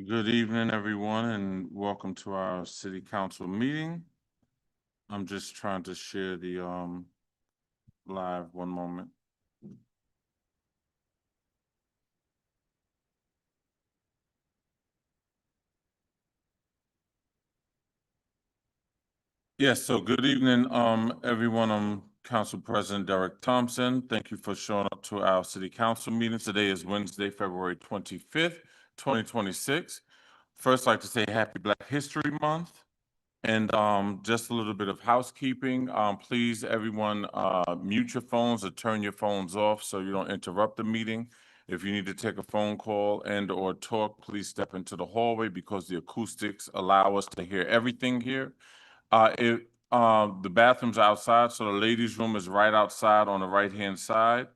Good evening, everyone, and welcome to our city council meeting. I'm just trying to share the live, one moment. Yes, so good evening, everyone. I'm Council President Derek Thompson. Thank you for showing up to our city council meeting. Today is Wednesday, February 25th, 2026. First, I'd like to say Happy Black History Month. And just a little bit of housekeeping. Please, everyone, mute your phones or turn your phones off so you don't interrupt the meeting. If you need to take a phone call and or talk, please step into the hallway because the acoustics allow us to hear everything here. The bathroom's outside, so the ladies' room is right outside on the right-hand side.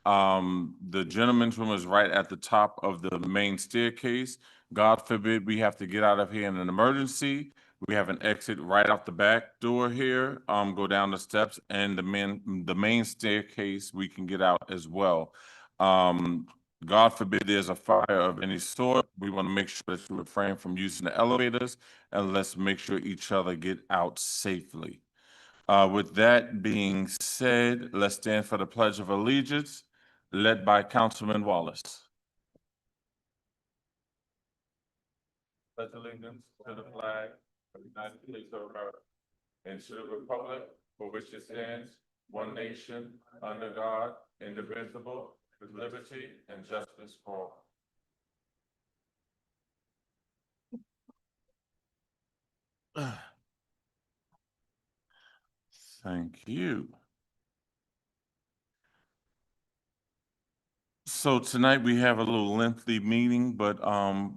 The gentleman's room is right at the top of the main staircase. God forbid we have to get out of here in an emergency. We have an exit right out the back door here. Go down the steps and the main staircase we can get out as well. God forbid there's a fire of any sort. We want to make sure that you refrain from using the elevators, and let's make sure each other get out safely. With that being said, let's stand for the Pledge of Allegiance, led by Councilman Wallace. Pledge allegiance to the flag of the United States of America and to the republic for which it stands, one nation, under God, indivisible, with liberty and justice for all. Thank you. So tonight we have a little lengthy meeting, but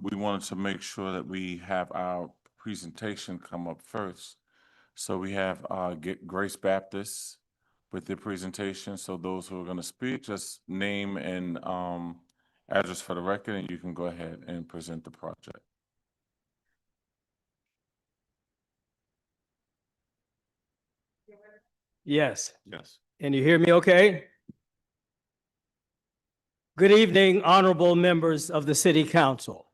we wanted to make sure that we have our presentation come up first. So we have Grace Baptist with their presentation. So those who are going to speak, just name and address for the record, and you can go ahead and present the project. Yes. Yes. Can you hear me okay? Good evening, honorable members of the City Council.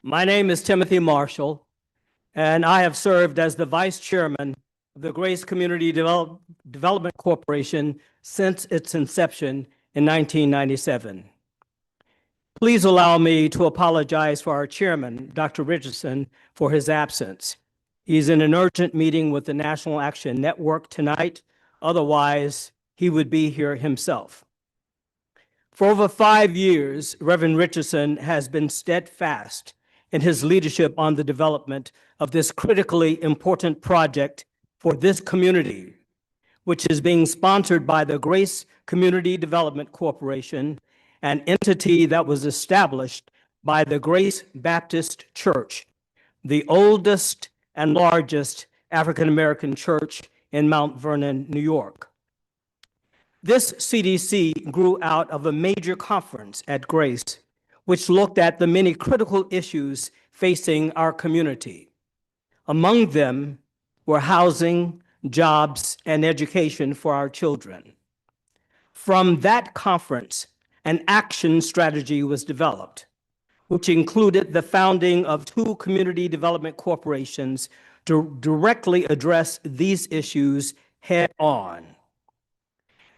My name is Timothy Marshall, and I have served as the Vice Chairman of the Grace Community Development Corporation since its inception in 1997. Please allow me to apologize for our Chairman, Dr. Richardson, for his absence. He's in an urgent meeting with the National Action Network tonight. Otherwise, he would be here himself. For over 5 years, Reverend Richardson has been steadfast in his leadership on the development of this critically important project for this community, which is being sponsored by the Grace Community Development Corporation, an entity that was established by the Grace Baptist Church, the oldest and largest African-American church in Mount Vernon, New York. This CDC grew out of a major conference at Grace, which looked at the many critical issues facing our community. Among them were housing, jobs, and education for our children. From that conference, an action strategy was developed, which included the founding of 2 community development corporations to directly address these issues head-on.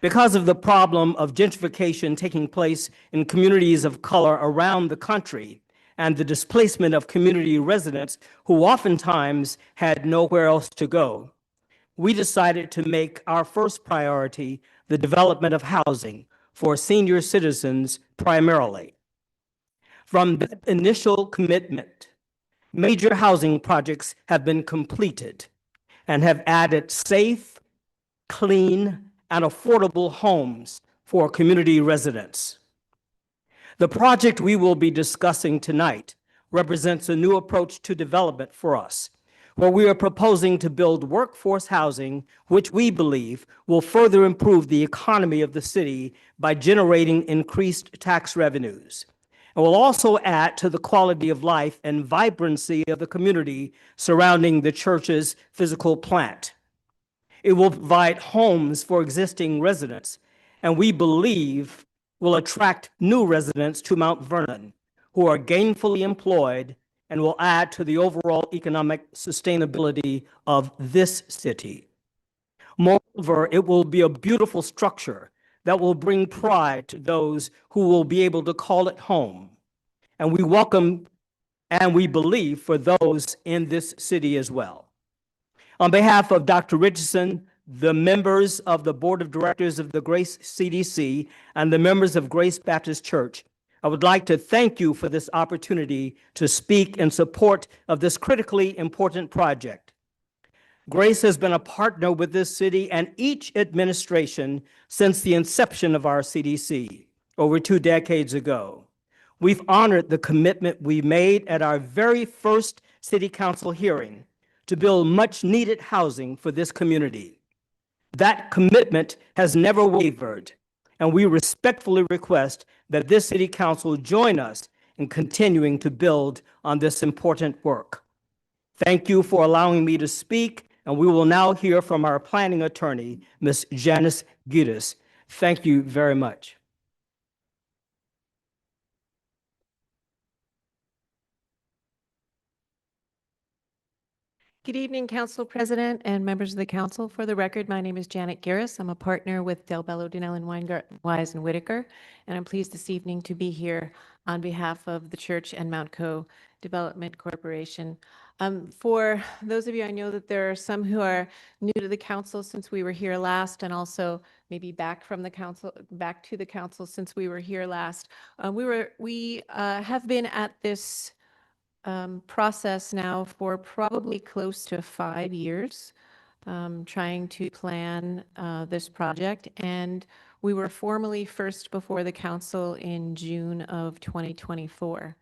Because of the problem of gentrification taking place in communities of color around the country and the displacement of community residents who oftentimes had nowhere else to go, we decided to make our first priority the development of housing for senior citizens primarily. From that initial commitment, major housing projects have been completed and have added safe, clean, and affordable homes for community residents. The project we will be discussing tonight represents a new approach to development for us, where we are proposing to build workforce housing, which we believe will further improve the economy of the city by generating increased tax revenues, and will also add to the quality of life and vibrancy of the community surrounding the church's physical plant. It will provide homes for existing residents, and we believe will attract new residents to Mount Vernon, who are gainfully employed and will add to the overall economic sustainability of this city. Moreover, it will be a beautiful structure that will bring pride to those who will be able to call it home. And we welcome and we believe for those in this city as well. On behalf of Dr. Richardson, the members of the Board of Directors of the Grace CDC, and the members of Grace Baptist Church, I would like to thank you for this opportunity to speak in support of this critically important project. Grace has been a partner with this city and each administration since the inception of our CDC over 2 decades ago. We've honored the commitment we made at our very first City Council hearing to build much needed housing for this community. That commitment has never wavered, and we respectfully request that this City Council join us in continuing to build on this important work. Thank you for allowing me to speak, and we will now hear from our planning attorney, Ms. Janice Gittes. Thank you very much. Good evening, Council President and members of the Council. For the record, my name is Janet Garris. I'm a partner with Del Bello, Dinell & Wise and Whitaker, and I'm pleased this evening to be here on behalf of the Church and Mount Co Development Corporation. For those of you, I know that there are some who are new to the Council since we were here last, and also maybe back to the Council since we were here last. We have been at this process now for probably close to 5 years, trying to plan this project. And we were formally first before the council in June of 2024.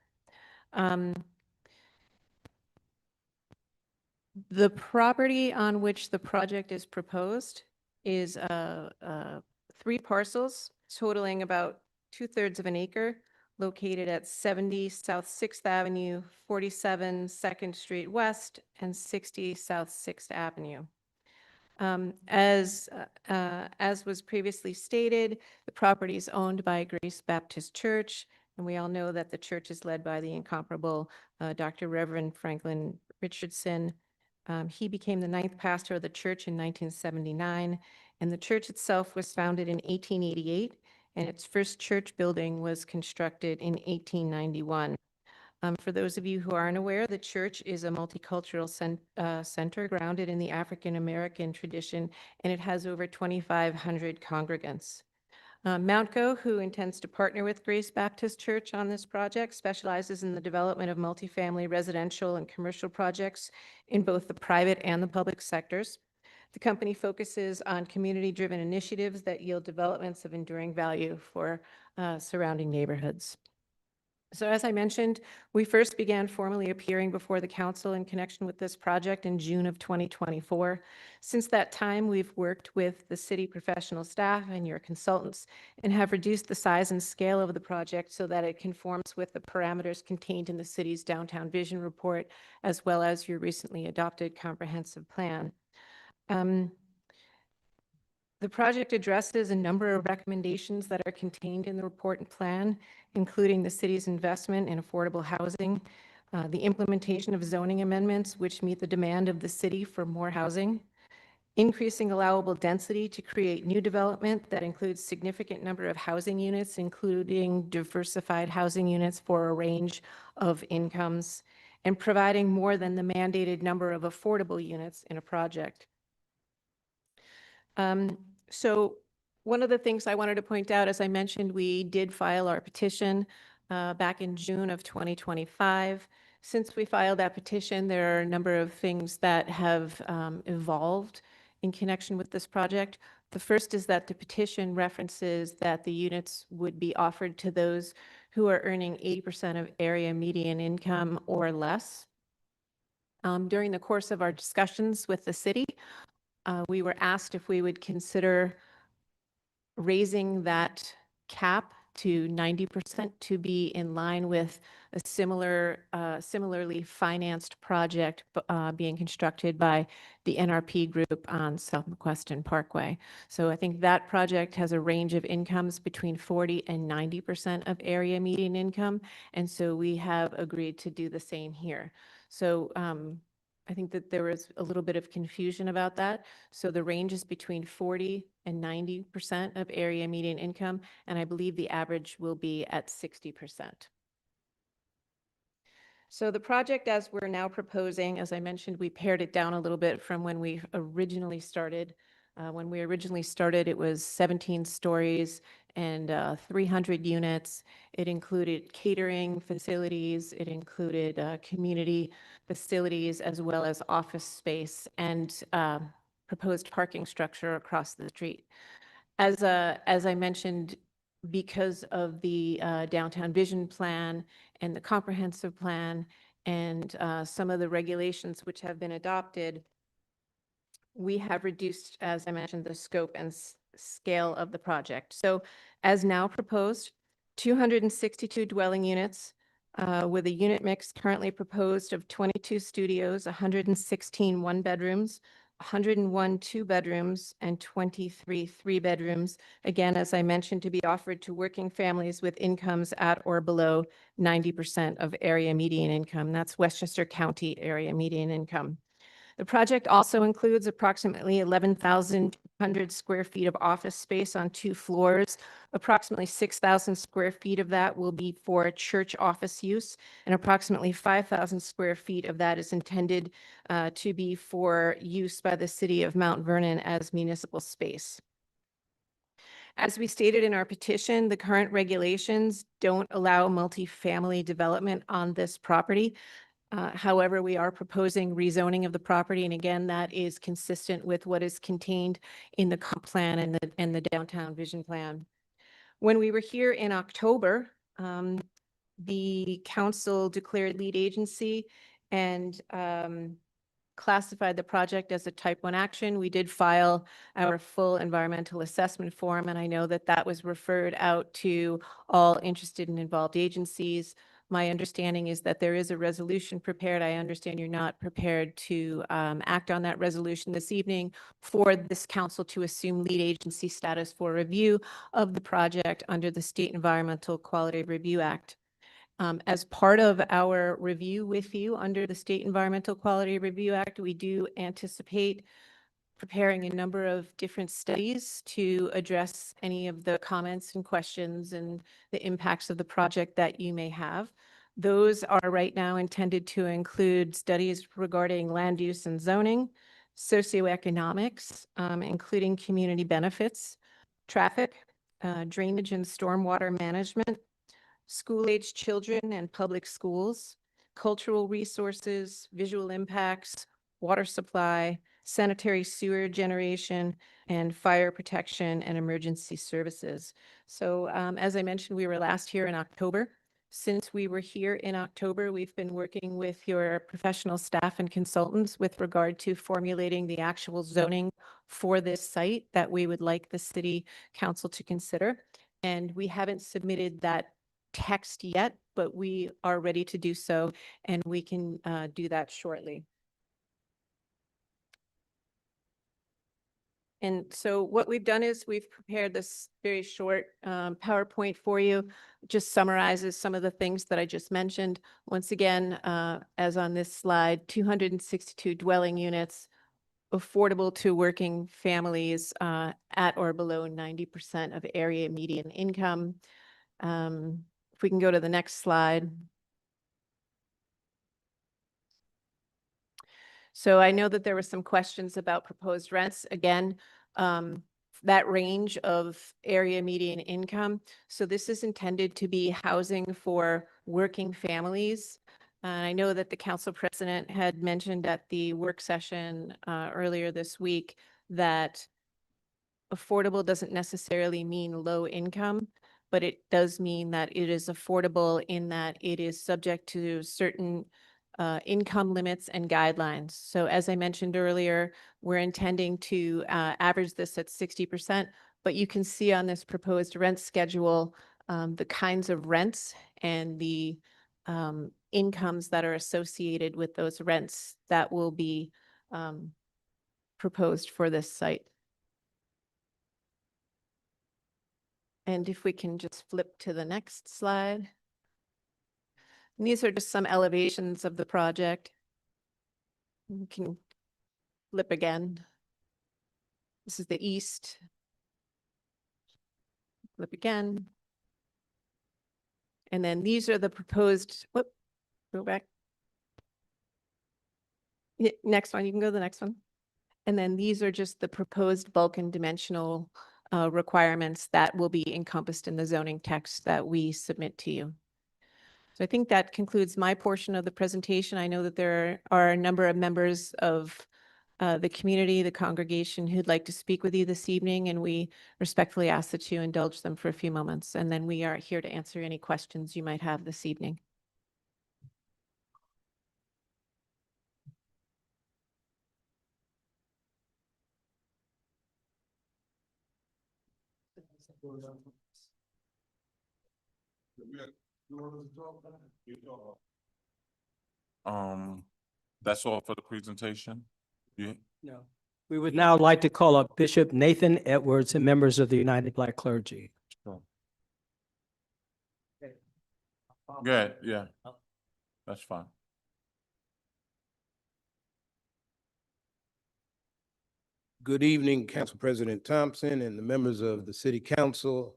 The property on which the project is proposed is 3 parcels totaling about 2/3 of an acre, located at 70 South 6th Avenue, 47 2nd Street West, and 60 South 6th Avenue. As was previously stated, the property is owned by Grace Baptist Church, and we all know that the church is led by the incomparable Dr. Reverend Franklin Richardson. He became the 9th pastor of the church in 1979, and the church itself was founded in 1888, and its first church building was constructed in 1891. For those of you who aren't aware, the church is a multicultural center grounded in the African American tradition, and it has over 2,500 congregants. Mount Co, who intends to partner with Grace Baptist Church on this project, specializes in the development of multifamily residential and commercial projects in both the private and the public sectors. The company focuses on community-driven initiatives that yield developments of enduring value for surrounding neighborhoods. So as I mentioned, we first began formally appearing before the council in connection with this project in June of 2024. Since that time, we've worked with the city professional staff and your consultants and have reduced the size and scale of the project so that it conforms with the parameters contained in the city's downtown vision report, as well as your recently adopted comprehensive plan. The project addresses a number of recommendations that are contained in the report and plan, including the city's investment in affordable housing, the implementation of zoning amendments which meet the demand of the city for more housing, increasing allowable density to create new development that includes significant number of housing units, including diversified housing units for a range of incomes, and providing more than the mandated number of affordable units in a project. So one of the things I wanted to point out, as I mentioned, we did file our petition back in June of 2025. Since we filed that petition, there are a number of things that have evolved in connection with this project. The first is that the petition references that the units would be offered to those who are earning 80% of area median income or less. During the course of our discussions with the city, we were asked if we would consider raising that cap to 90% to be in line with a similarly financed project being constructed by the NRP group on South McQuestion Parkway. So I think that project has a range of incomes between 40 and 90% of area median income. And so we have agreed to do the same here. So I think that there was a little bit of confusion about that. So the range is between 40 and 90% of area median income, and I believe the average will be at 60%. So the project as we're now proposing, as I mentioned, we pared it down a little bit from when we originally started. When we originally started, it was 17 stories and 300 units. It included catering facilities. It included community facilities as well as office space and proposed parking structure across the street. As I mentioned, because of the downtown vision plan and the comprehensive plan and some of the regulations which have been adopted, we have reduced, as I mentioned, the scope and scale of the project. So as now proposed, 262 dwelling units with a unit mix currently proposed of 22 studios, 116 one-bedrooms, 101 two-bedrooms, and 23 three-bedrooms. Again, as I mentioned, to be offered to working families with incomes at or below 90% of area median income. That's Westchester County area median income. The project also includes approximately 11,100 square feet of office space on 2 floors. Approximately 6,000 square feet of that will be for church office use, and approximately 5,000 square feet of that is intended to be for use by the city of Mount Vernon as municipal space. As we stated in our petition, the current regulations don't allow multifamily development on this property. However, we are proposing rezoning of the property, and again, that is consistent with what is contained in the comp plan and the downtown vision plan. When we were here in October, the council declared lead agency and classified the project as a type 1 action. We did file our full environmental assessment form, and I know that that was referred out to all interested and involved agencies. My understanding is that there is a resolution prepared. I understand you're not prepared to act on that resolution this evening for this council to assume lead agency status for review of the project under the State Environmental Quality Review Act. As part of our review with you under the State Environmental Quality Review Act, we do anticipate preparing a number of different studies to address any of the comments and questions and the impacts of the project that you may have. Those are right now intended to include studies regarding land use and zoning, socioeconomics, including community benefits, traffic, drainage and stormwater management, school-age children and public schools, cultural resources, visual impacts, water supply, sanitary sewer generation, and fire protection and emergency services. So as I mentioned, we were last here in October. Since we were here in October, we've been working with your professional staff and consultants with regard to formulating the actual zoning for this site that we would like the city council to consider. And we haven't submitted that text yet, but we are ready to do so, and we can do that shortly. And so what we've done is we've prepared this very short PowerPoint for you, just summarizes some of the things that I just mentioned. Once again, as on this slide, 262 dwelling units, affordable to working families at or below 90% of area median income. If we can go to the next slide. So I know that there were some questions about proposed rents. Again, that range of area median income. So this is intended to be housing for working families. I know that the council president had mentioned at the work session earlier this week that affordable doesn't necessarily mean low income, but it does mean that it is affordable in that it is subject to certain income limits and guidelines. So as I mentioned earlier, we're intending to average this at 60%, but you can see on this proposed rent schedule the kinds of rents and the incomes that are associated with those rents that will be proposed for this site. And if we can just flip to the next slide. And these are just some elevations of the project. You can flip again. This is the east. Flip again. And then these are the proposed, whoop, go back. Next one, you can go to the next one. And then these are just the proposed bulk and dimensional requirements that will be encompassed in the zoning text that we submit to you. So I think that concludes my portion of the presentation. I know that there are a number of members of the community, the congregation who'd like to speak with you this evening, and we respectfully ask that you indulge them for a few moments. And then we are here to answer any questions you might have this evening. That's all for the presentation? Yeah. No. We would now like to call up Bishop Nathan Edwards and members of the United Black Clergy. Sure. Good, yeah. That's fine. Good evening, Council President Thompson and the members of the City Council,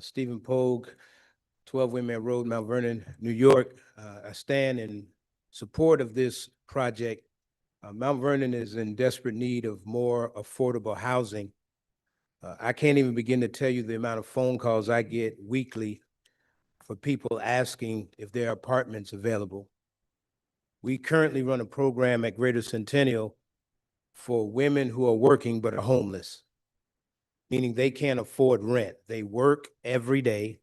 Stephen Pogue, 12 Windmill Road, Mount Vernon, New York. I stand in support of this project. Mount Vernon is in desperate need of more affordable housing. I can't even begin to tell you the amount of phone calls I get weekly for people asking if there are apartments available. We currently run a program at Greater Centennial for women who are working but are homeless, meaning they can't afford rent. They work every day,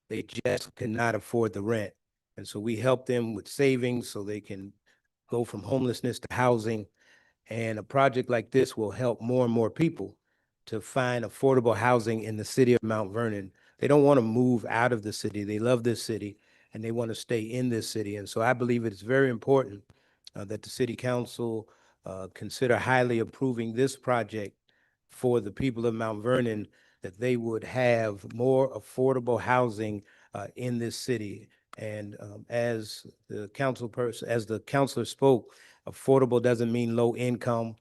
they just cannot afford the rent. And so we help them with savings so they can go from homelessness to housing. And a project like this will help more and more people to find affordable housing in the city of Mount Vernon. They don't want to move out of the city. They love this city and they want to stay in this city. And so I believe it's very important that the city council consider highly approving this project for the people of Mount Vernon, that they would have more affordable housing in this city. And as the councilor spoke, affordable doesn't mean low income.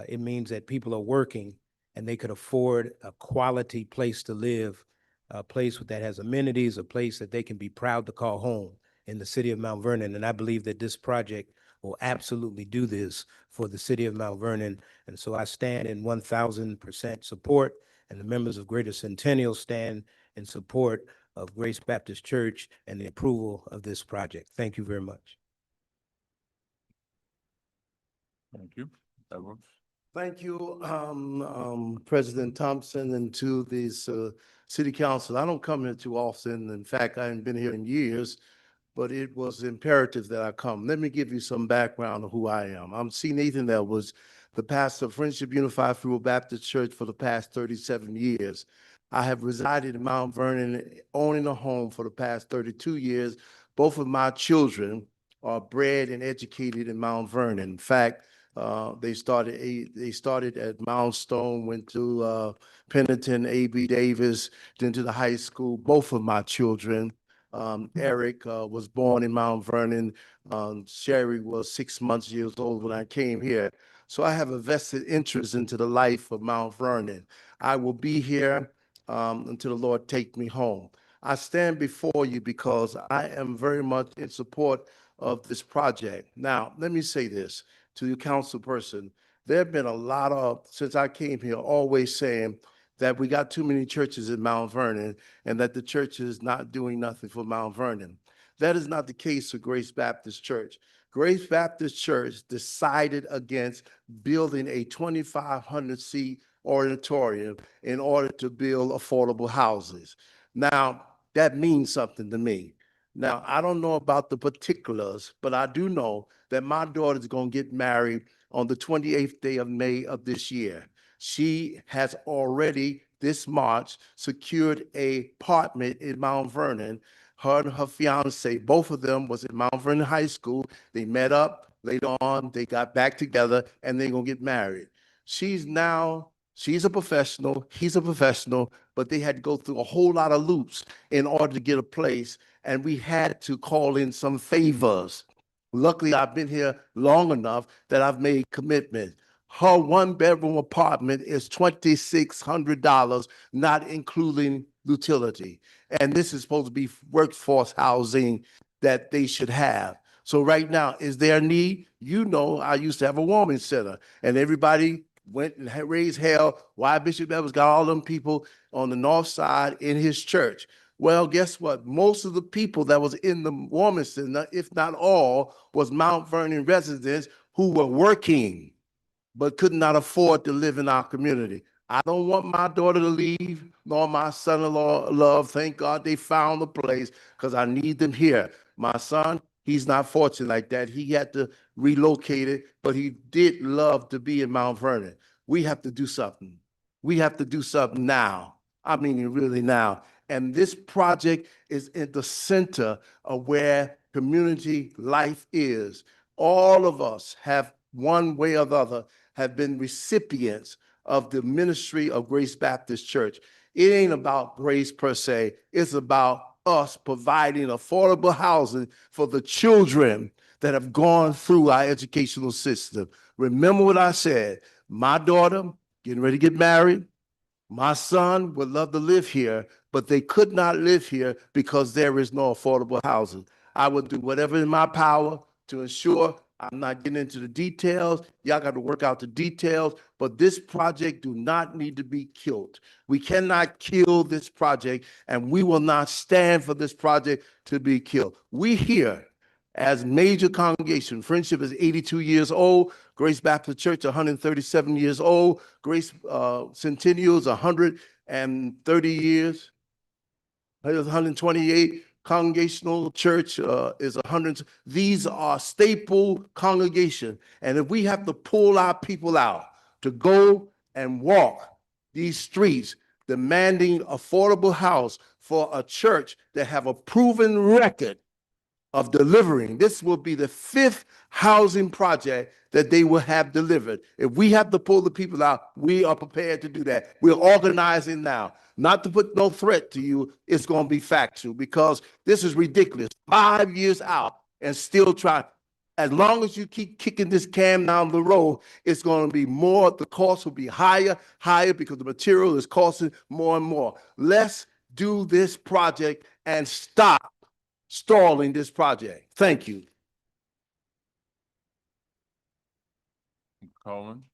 It means that people are working and they could afford a quality place to live, a place that has amenities, a place that they can be proud to call home in the city of Mount Vernon. And I believe that this project will absolutely do this for the city of Mount Vernon. And so I stand in 1000% support, and the members of Greater Centennial stand in support of Grace Baptist Church and the approval of this project. Thank you very much. Thank you. Edwards. Thank you, President Thompson, and to this city council. I don't come here too often. In fact, I haven't been here in years, but it was imperative that I come. Let me give you some background of who I am. I'm C. Nathan Edwards, the pastor of Friendship Unified Free Will Baptist Church for the past 37 years. I have resided in Mount Vernon, owning a home for the past 32 years. Both of my children are bred and educated in Mount Vernon. In fact, they started at Milestone, went to Pennington, A.B. Davis, then to the high school. Both of my children, Eric was born in Mount Vernon. Sherry was 6 months old when I came here. So I have a vested interest into the life of Mount Vernon. I will be here until the Lord take me home. I stand before you because I am very much in support of this project. Now, let me say this to the council person. There have been a lot of, since I came here, always saying that we got too many churches in Mount Vernon and that the church is not doing nothing for Mount Vernon. That is not the case for Grace Baptist Church. Grace Baptist Church decided against building a 2,500 seat auditorium in order to build affordable houses. Now, that means something to me. Now, I don't know about the particulars, but I do know that my daughter is going to get married on the 28th day of May of this year. She has already this March secured a apartment in Mount Vernon. Her and her fiance, both of them was at Mount Vernon High School. They met up, later on, they got back together, and they're gonna get married. She's a professional, he's a professional, but they had to go through a whole lot of loops in order to get a place, and we had to call in some favors. Luckily, I've been here long enough that I've made commitments. Her one-bedroom apartment is $2,600, not including utility. And this is supposed to be workforce housing that they should have. So right now, is there a need? You know, I used to have a warming center, and everybody went and raised hell why Bishop Edwards got all them people on the north side in his church. Well, guess what? Most of the people that was in the warming center, if not all, was Mount Vernon residents who were working but could not afford to live in our community. I don't want my daughter to leave, nor my son-in-law love. Thank God they found a place because I need them here. My son, he's not fortunate like that. He had to relocate it, but he did love to be in Mount Vernon. We have to do something. We have to do something now. I mean, really now. And this project is in the center of where community life is. All of us have, one way or the other, have been recipients of the ministry of Grace Baptist Church. It ain't about grace per se. It's about us providing affordable housing for the children that have gone through our educational system. Remember what I said. My daughter getting ready to get married. My son would love to live here, but they could not live here because there is no affordable housing. I would do whatever in my power to ensure. I'm not getting into the details. Y'all got to work out the details, but this project do not need to be killed. We cannot kill this project, and we will not stand for this project to be killed. We here as major congregation, Friendship is 82 years old, Grace Baptist Church 137 years old, Grace Centennial is 130 years, 128. Congregational Church is 100. These are staple congregation. And if we have to pull our people out to go and walk these streets demanding affordable house for a church that have a proven record of delivering, this will be the 5th housing project that they will have delivered. If we have to pull the people out, we are prepared to do that. We're organizing now. Not to put no threat to you, it's going to be factual because this is ridiculous. 5 years out and still trying. As long as you keep kicking this can down the road, it's going to be more. The cost will be higher because the material is costing more and more. Let's do this project and stop stalling this project. Thank you. Cohen.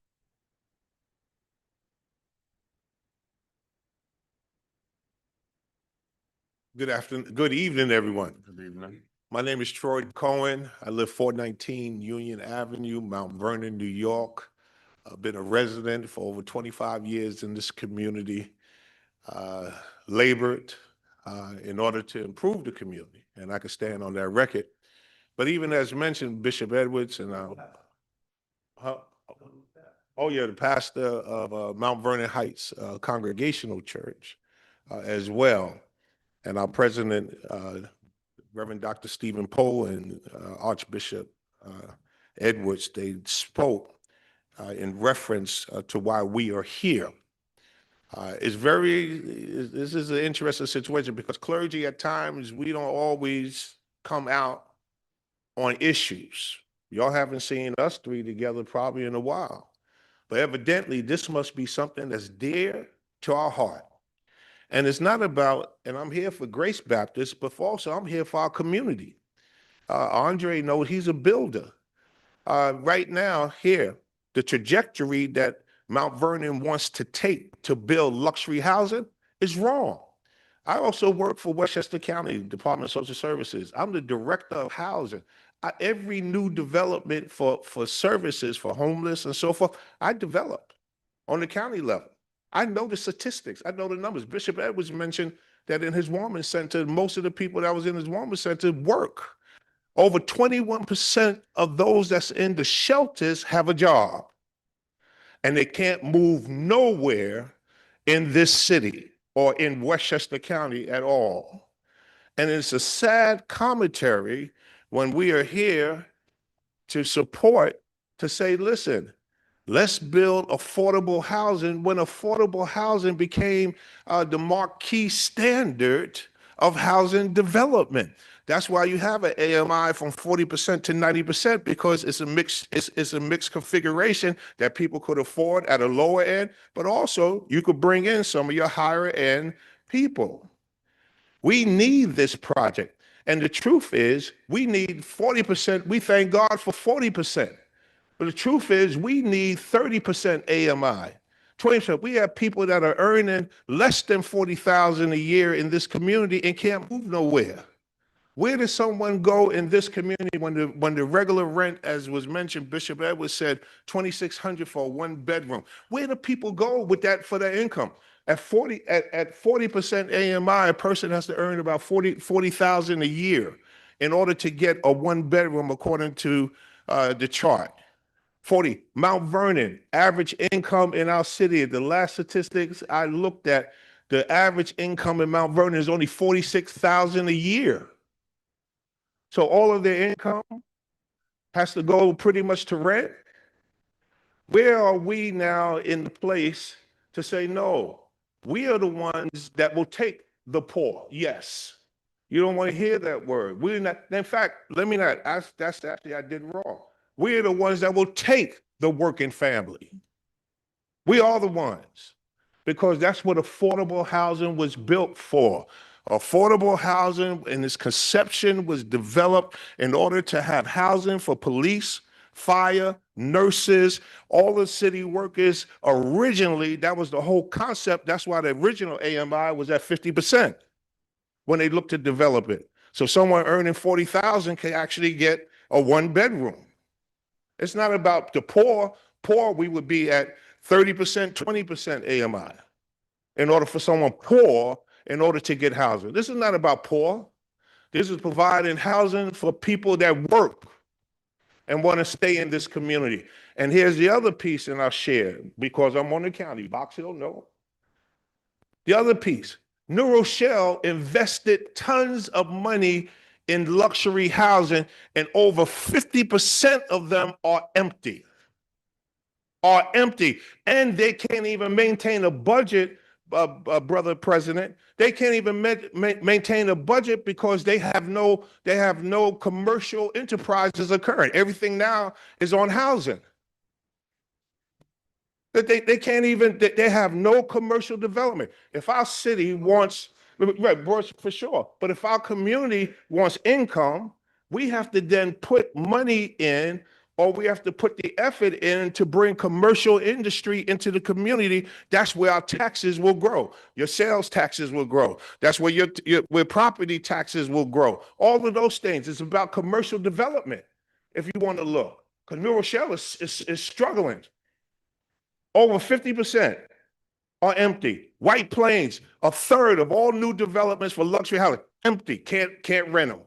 Good evening, everyone. Good evening. My name is Troy Cohen. I live 419 Union Avenue, Mount Vernon, New York. I've been a resident for over 25 years in this community, labored in order to improve the community, and I can stand on that record. But even as mentioned, Bishop Edwards and the pastor of Mount Vernon Heights Congregational Church as well. And our president, Reverend Dr. Stephen Poe and Archbishop Edwards, they spoke in reference to why we are here. This is an interesting situation because clergy at times, we don't always come out on issues. Y'all haven't seen us three together probably in a while. But evidently, this must be something that's dear to our heart. And it's not about, and I'm here for Grace Baptist, but also I'm here for our community. Andre knows he's a builder. Right now, here, the trajectory that Mount Vernon wants to take to build luxury housing is wrong. I also work for Westchester County Department of Social Services. I'm the director of housing. Every new development for services for homeless and so forth, I develop on the county level. I know the statistics. I know the numbers. Bishop Edwards mentioned that in his warming center, most of the people that was in his warming center work. Over 21% of those that's in the shelters have a job. And they can't move nowhere in this city or in Westchester County at all. And it's a sad commentary when we are here to support, to say, listen, let's build affordable housing when affordable housing became the marquee standard of housing development. That's why you have an AMI from 40% to 90% because it's a mixed configuration that people could afford at a lower end, but also you could bring in some of your higher end people. We need this project. And the truth is, we need 40%. We thank God for 40%. But the truth is, we need 30% AMI. 20%. We have people that are earning less than $40,000 a year in this community and can't move nowhere. Where does someone go in this community when the regular rent, as was mentioned, Bishop Edwards said, $2,600 for a one bedroom? Where do people go with that for their income? At 40% AMI, a person has to earn about $40,000 a year in order to get a one bedroom according to the chart. 40, Mount Vernon, average income in our city, the last statistics I looked at, the average income in Mount Vernon is only $46,000 a year. So all of their income has to go pretty much to rent. Where are we now in the place to say, no, we are the ones that will take the poor? Yes. You don't want to hear that word. We're not, in fact, let me not, that's actually, I did wrong. We're the ones that will take the working family. We are the ones, because that's what affordable housing was built for. Affordable housing and its conception was developed in order to have housing for police, fire, nurses, all the city workers. Originally, that was the whole concept. That's why the original AMI was at 50% when they looked to develop it. So someone earning $40,000 can actually get a one bedroom. It's not about the poor. Poor, we would be at 30%, 20% AMI in order for someone poor in order to get housing. This is not about poor. This is providing housing for people that work and want to stay in this community. And here's the other piece, and I'll share because I'm on the county. Box Hill, no. The other piece, New Rochelle invested tons of money in luxury housing, and over 50% of them are empty. And they can't even maintain a budget, Brother President. They can't even maintain a budget because they have no commercial enterprises occurring. Everything now is on housing. They can't even, they have no commercial development. If our city wants, right, for sure, but if our community wants income, we have to then put money in, or we have to put the effort in to bring commercial industry into the community. That's where our taxes will grow. Your sales taxes will grow. That's where where property taxes will grow. All of those things. It's about commercial development, if you want to look. Because New Rochelle is struggling. Over 50% are empty. White Plains, a third of all new developments for luxury housing, empty, can't rent them.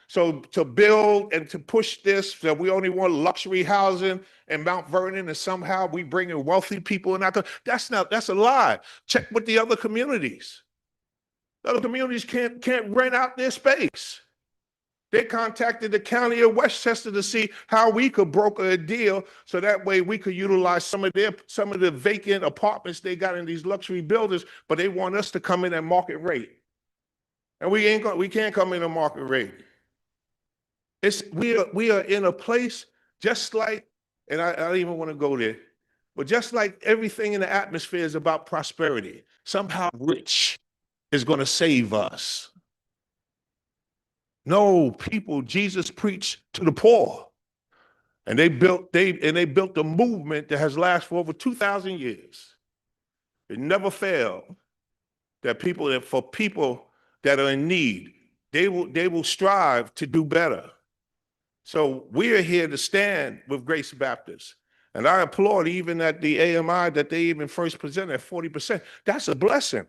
So to build and to push this, that we only want luxury housing in Mount Vernon and somehow we bring in wealthy people in our country, that's a lie. Check with the other communities. The other communities can't rent out their space. They contacted the county of Westchester to see how we could broker a deal so that way we could utilize some of the vacant apartments they got in these luxury buildings, but they want us to come in at market rate. And we can't come in at market rate. We are in a place just like, and I don't even want to go there, but just like everything in the atmosphere is about prosperity, somehow rich is going to save us. No, people, Jesus preached to the poor. And they built a movement that has lasted for over 2,000 years. It never failed that for people that are in need, they will strive to do better. So we are here to stand with Grace Baptist. And I applaud even at the AMI that they even first presented at 40%. That's a blessing.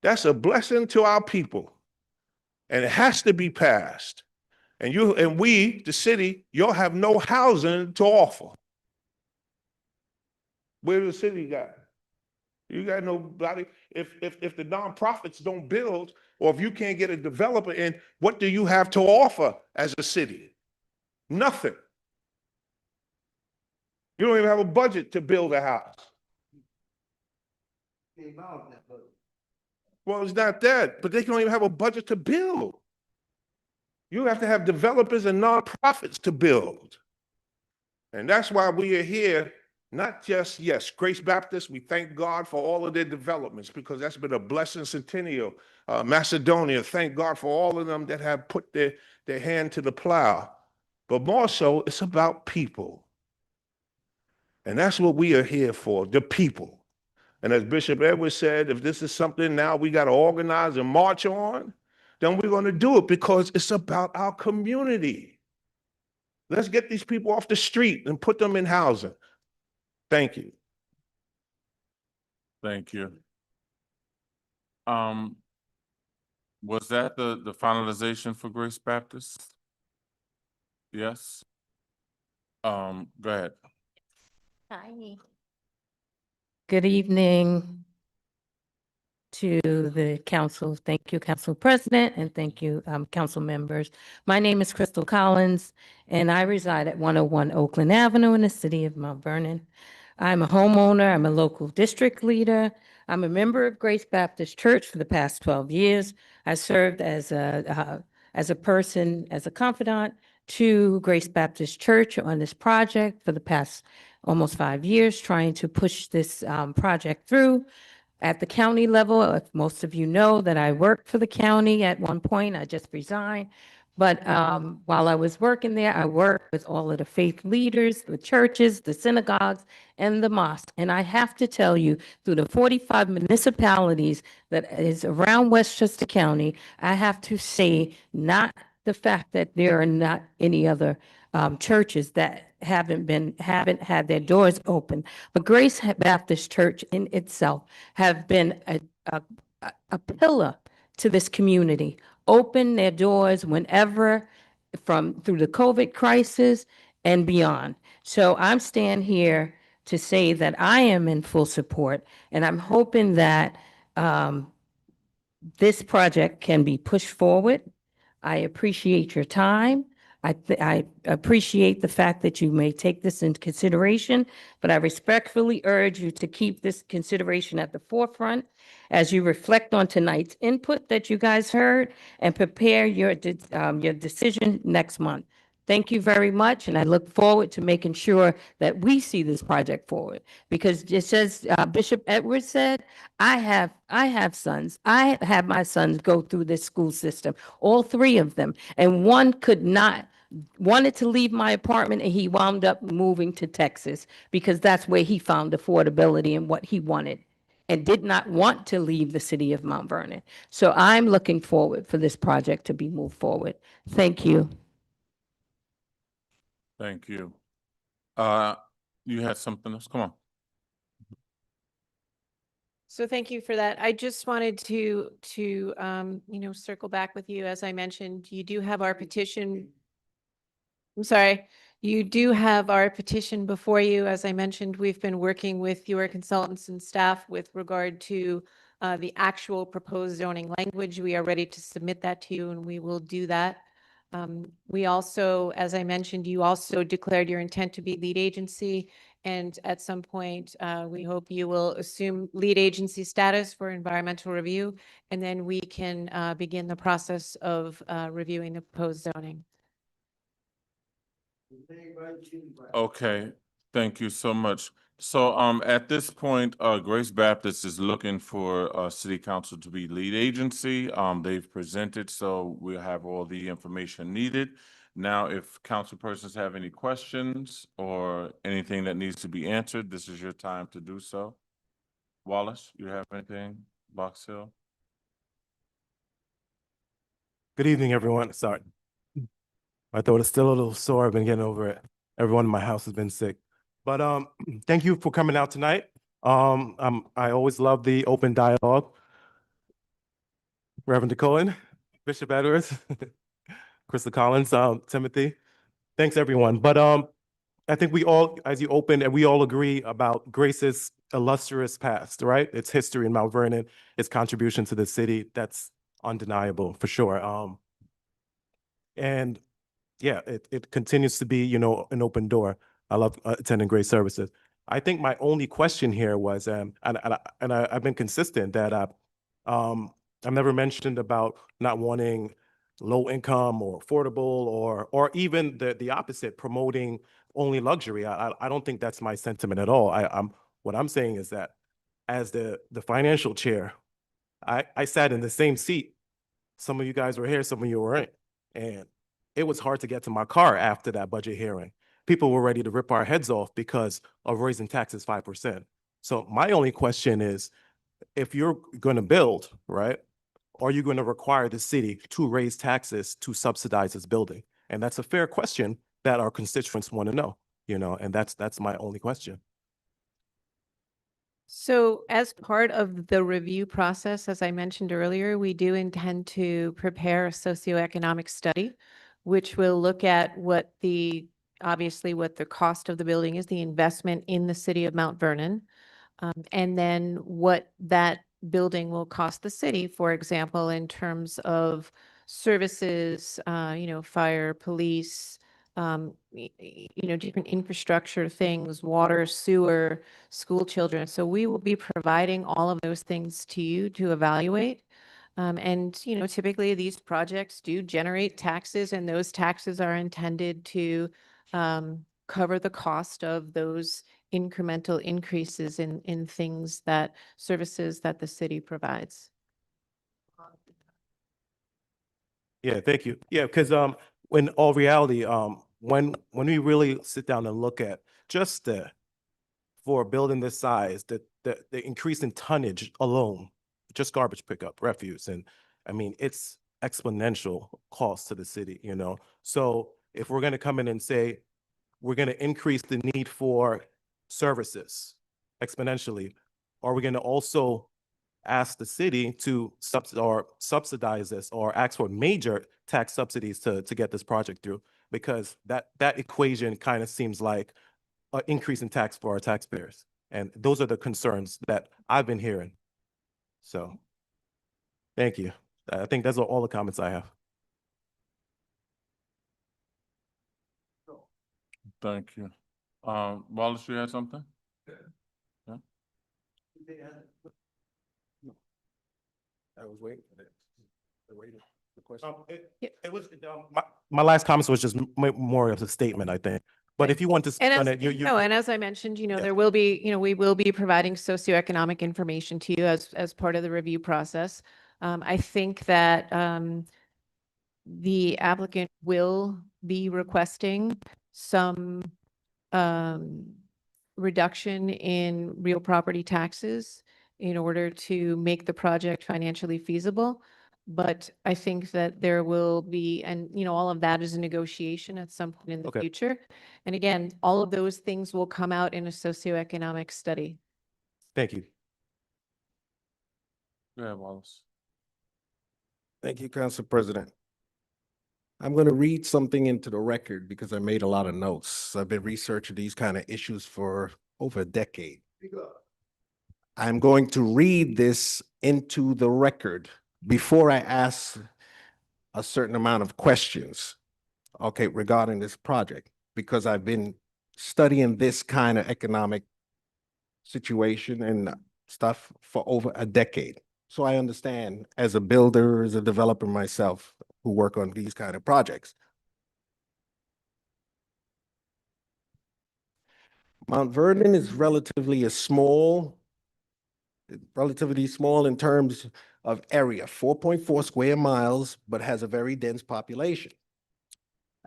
That's a blessing to our people. And it has to be passed. And we, the city, you'll have no housing to offer. Where the city got? You got nobody, if the nonprofits don't build, or if you can't get a developer in, what do you have to offer as a city? Nothing. You don't even have a budget to build a house. Well, it's not that, but they don't even have a budget to build. You have to have developers and nonprofits to build. And that's why we are here, not just, yes, Grace Baptist, we thank God for all of their developments because that's been a blessing. Centennial, Macedonia, thank God for all of them that have put their hand to the plow. But more so, it's about people. And that's what we are here for, the people. And as Bishop Edwards said, if this is something now we got to organize and march on, then we're going to do it because it's about our community. Let's get these people off the street and put them in housing. Thank you. Thank you. Was that the finalization for Grace Baptist? Yes? Go ahead. Hi. Good evening to the council. Thank you, Council President, and thank you, council members. My name is Crystal Collins, and I reside at 101 Oakland Avenue in the city of Mount Vernon. I'm a homeowner. I'm a local district leader. I'm a member of Grace Baptist Church for the past 12 years. I served as a person, as a confidant to Grace Baptist Church on this project for the past almost 5 years, trying to push this project through. At the county level, if most of you know that I worked for the county at one point, I just resigned. But while I was working there, I worked with all of the faith leaders, the churches, the synagogues, and the mosque. And I have to tell you, through the 45 municipalities that is around Westchester County, I have to say, not the fact that there are not any other churches that haven't had their doors open, but Grace Baptist Church in itself have been a pillar to this community, open their doors whenever through the COVID crisis and beyond. So I'm standing here to say that I am in full support, and I'm hoping that this project can be pushed forward. I appreciate your time. I appreciate the fact that you may take this into consideration, but I respectfully urge you to keep this consideration at the forefront as you reflect on tonight's input that you guys heard and prepare your decision next month. Thank you very much, and I look forward to making sure that we see this project forward. Because just as Bishop Edwards said, I have sons. I have my sons go through this school system, all three of them, and one wanted to leave my apartment, and he wound up moving to Texas because that's where he found affordability and what he wanted, and did not want to leave the city of Mount Vernon. So I'm looking forward for this project to be moved forward. Thank you. Thank you. You had something else? Come on. So thank you for that. I just wanted to circle back with you. As I mentioned, you do have our petition. I'm sorry. You do have our petition before you. As I mentioned, we've been working with your consultants and staff with regard to the actual proposed zoning language. We are ready to submit that to you, and we will do that. We also, as I mentioned, you also declared your intent to be lead agency. And at some point, we hope you will assume lead agency status for environmental review, and then we can begin the process of reviewing the proposed zoning. Okay, thank you so much. So at this point, Grace Baptist is looking for city council to be lead agency. They've presented, so we'll have all the information needed. Now, if council persons have any questions or anything that needs to be answered, this is your time to do so. Wallace, you have anything? Box Hill? Good evening, everyone. Sorry. My throat is still a little sore. I've been getting over it. Everyone in my house has been sick. But thank you for coming out tonight. I always love the open dialogue. Reverend Cohen, Bishop Edwards, Crystal Collins, Timothy. Thanks, everyone. But I think we all, as you opened, and we all agree about Grace's illustrious past, right? Its history in Mount Vernon, its contribution to the city, that's undeniable for sure. And yeah, it continues to be, an open door. I love attending great services. I think my only question here was, I've been consistent that I've never mentioned about not wanting low income or affordable or even the opposite, promoting only luxury. I don't think that's my sentiment at all. What I'm saying is that as the financial chair, I sat in the same seat. Some of you guys were here, some of you weren't. And it was hard to get to my car after that budget hearing. People were ready to rip our heads off because of raising taxes 5%. So my only question is, if you're going to build, right, are you going to require the city to raise taxes to subsidize this building? And that's a fair question that our constituents want to know, and that's my only question. So as part of the review process, as I mentioned earlier, we do intend to prepare a socioeconomic study, which will look at obviously what the cost of the building is, the investment in the city of Mount Vernon, and then what that building will cost the city, for example, in terms of services, fire, police, different infrastructure things, water, sewer, school children. So we will be providing all of those things to you to evaluate. And, typically these projects do generate taxes, and those taxes are intended to cover the cost of those incremental increases in services that the city provides. Yeah, thank you. Yeah, because in all reality, when we really sit down and look at just for a building this size, the increase in tonnage alone, just garbage pickup, refuse, and I mean it's exponential cost to the city, So if we're going to come in and say we're going to increase the need for services exponentially, are we going to also ask the city to subsidize this or ask for major tax subsidies to get this project through? Because that equation kind of seems like an increase in tax for our taxpayers. And those are the concerns that I've been hearing. So thank you. I think that's all the comments I have. Thank you. Wallace, you had something? Yeah. I was waiting for it. The question. Yeah. It was my last comments was just more of a statement, I think. But if you want to speak And on as, it, you no, and as I mentioned, Yeah. there will be, we will be providing socioeconomic information to you as part of the review process. I think that the applicant will be requesting some reduction in real property taxes in order to make the project financially feasible. But I think that there will be, and all of that is a negotiation at some point in the Okay. future. And again, all of those things will come out in a socioeconomic study. Thank you. Go ahead, Wallace. Thank you, Council President. I'm going to read something into the record because I made a lot of notes. I've been researching these kind of issues for over a decade. I'm going to read this into the record before I ask a certain amount of questions, okay, regarding this project, because I've been studying this kind of economic situation and stuff for over a decade. So I understand as a builder, as a developer myself, who work on these kind of projects. Mount Vernon is relatively small in terms of area, 4.4 square miles, but has a very dense population.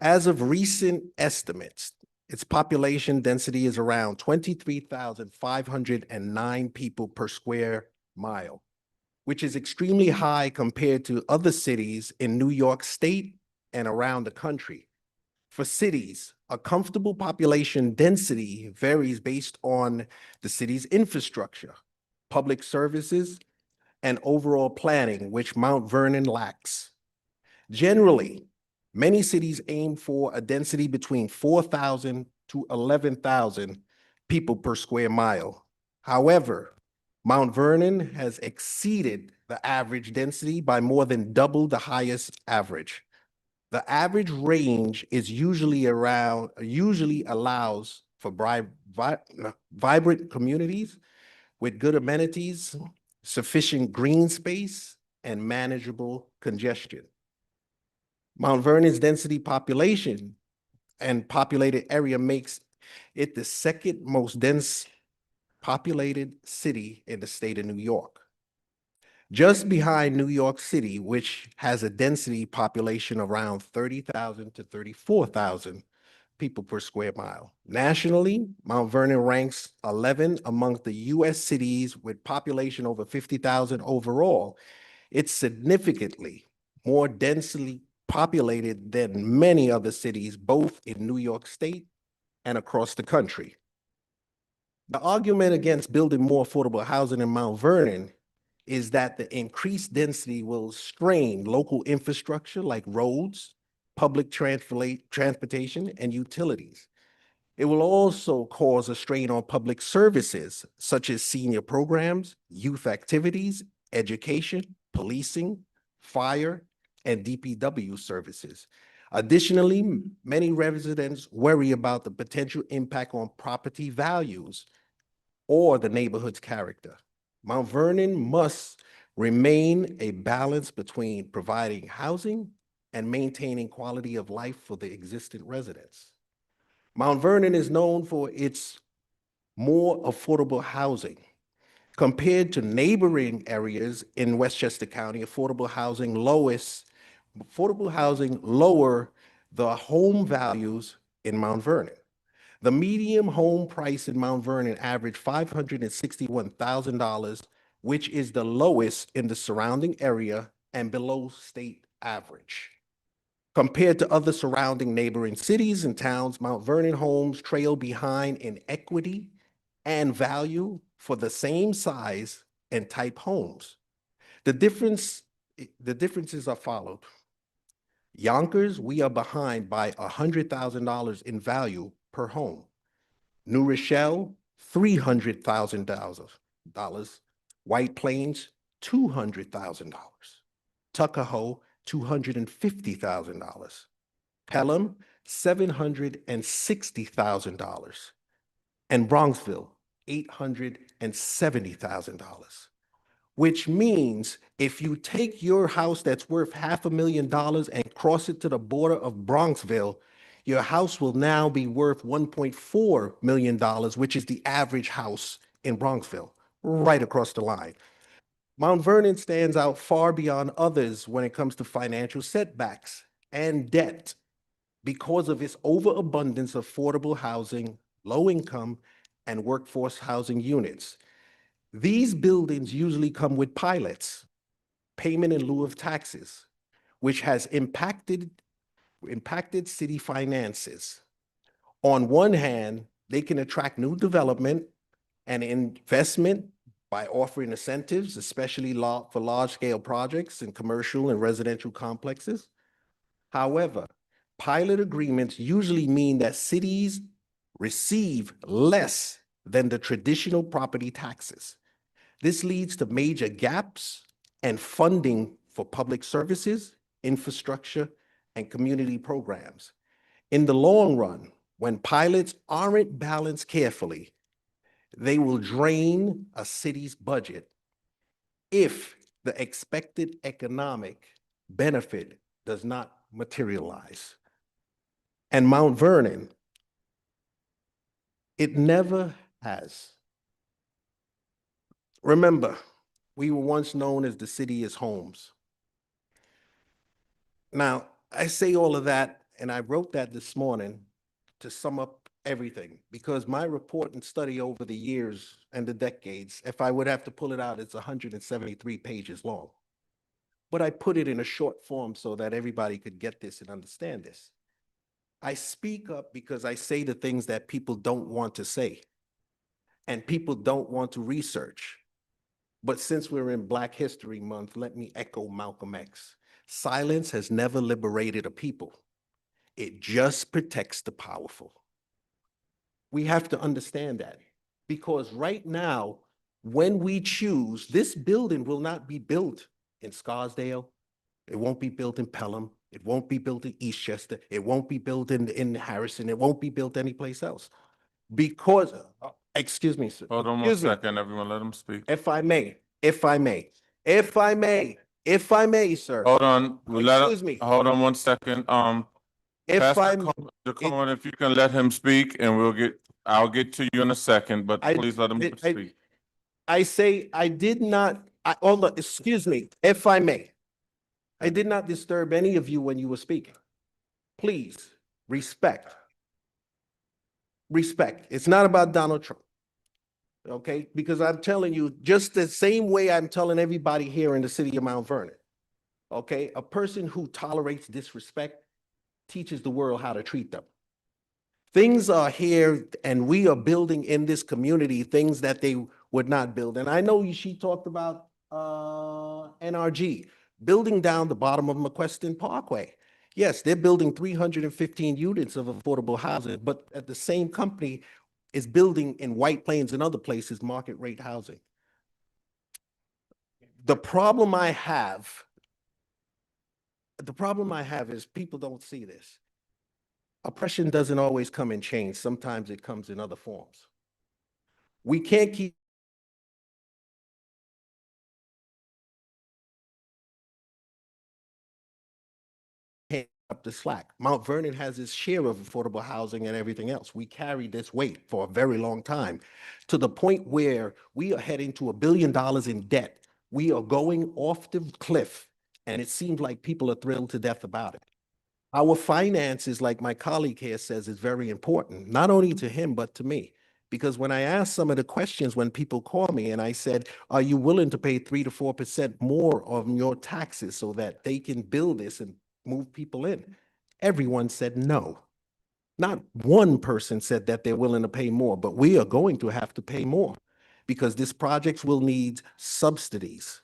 As of recent estimates, its population density is around 23,509 people per square mile, which is extremely high compared to other cities in New York State and around the country. For cities, a comfortable population density varies based on the city's infrastructure, public services, and overall planning, which Mount Vernon lacks. Generally, many cities aim for a density between 4,000 to 11,000 people per square mile. However, Mount Vernon has exceeded the average density by more than double the highest average. The average range is usually allows for vibrant communities with good amenities, sufficient green space, and manageable congestion. Mount Vernon's density population and populated area makes it the second most dense populated city in the state of New York. Just behind New York City, which has a density population around 30,000 to 34,000 people per square mile. Nationally, Mount Vernon ranks 11 among the US cities with population over 50,000 overall. It's significantly more densely populated than many other cities, both in New York State and across the country. The argument against building more affordable housing in Mount Vernon is that the increased density will strain local infrastructure like roads, public transportation, and utilities. It will also cause a strain on public services such as senior programs, youth activities, education, policing, fire, and DPW services. Additionally, many residents worry about the potential impact on property values or the neighborhood's character. Mount Vernon must remain a balance between providing housing and maintaining quality of life for the existing residents. Mount Vernon is known for its more affordable housing. Compared to neighboring areas in Westchester County, affordable housing lower the home values in Mount Vernon. The median home price in Mount Vernon averaged $561,000, which is the lowest in the surrounding area and below state average. Compared to other surrounding neighboring cities and towns, Mount Vernon homes trail behind in equity and value for the same size and type homes. The differences are followed. Yonkers, we are behind by $100,000 in value per home. New Rochelle, $300,000. White Plains, $200,000. Tuckahoe, $250,000. Pelham, $760,000. And Bronxville, $870,000. Which means if you take your house that's worth $500,000 and cross it to the border of Bronxville, your house will now be worth $1.4 million, which is the average house in Bronxville, right across the line. Mount Vernon stands out far beyond others when it comes to financial setbacks and debt because of its overabundance of affordable housing, low income, and workforce housing units. These buildings usually come with pilots, payment in lieu of taxes, which has impacted city finances. On one hand, they can attract new development and investment by offering incentives, especially for large-scale projects in commercial and residential complexes. However, pilot agreements usually mean that cities receive less than the traditional property taxes. This leads to major gaps and funding for public services, infrastructure, and community programs. In the long run, when pilots aren't balanced carefully, they will drain a city's budget if the expected economic benefit does not materialize. And Mount Vernon, it never has. Remember, we were once known as the city is homes. Now, I say all of that, and I wrote that this morning to sum up everything, because my report and study over the years and the decades, if I would have to pull it out, it's 173 pages long. But I put it in a short form so that everybody could get this and understand this. I speak up because I say the things that people don't want to say, and people don't want to research. But since we're in Black History Month, let me echo Malcolm X. Silence has never liberated a people. It just protects the powerful. We have to understand that. Because right now, when we choose, this building will not be built in Scarsdale. It won't be built in Pelham. It won't be built in Eastchester. It won't be built in Harrison. It won't be built anyplace else. Because, excuse me, sir. Hold on one Excuse me. second, everyone, let him speak. If I may, sir. Hold on, Excuse me. hold on one second, If Pastor I, Cohen, if you can let him speak and I'll get to you in a second, but I- please let him I- speak. I say, I did not, hold on, excuse me, if I may. I did not disturb any of you when you were speaking. Please, respect. Respect. It's not about Donald Trump. Okay, because I'm telling you, just the same way I'm telling everybody here in the city of Mount Vernon. Okay, a person who tolerates disrespect teaches the world how to treat them. Things are here and we are building in this community things that they would not build. And I know she talked about NRG, building down the bottom of McQuestion Parkway. Yes, they're building 315 units of affordable housing, but at the same company is building in White Plains and other places market rate housing. The problem I have is people don't see this. Oppression doesn't always come in chains. Sometimes it comes in other forms. We can't keep up the slack. Mount Vernon has its share of affordable housing and everything else. We carried this weight for a very long time to the point where we are heading to $1 billion in debt. We are going off the cliff, and it seems like people are thrilled to death about it. Our finances, like my colleague here says, is very important, not only to him, but to me. Because when I asked some of the questions when people call me and I said, are you willing to pay 3 to 4% more on your taxes so that they can build this and move people in? Everyone said no. Not one person said that they're willing to pay more, but we are going to have to pay more because this project will need subsidies.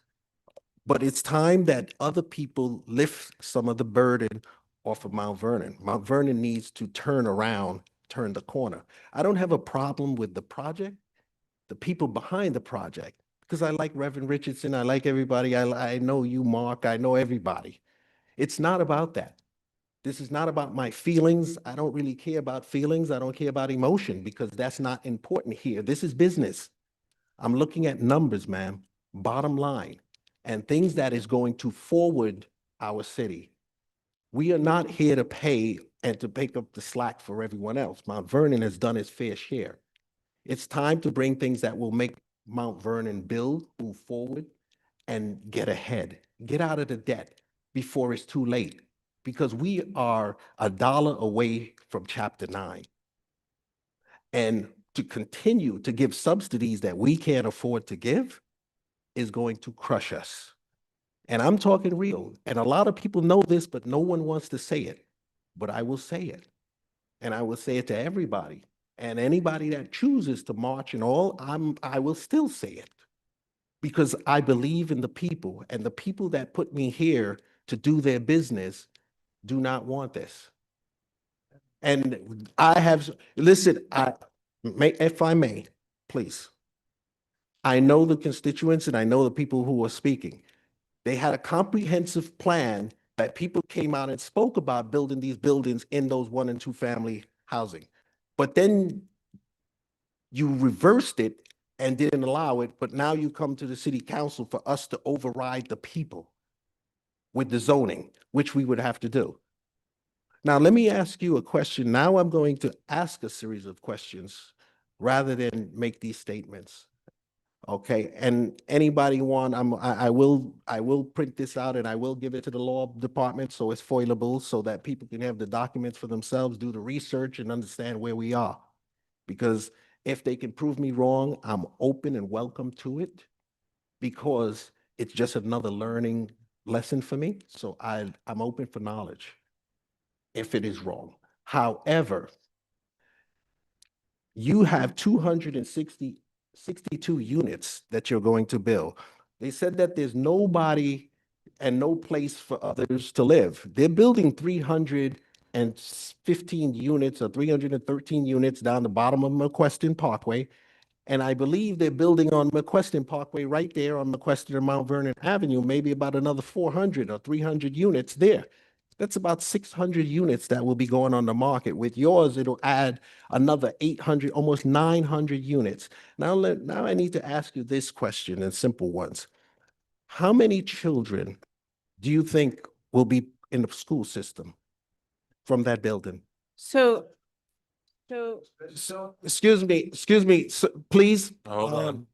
But it's time that other people lift some of the burden off of Mount Vernon. Mount Vernon needs to turn around, turn the corner. I don't have a problem with the project, the people behind the project, because I like Reverend Richardson. I like everybody. I know you, Mark. I know everybody. It's not about that. This is not about my feelings. I don't really care about feelings. I don't care about emotion because that's not important here. This is business. I'm looking at numbers, ma'am, bottom line, and things that is going to forward our city. We are not here to pay and to pick up the slack for everyone else. Mount Vernon has done its fair share. It's time to bring things that will make Mount Vernon build, move forward, and get ahead. Get out of the debt before it's too late, because we are $1 away from Chapter 9. And to continue to give subsidies that we can't afford to give is going to crush us. And I'm talking real. And a lot of people know this, but no one wants to say it. But I will say it. And I will say it to everybody. And anybody that chooses to march and all, I will still say it. Because I believe in the people, and the people that put me here to do their business do not want this. And I have, listen, if I may, please. I know the constituents and I know the people who are speaking. They had a comprehensive plan that people came out and spoke about building these buildings in those 1 and 2 family housing. But then you reversed it and didn't allow it, but now you come to the city council for us to override the people with the zoning, which we would have to do. Now, let me ask you a question. Now I'm going to ask a series of questions rather than make these statements. Okay, and anybody want, I will print this out and I will give it to the law department so it's foilable so that people can have the documents for themselves, do the research and understand where we are. Because if they can prove me wrong, I'm open and welcome to it because it's just another learning lesson for me. So I'm open for knowledge if it is wrong. However, you have 62 units that you're going to build. They said that there's nobody and no place for others to live. They're building 315 units or 313 units down the bottom of McQuestion Parkway. And I believe they're building on McQuestion Parkway right there on McQuestion and Mount Vernon Avenue, maybe about another 400 or 300 units there. That's about 600 units that will be going on the market. With yours, it'll add another 800, almost 900 units. Now I need to ask you this question in simple ones. How many children do you think will be in the school system from that building? So, Excuse me, please. Hold on.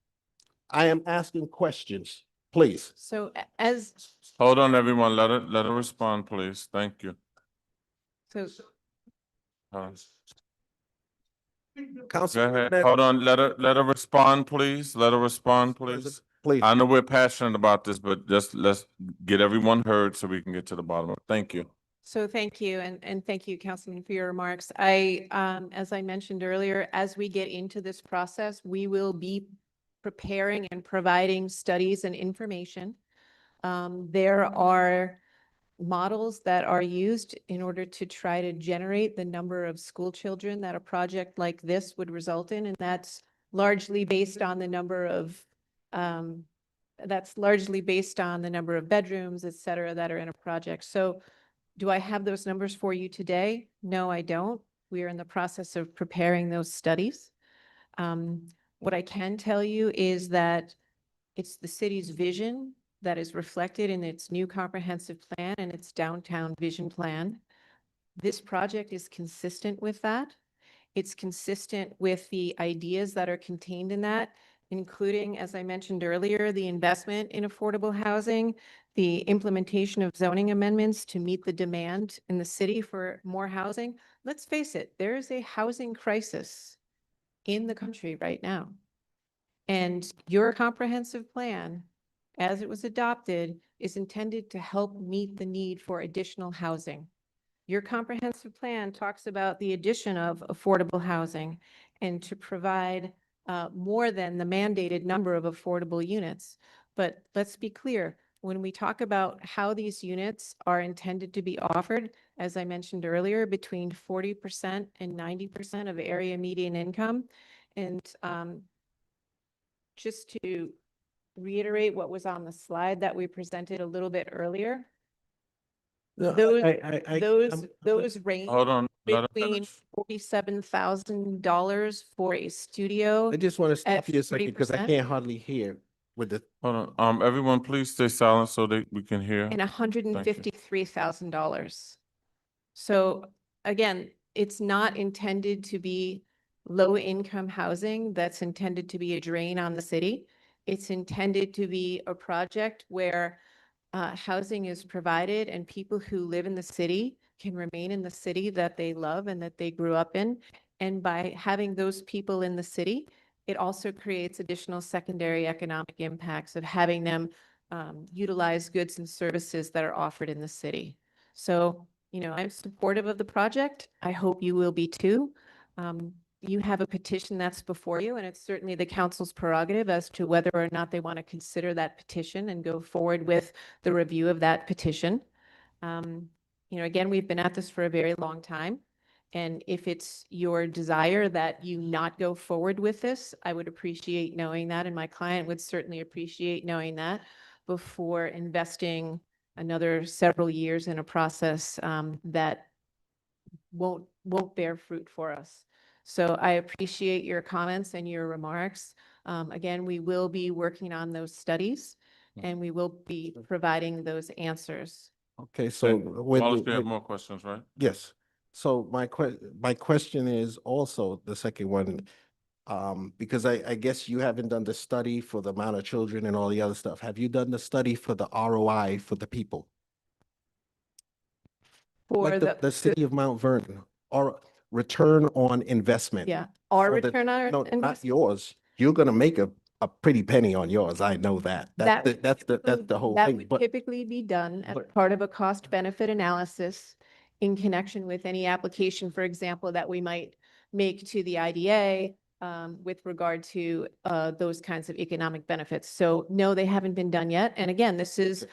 I am asking questions, please. so as, Hold on, everyone. Let her respond, please. Thank you. so Hold on. Council Go ahead. President, Hold on. Let her respond, please. Let her respond, please. please. I know we're passionate about this, but just let's get everyone heard so we can get to the bottom of it. Thank you. So thank you, and thank you, Councilman, for your remarks. As I mentioned earlier, as we get into this process, we will be preparing and providing studies and information. There are models that are used in order to try to generate the number of school children that a project like this would result in, and that's largely based on the number of bedrooms, et cetera, that are in a project. So do I have those numbers for you today? No, I don't. We are in the process of preparing those studies. What I can tell you is that it's the city's vision that is reflected in its new comprehensive plan and its downtown vision plan. This project is consistent with that. It's consistent with the ideas that are contained in that, including, as I mentioned earlier, the investment in affordable housing, the implementation of zoning amendments to meet the demand in the city for more housing. Let's face it, there is a housing crisis in the country right now. And your comprehensive plan, as it was adopted, is intended to help meet the need for additional housing. Your comprehensive plan talks about the addition of affordable housing and to provide more than the mandated number of affordable units. But let's be clear, when we talk about how these units are intended to be offered, as I mentioned earlier, between 40% and 90% of area median income. And just to reiterate what was on the slide that we presented a little bit earlier, No, those range Hold on. Let her between finish. $47,000 for a studio I just want to stop at you a second because I 40%. can't hardly hear with the, Hold on. Everyone, please stay silent so that we can hear. and $153,000. So again, it's not intended to be low-income housing that's intended to be a drain on the city. It's intended to be a project where housing is provided and people who live in the city can remain in the city that they love and that they grew up in. And by having those people in the city, it also creates additional secondary economic impacts of having them utilize goods and services that are offered in the city. So, you know, I'm supportive of the project. I hope you will be too. You have a petition that's before you, and it's certainly the council's prerogative as to whether or not they want to consider that petition and go forward with the review of that petition. You know, again, we've been at this for a very long time. And if it's your desire that you not go forward with this, I would appreciate knowing that, and my client would certainly appreciate knowing that before investing another several years in a process that won't bear fruit for us. So I appreciate your comments and your remarks. Again, we will be working on those studies and we will be providing those answers. okay, so And with Wallace, the, you have more questions, right? yes. So my question is also the second one, because I guess you haven't done the study for the amount of children and all the other stuff. Have you done the study for the ROI for the people? For Like the city of Mount Vernon, or return on investment? yeah, our for the- return on No, our not investment. yours. You're gonna make a pretty penny on yours. I know that. That's the whole That thing, would but typically be done as but- part of a cost benefit analysis in connection with any application, for example, that we might make to the IDA with regard to those kinds of economic benefits. So no, they haven't been done yet. And again, this is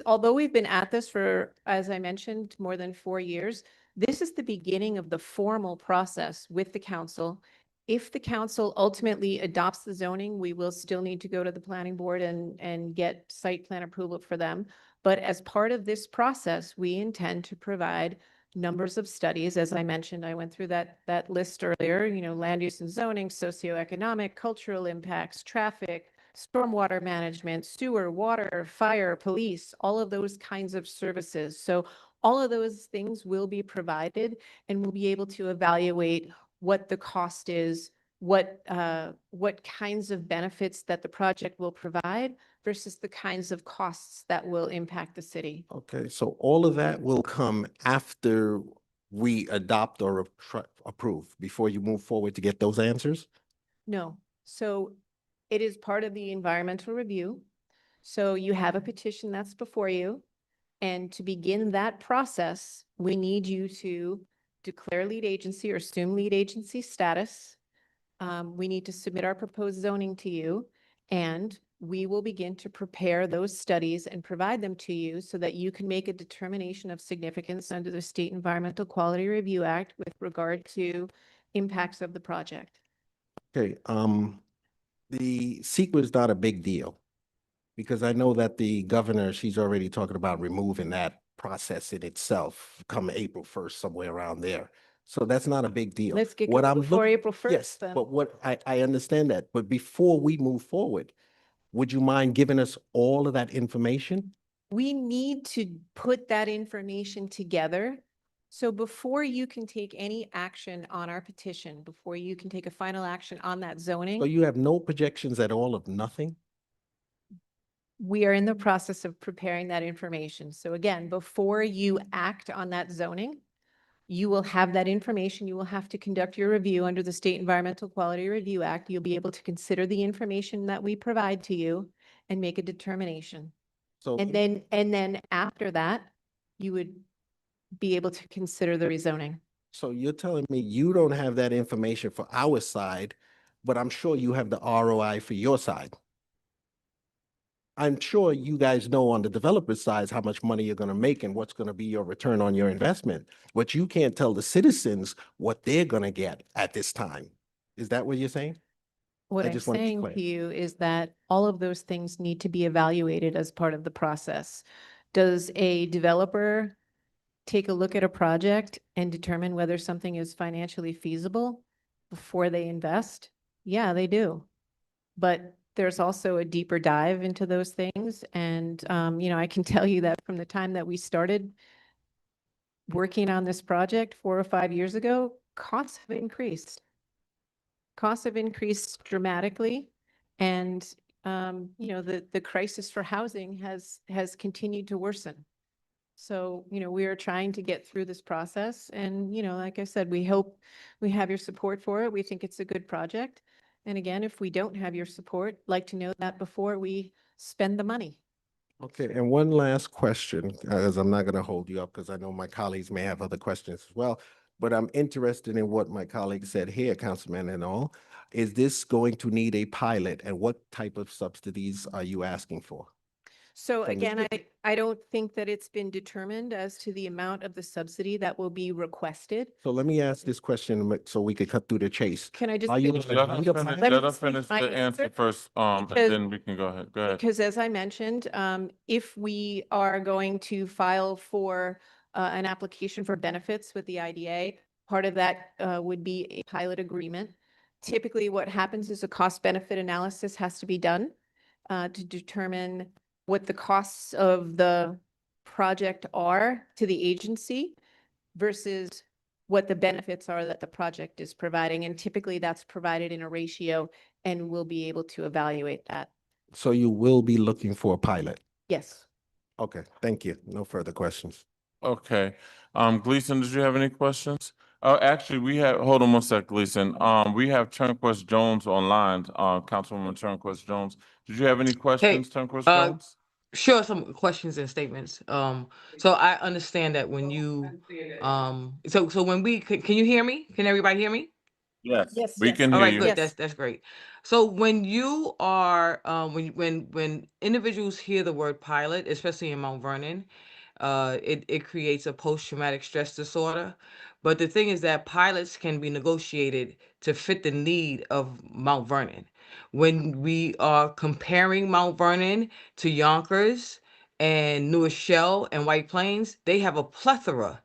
although we've been at this for, as I mentioned, more than 4 years, this is the beginning of the formal process with the council If the council ultimately adopts the zoning, we will still need to go to the planning board and get site plan approval for them. But as part of this process, we intend to provide numbers of studies. As I mentioned, I went through that list earlier, land use and zoning, socioeconomic, cultural impacts, traffic, stormwater management, sewer, water, fire, police, all of those kinds of services. So all of those things will be provided, and we'll be able to evaluate what the cost is, what kinds of benefits that the project will provide versus the kinds of costs that will impact the city. Okay, so all of that will come after we adopt or approve, before you move forward to get those answers? No. So it is part of the environmental review. So you have a petition that's before you. And to begin that process, we need you to declare lead agency or assume lead agency status. We need to submit our proposed zoning to you, and we will begin to prepare those studies and provide them to you so that you can make a determination of significance under the State Environmental Quality Review Act with regard to impacts of the project. Okay, the secret is not a big deal, because I know that the governor, she's already talking about removing that process in itself come April 1st, somewhere around there. So that's not a big deal. Let's get What going I'm before look- April Yes, 1st then. but what, I understand that, but before we move forward, would you mind giving us all of that information? We need to put that information together. So before you can take any action on our petition, before you can take a final action on that zoning, So you have no projections at all of nothing? we are in the process of preparing that information. So again, before you act on that zoning, you will have that information. You will have to conduct your review under the State Environmental Quality Review Act. You'll be able to consider the information that we provide to you and make a determination. So, And then after that, you would be able to consider the rezoning. so you're telling me you don't have that information for our side, but I'm sure you have the ROI for your side. I'm sure you guys know on the developer side how much money you're going to make and what's going to be your return on your investment. But you can't tell the citizens what they're going to get at this time. Is that what you're saying? What I I'm just want to be saying clear. to you is that all of those things need to be evaluated as part of the process. Does a developer take a look at a project and determine whether something is financially feasible before they invest? Yeah, they do. But there's also a deeper dive into those things. And, I can tell you that from the time that we started working on this project 4 or 5 years ago, costs have increased. Costs have increased dramatically. And, the crisis for housing has continued to worsen. So, we are trying to get through this process. And, like I said, we hope we have your support for it. We think it's a good project. And again, if we don't have your support, like to know that before we spend the money. Okay, and one last question, as I'm not going to hold you up because I know my colleagues may have other questions as well. But I'm interested in what my colleague said here, Councilman and all. Is this going to need a pilot, and what type of subsidies are you asking for? So From the again, I don't think that it's been determined as to the amount of the subsidy that will be requested. So let me ask this question so we could cut through the chase. Can I just Are you finish? Let her need a finish, pilot? Let me let her just finish finish my the answer answer. first, and Because- then we can go ahead. Go ahead. Because as I mentioned, if we are going to file for an application for benefits with the IDA, part of that would be a pilot agreement. Typically, what happens is a cost benefit analysis has to be done to determine what the costs of the project are to the agency versus what the benefits are that the project is providing. And typically that's provided in a ratio, and we'll be able to evaluate that. So you will be looking for a pilot? Yes. Okay, thank you. No further questions. Okay, Gleason, did you have any questions? Actually, hold on one sec, Gleason. We have Turnquist Jones online, Councilwoman Turnquist Jones. Did you have any questions, Turnquist uh, Jones? Sure, some questions and statements. So I understand that when you, so when we, can you hear me? Can everybody hear me? Yes, Yes, we yes. can All hear right, you. good. Yes. That's great. So when you are, when individuals hear the word pilot, especially in Mount Vernon, it creates a post-traumatic stress disorder. But the thing is that pilots can be negotiated to fit the need of Mount Vernon. When we are comparing Mount Vernon to Yonkers and New Rochelle and White Plains, they have a plethora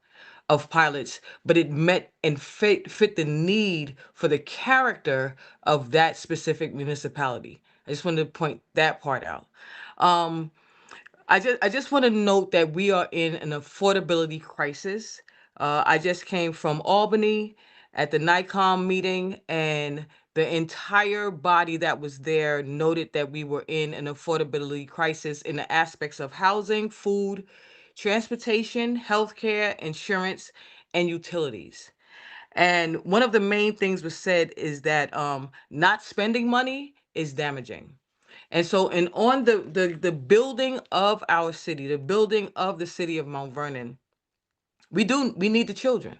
of pilots, but it met and fit the need for the character of that specific municipality. I just wanted to point that part out. Um, I just want to note that we are in an affordability crisis. I just came from Albany at the NICOM meeting, and the entire body that was there noted that we were in an affordability crisis in the aspects of housing, food, transportation, healthcare, insurance, and utilities. And one of the main things was said is that not spending money is damaging. And so, and on the building of our city, the building of the city of Mount Vernon, we need the children,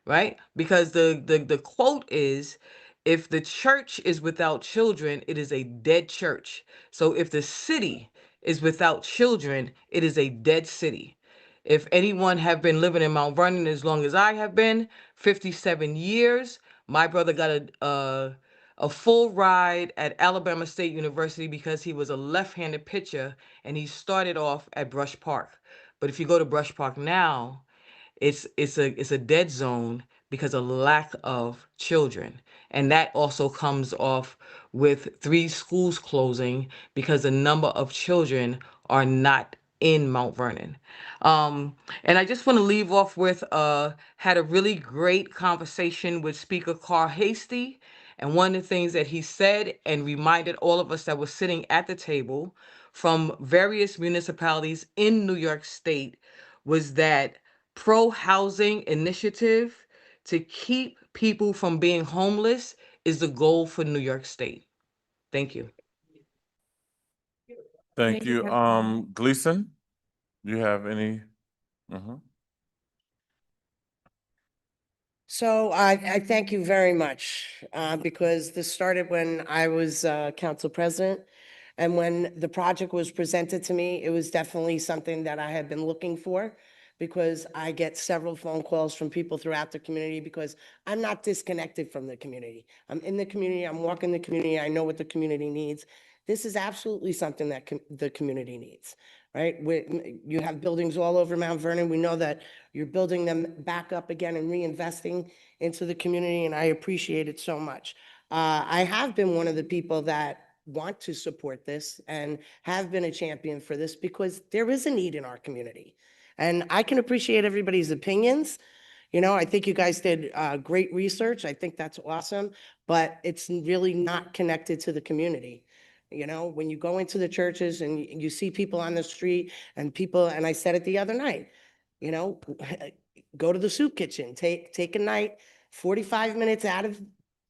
right? Because the quote is, if the church is without children, it is a dead church. So if the city is without children, it is a dead city. If anyone have been living in Mount Vernon as long as I have been, 57 years, my brother got a full ride at Alabama State University because he was a left-handed pitcher and he started off at Brush Park. But if you go to Brush Park now, it's a dead zone because of lack of children. And that also comes off with 3 schools closing because the number of children are not in Mount Vernon. And I just want to leave off with had a really great conversation with Speaker Carl Hasty. And one of the things that he said and reminded all of us that were sitting at the table from various municipalities in New York State was that pro-housing initiative to keep people from being homeless is the goal for New York State. Thank you. Thank Maybe you. have- Gleason, you have any? Mhm. So I thank you very much because this started when I was council president. And when the project was presented to me, it was definitely something that I had been looking for because I get several phone calls from people throughout the community because I'm not disconnected from the community. I'm in the community, I'm walking the community, I know what the community needs. This is absolutely something that the community needs, right? You have buildings all over Mount Vernon. We know that you're building them back up again and reinvesting into the community, and I appreciate it so much. I have been one of the people that want to support this and have been a champion for this because there is a need in our community. And I can appreciate everybody's opinions. You know, I think you guys did great research. I think that's awesome, but it's really not connected to the community. You know, when you go into the churches and you see people on the street and people, and I said it the other night, you know, go to the soup kitchen, take a night, 45 minutes out of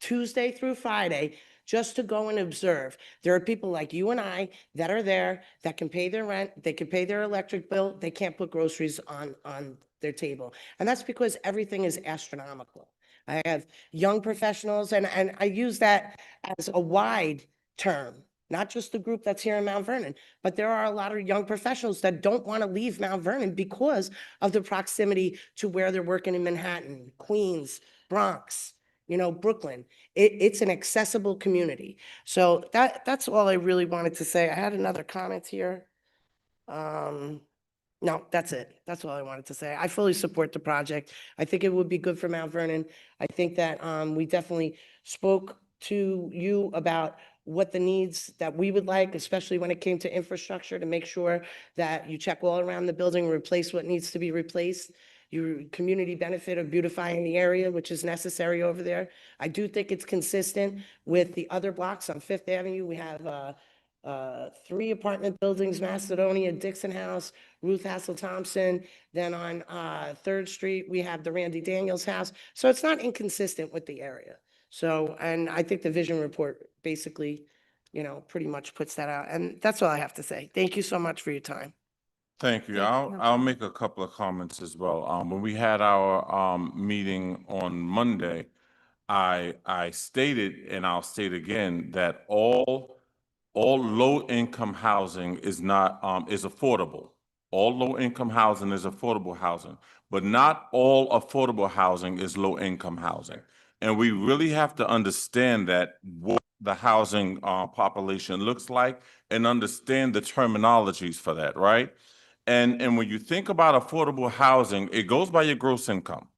Tuesday through Friday, just to go and observe. There are people like you and I that are there that can pay their rent, they can pay their electric bill, they can't put groceries on their table. And that's because everything is astronomical. I have young professionals, and I use that as a wide term, not just the group that's here in Mount Vernon, but there are a lot of young professionals that don't want to leave Mount Vernon because of the proximity to where they're working in Manhattan, Queens, Bronx, you know, Brooklyn. It's an accessible community. So that's all I really wanted to say. I had another comment here. No, that's it. That's all I wanted to say. I fully support the project. I think it would be good for Mount Vernon. I think that we definitely spoke to you about what the needs that we would like, especially when it came to infrastructure, to make sure that you check all around the building, replace what needs to be replaced. Your community benefit of beautifying the area, which is necessary over there. I do think it's consistent with the other blocks on Fifth Avenue. We have 3 apartment buildings, Macedonia, Dixon House, Ruth Hassel Thompson. Then on 3rd Street, we have the Randy Daniels house. So it's not inconsistent with the area. So, and I think the vision report basically, you know, pretty much puts that out. And that's all I have to say. Thank you so much for your time. Thank you. Thank you, I'll make a couple of comments as well. When we had our meeting on Monday, I stated, and I'll state again, that all low-income housing is not is affordable. All low-income housing is affordable housing, but not all affordable housing is low-income housing. And we really have to understand that what the housing population looks like and understand the terminologies for that, right? And when you think about affordable housing, it goes by your gross income.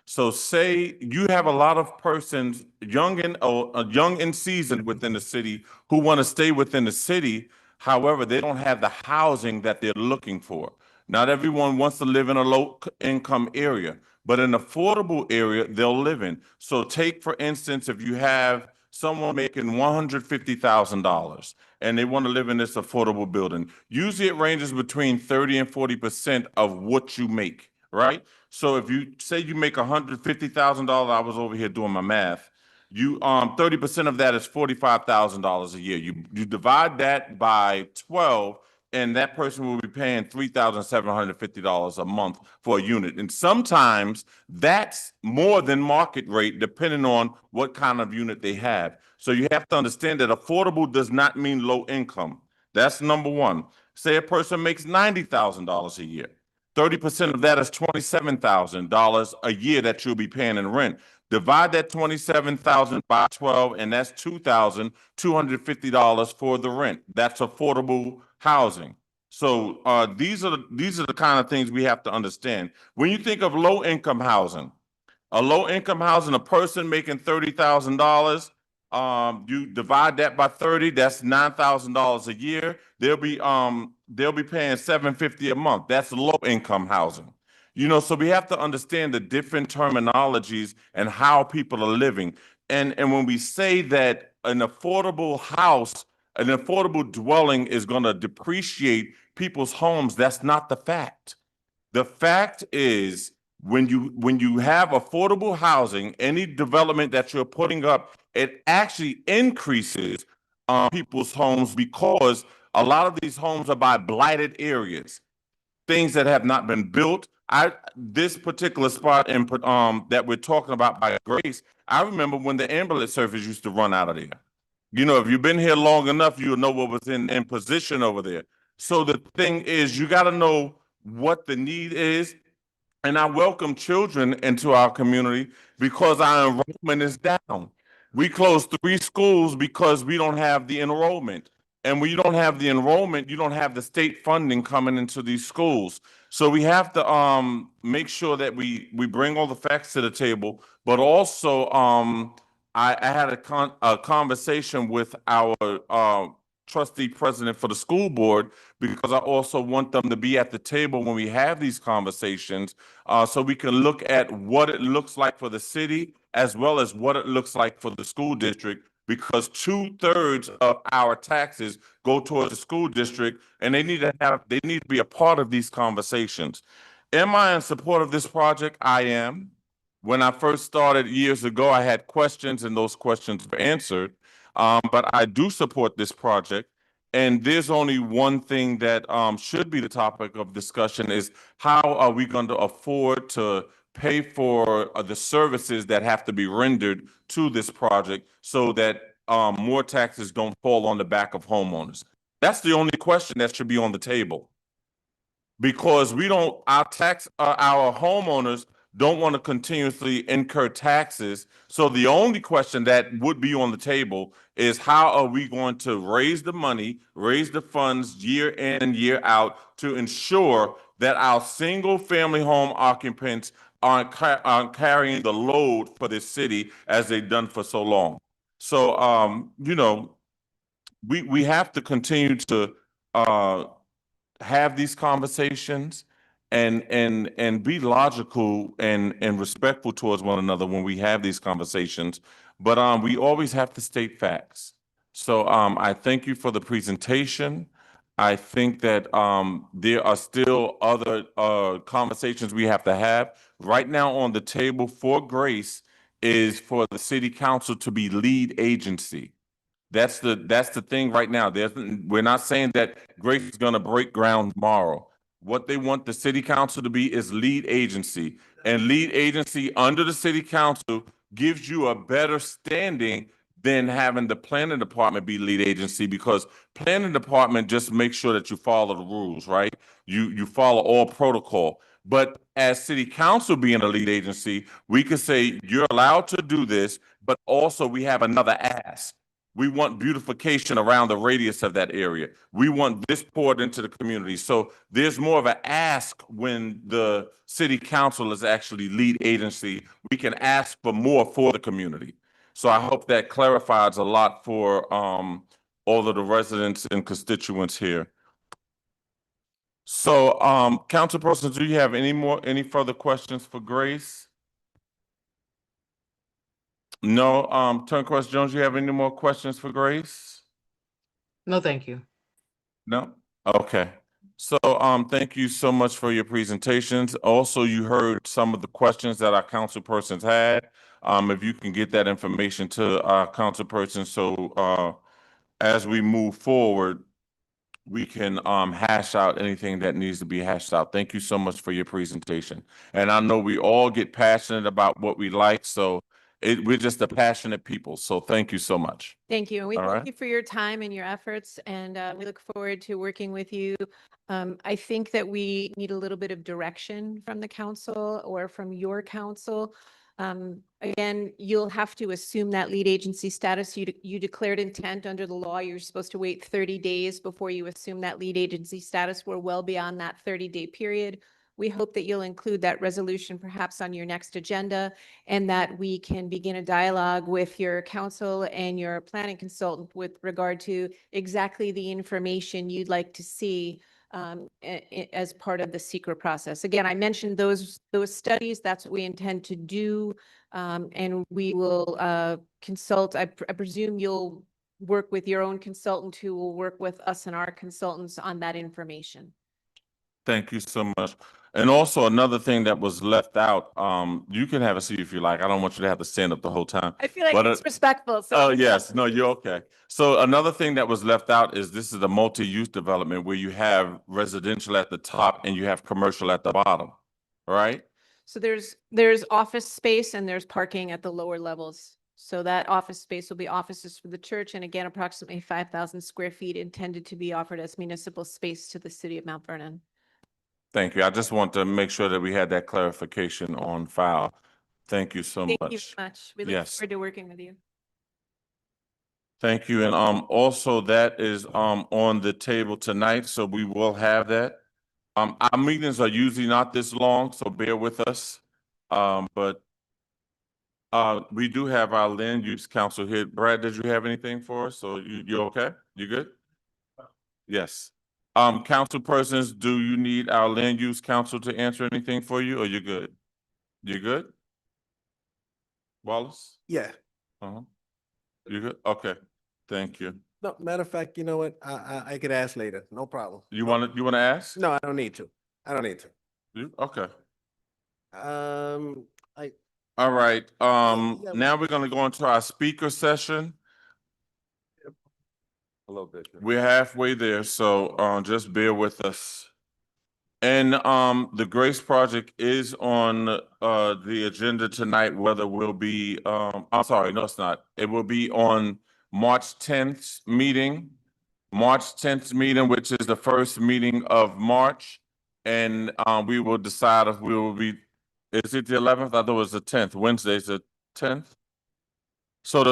So say you have a lot of persons, young and seasoned within the city, who want to stay within the city. However, they don't have the housing that they're looking for. Not everyone wants to live in a low income area, but an affordable area they'll live in. So take, for instance, if you have someone making $150,000 and they want to live in this affordable building, usually it ranges between 30 and 40% of what you make, right? So if you say you make $150,000, I was over here doing my math. You 30% of that is $45,000 a year. You divide that by 12, and that person will be paying $3,750 a month for a unit. And sometimes that's more than market rate, depending on what kind of unit they have. So you have to understand that affordable does not mean low income. That's number one. Say a person makes $90,000 a year. 30% of that is $27,000 a year that you'll be paying in rent. Divide that $27,000 by 12, and that's $2,250 for the rent. That's affordable housing. So these are the kind of things we have to understand. When you think of low income housing, a person making $30,000, you divide that by 30, that's $9,000 a year. They'll be paying $750 a month. That's low income housing. You know, so we have to understand the different terminologies and how people are living. And when we say that an affordable house, an affordable dwelling is going to depreciate people's homes, that's not the fact. The fact is, when you have affordable housing, any development that you're putting up, it actually increases people's homes, because a lot of these homes are by blighted areas, things that have not been built. This particular spot in that we're talking about by Grace, I remember when the ambulance service used to run out of there. You know, if you've been here long enough, you'll know what was in position over there. So the thing is, you got to know what the need is. And I welcome children into our community because our enrollment is down. We closed 3 schools because we don't have the enrollment. And when you don't have the enrollment, you don't have the state funding coming into these schools. So we have to make sure that we bring all the facts to the table, but also I had a conversation with our trustee president for the school board, because I also want them to be at the table when we have these conversations, so we can look at what it looks like for the city as well as what it looks like for the school district, because 2/3 of our taxes go towards the school district, and they need to be a part of these conversations. Am I in support of this project? I am. When I first started years ago, I had questions, and those questions were answered. But I do support this project. And there's only one thing that should be the topic of discussion, is how are we going to afford to pay for the services that have to be rendered to this project, so that more taxes don't fall on the back of homeowners. That's the only question that should be on the table. Because our homeowners don't want to continuously incur taxes. So the only question that would be on the table is, how are we going to raise the money, raise the funds year in and year out, to ensure that our single family home occupants aren't carrying the load for this city as they've done for so long. So you know, we have to continue to have these conversations and be logical and respectful towards one another when we have these conversations. But we always have to state facts. So I thank you for the presentation. I think that there are still other conversations we have to have. Right now on the table for Grace is for the city council to be lead agency. That's the thing right now. We're not saying that Grace is going to break ground tomorrow. What they want the city council to be is lead agency. And lead agency under the city council gives you a better standing than having the planning department be lead agency, because planning department just makes sure that you follow the rules, right? You follow all protocol. But as city council being a lead agency, we could say you're allowed to do this, but also we have another ask. We want beautification around the radius of that area. We want this poured into the community. So there's more of an ask when the city council is actually lead agency. We can ask for more for the community. So I hope that clarifies a lot for all of the residents and constituents here. So councilpersons, do you have any further questions for Grace? No, Turnquest Jones, you have any more questions for Grace? No, thank you. No? Okay. So thank you so much for your presentations. Also, you heard some of the questions that our councilpersons had. If you can get that information to our councilpersons, so as we move forward, we can hash out anything that needs to be hashed out. Thank you so much for your presentation. And I know we all get passionate about what we like, so we're just a passionate people. So thank you so much. Thank you. And we All thank right. you for your time and your efforts, and we look forward to working with you. I think that we need a little bit of direction from the council or from your council. Again, you'll have to assume that lead agency status. You declared intent under the law. You're supposed to wait 30 days before you assume that lead agency status. We're well beyond that 30-day period. We hope that you'll include that resolution perhaps on your next agenda, and that we can begin a dialogue with your council and your planning consultant with regard to exactly the information you'd like to see as part of the secret process. Again, I mentioned those studies. That's what we intend to do. And we will consult. I presume you'll work with your own consultant who will work with us and our consultants on that information. Thank you so much. And also another thing that was left out, you can have a seat if you like. I don't want you to have to stand up the whole time. I feel like But, it's respectful. So oh, yes, no, you're okay. So another thing that was left out is this is a multi-use development where you have residential at the top and you have commercial at the bottom, right? So there's office space and there's parking at the lower levels. So that office space will be offices for the church, and again, approximately 5,000 square feet intended to be offered as municipal space to the city of Mount Vernon. Thank you. I just want to make sure that we had that clarification on file. Thank you so Thank much. you very much. We look Yes. forward to working with you. Thank you. And also that is on the table tonight, so we will have that. Our meetings are usually not this long, so bear with us. But we do have our land use council here. Brad, did you have anything for us? So you okay? You good? Yes. Council persons, do you need our land use council to answer anything for you, or you good? You good? Wallace? Yeah. Uh-huh. You good? Okay. Thank you. No, matter of fact, you know what? I could ask later. No problem. You want to ask? No, I don't need to. I don't need to. Okay. I, All right. yeah. Now we're gonna go into our speaker session. a little bit. We're halfway there, so just bear with us. And the Grace Project is on the agenda tonight, whether we'll be I'm sorry, no, it's not. It will be on March 10th meeting. March 10th meeting, which is the first meeting of March. And we will decide if we will be, is it the 11th? I thought it was the 10th. Wednesday's the 10th. So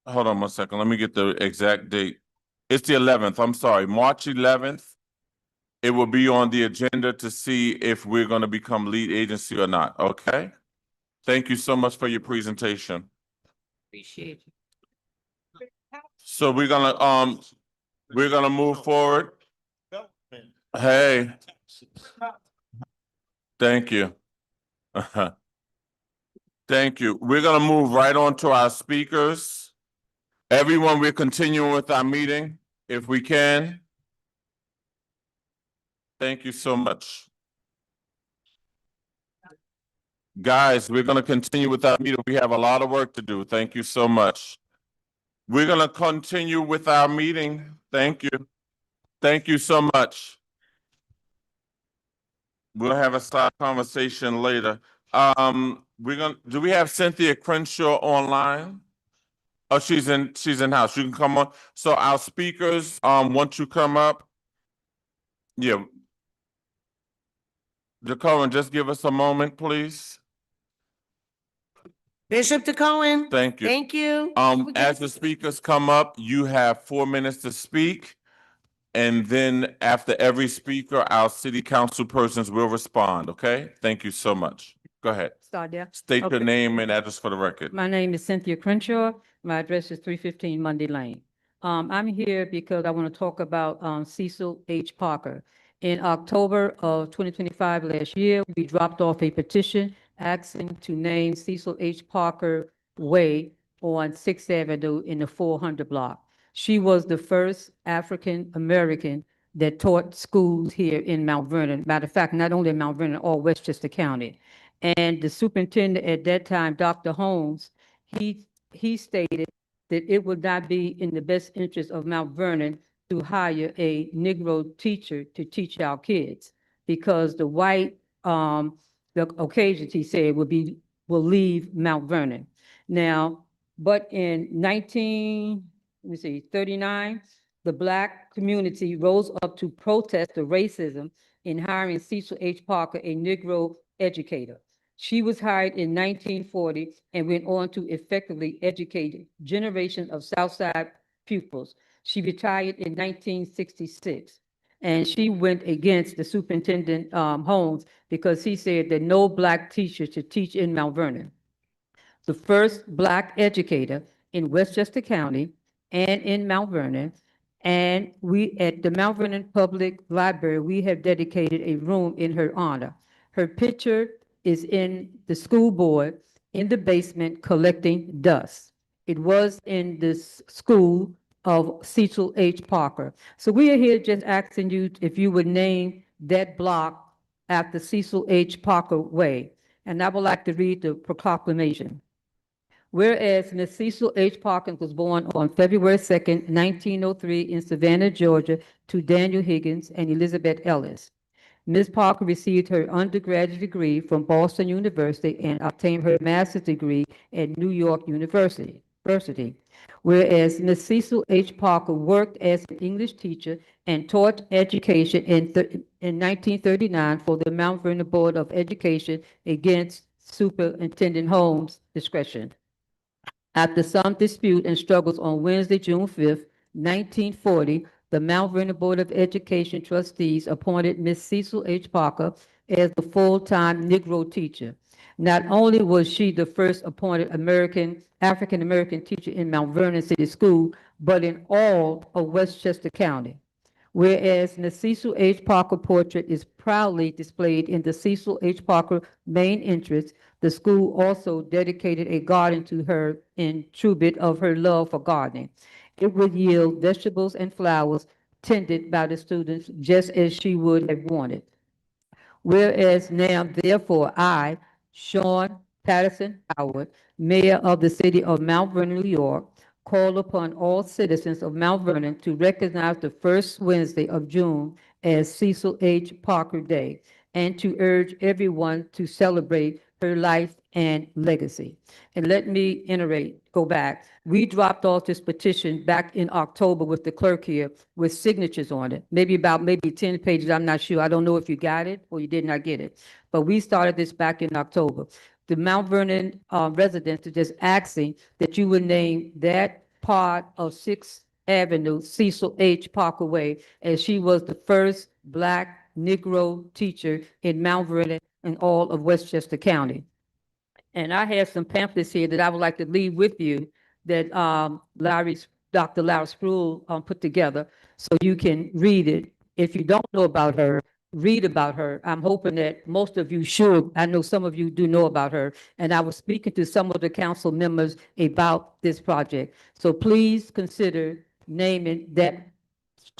hold on one second. Let me get the exact date. It's the 11th. I'm sorry, March 11th. It will be on the agenda to see if we're going to become lead agency or not. Okay. Thank you so much for your presentation. Appreciate you. So we're gonna move forward. Hey. Thank you. Thank you. We're gonna move right on to our speakers. Everyone, we're continuing with our meeting, if we can. Thank you so much. Guys, we're gonna continue with our meeting. We have a lot of work to do. Thank you so much. We're gonna continue with our meeting. Thank you. Thank you so much. We'll have a side conversation later. Do we have Cynthia Crenshaw online? Oh, she's in house. You can come on. So our speakers, once you come up, yeah. Jacorin, just give us a moment, please. Bishop DeCohen. Thank you. Thank you. As the speakers come up, you have 4 minutes to speak. And then after every speaker, our city council persons will respond, okay? Thank you so much. Go ahead. Start there. State your Okay. name and address for the record. My name is Cynthia Crenshaw. My address is 315 Monday Lane. I'm here because I want to talk about Cecil H. Parker. In October of 2025 last year, we dropped off a petition asking to name Cecil H. Parker Way on Sixth Avenue in the 400 block. She was the first African American that taught schools here in Mount Vernon. Matter of fact, not only in Mount Vernon, all Westchester County. And the superintendent at that time, Dr. Holmes, he stated that it would not be in the best interest of Mount Vernon to hire a Negro teacher to teach our kids because the white, the occasions, he said, will leave Mount Vernon. Now, but in 39, the Black community rose up to protest the racism in hiring Cecil H. Parker, a Negro educator. She was hired in 1940 and went on to effectively educate generations of Southside pupils. She retired in 1966. And she went against the superintendent Holmes because he said that no Black teacher should teach in Mount Vernon. The first Black educator in Westchester County and in Mount Vernon. And we, at the Mount Vernon Public Library, we have dedicated a room in her honor. Her picture is in the school board in the basement collecting dust. It was in this school of Cecil H. Parker. So we are here just asking you if you would name that block after Cecil H. Parker Way. And I would like to read the proclamation. Whereas Ms. Cecil H. Parker was born on February 2nd, 1903 in Savannah, Georgia, to Daniel Higgins and Elizabeth Ellis. Ms. Parker received her undergraduate degree from Boston University and obtained her master's degree at New York University. Whereas Ms. Cecil H. Parker worked as an English teacher and taught education in 1939 for the Mount Vernon Board of Education against Superintendent Holmes' discretion. After some dispute and struggles on Wednesday, June 5th, 1940, the Mount Vernon Board of Education trustees appointed Ms. Cecil H. Parker as the full-time Negro teacher. Not only was she the first appointed African-American teacher in Mount Vernon City School, but in all of Westchester County. Whereas Ms. Cecil H. Parker portrait is proudly displayed in the Cecil H. Parker main entrance, the school also dedicated a garden to her in tribute of her love for gardening. It would yield vegetables and flowers tended by the students just as she would have wanted. Whereas now, therefore, I, Sean Patterson Howard, Mayor of the City of Mount Vernon, New York, call upon all citizens of Mount Vernon to recognize the first Wednesday of June as Cecil H. Parker Day and to urge everyone to celebrate her life and legacy. And let me go back. We dropped off this petition back in October with the clerk here with signatures on it, maybe 10 pages, I'm not sure. I don't know if you got it or you did not get it, but we started this back in October. The Mount Vernon residents are just asking that you would name that part of 6th Avenue Cecil H. Parker Way, as she was the first Black Negro teacher in Mount Vernon and all of Westchester County. And I have some pamphlets here that I would like to leave with you that Dr. Larry Spruill put together so you can read it. If you don't know about her, read about her. I'm hoping that most of you should. I know some of you do know about her. And I was speaking to some of the council members about this project. So please consider naming that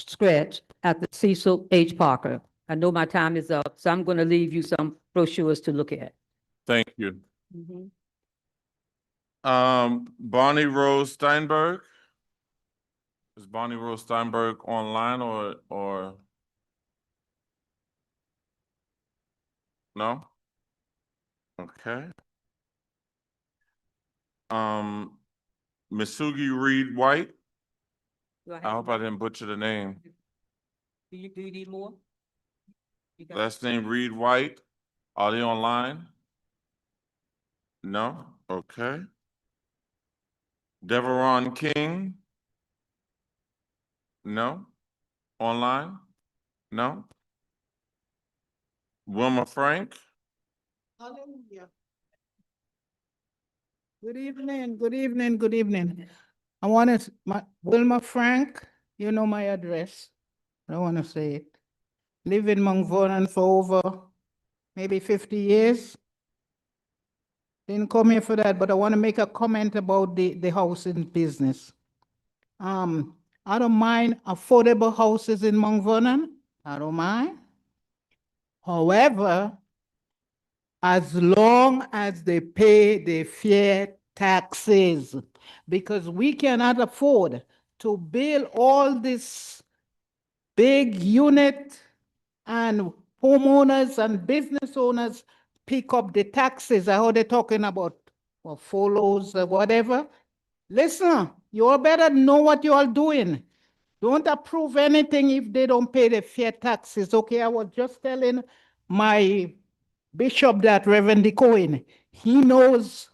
scratch after Cecil H. Parker. I know my time is up, so I'm going to leave you some brochures to look at. Thank you. Bonnie Rose Steinberg. Is Bonnie Rose Steinberg online or no? Okay. Misugi Reed White. Do I I have- hope I didn't butcher the name. Do you need more? You got- Last name Reed White. Are they online? No? Okay. Deveron King? No? Online? No? Wilma Frank? Hallelujah. Good evening, good evening, good evening. I want to, Wilma Frank, you know my address. I don't want to say it. Live in Mount Vernon for over maybe 50 years. Didn't come here for that, but I want to make a comment about the housing business. I don't mind affordable houses in Mount Vernon. I don't mind. However, as long as they pay the fair taxes, because we cannot afford to build all this big unit and homeowners and business owners pick up the taxes. I heard they're talking about follows or whatever. Listen, you all better know what you all doing. Don't approve anything if they don't pay the fair taxes. Okay, I was just telling my bishop that, Reverend Cohen. He knows